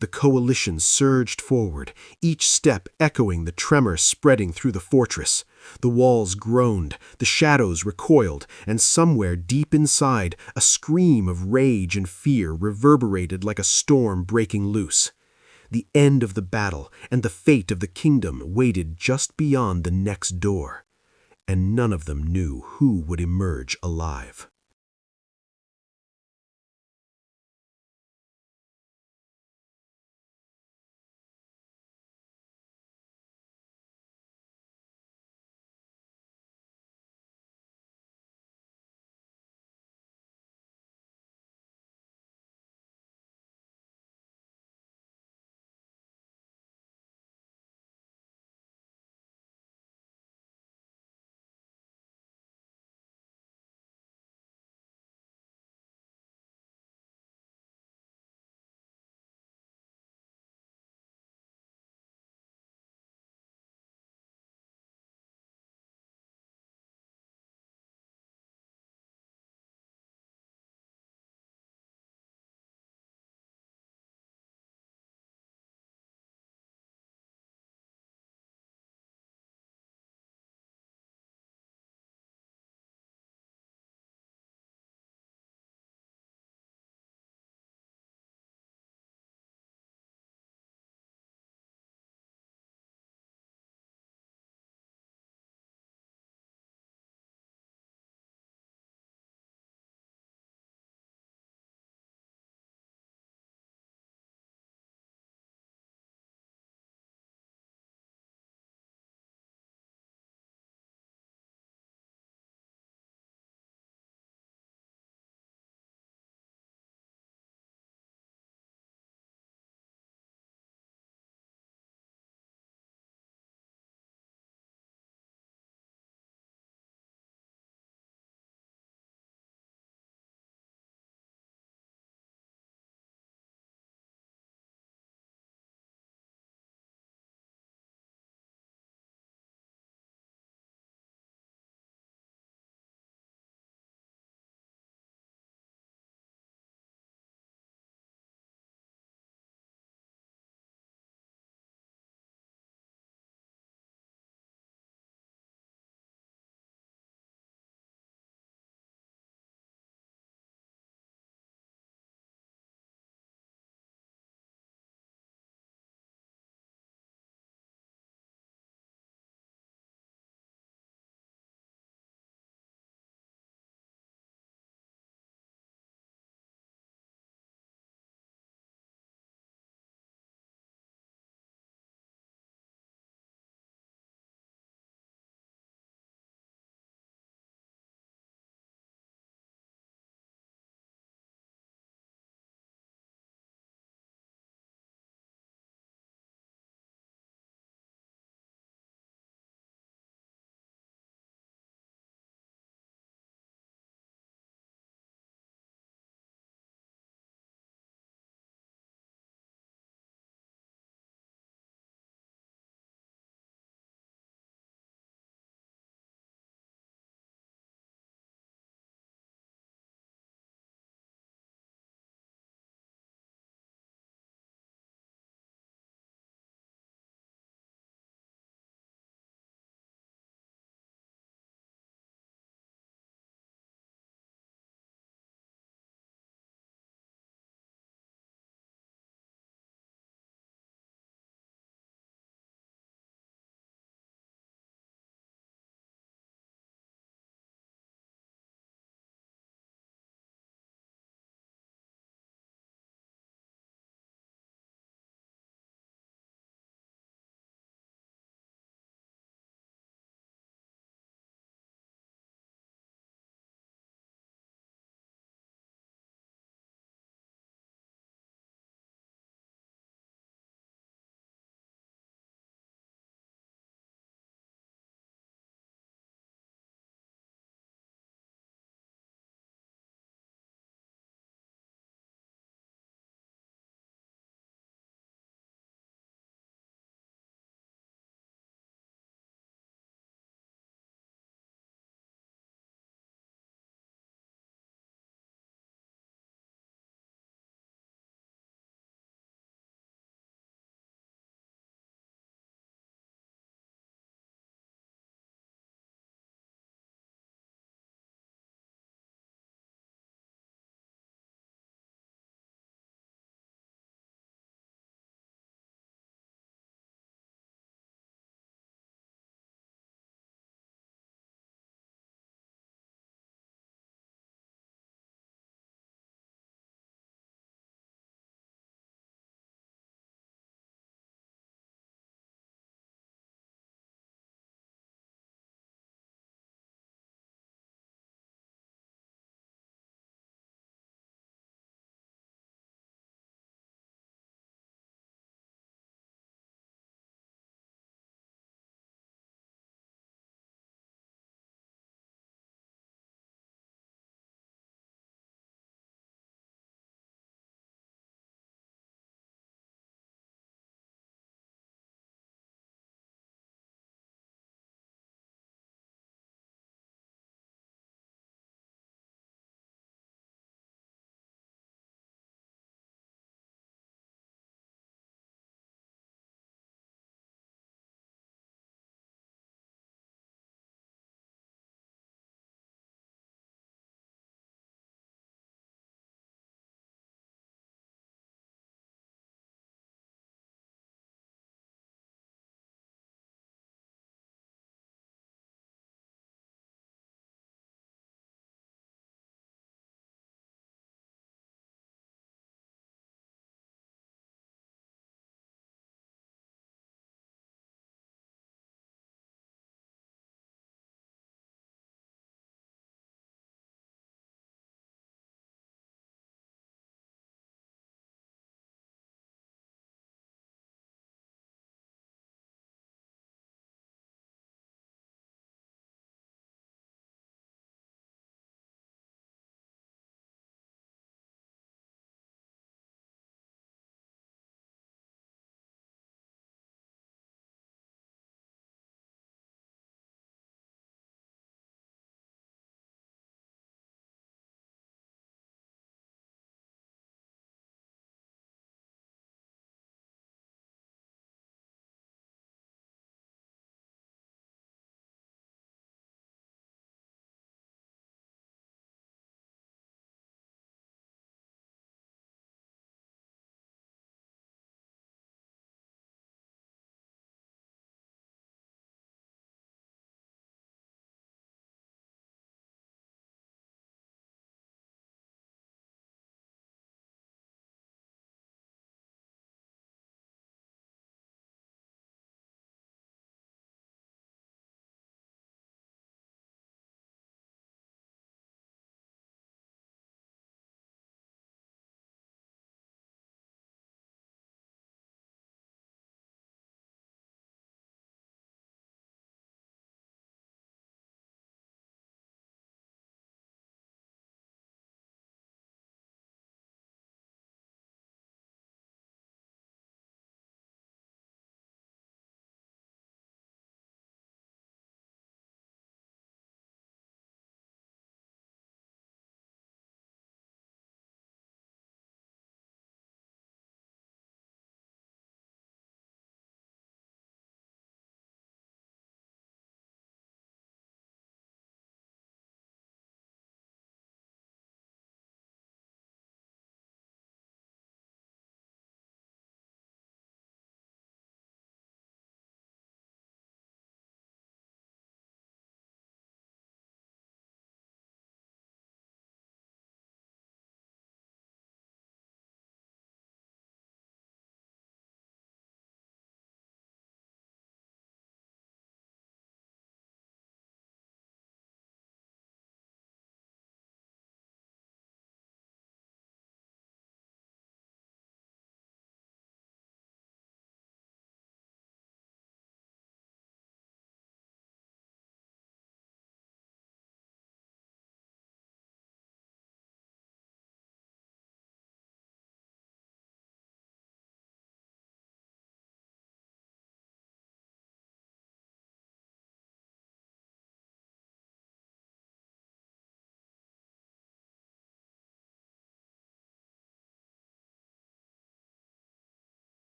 The coalition surged forward, each step echoing the tremor spreading through the fortress. The walls groaned, the shadows recoiled, and somewhere deep inside, a scream of rage and fear reverberated like a storm breaking loose. The end of the battle and the fate of the kingdom waited just beyond the next door, and none of them knew who would emerge alive.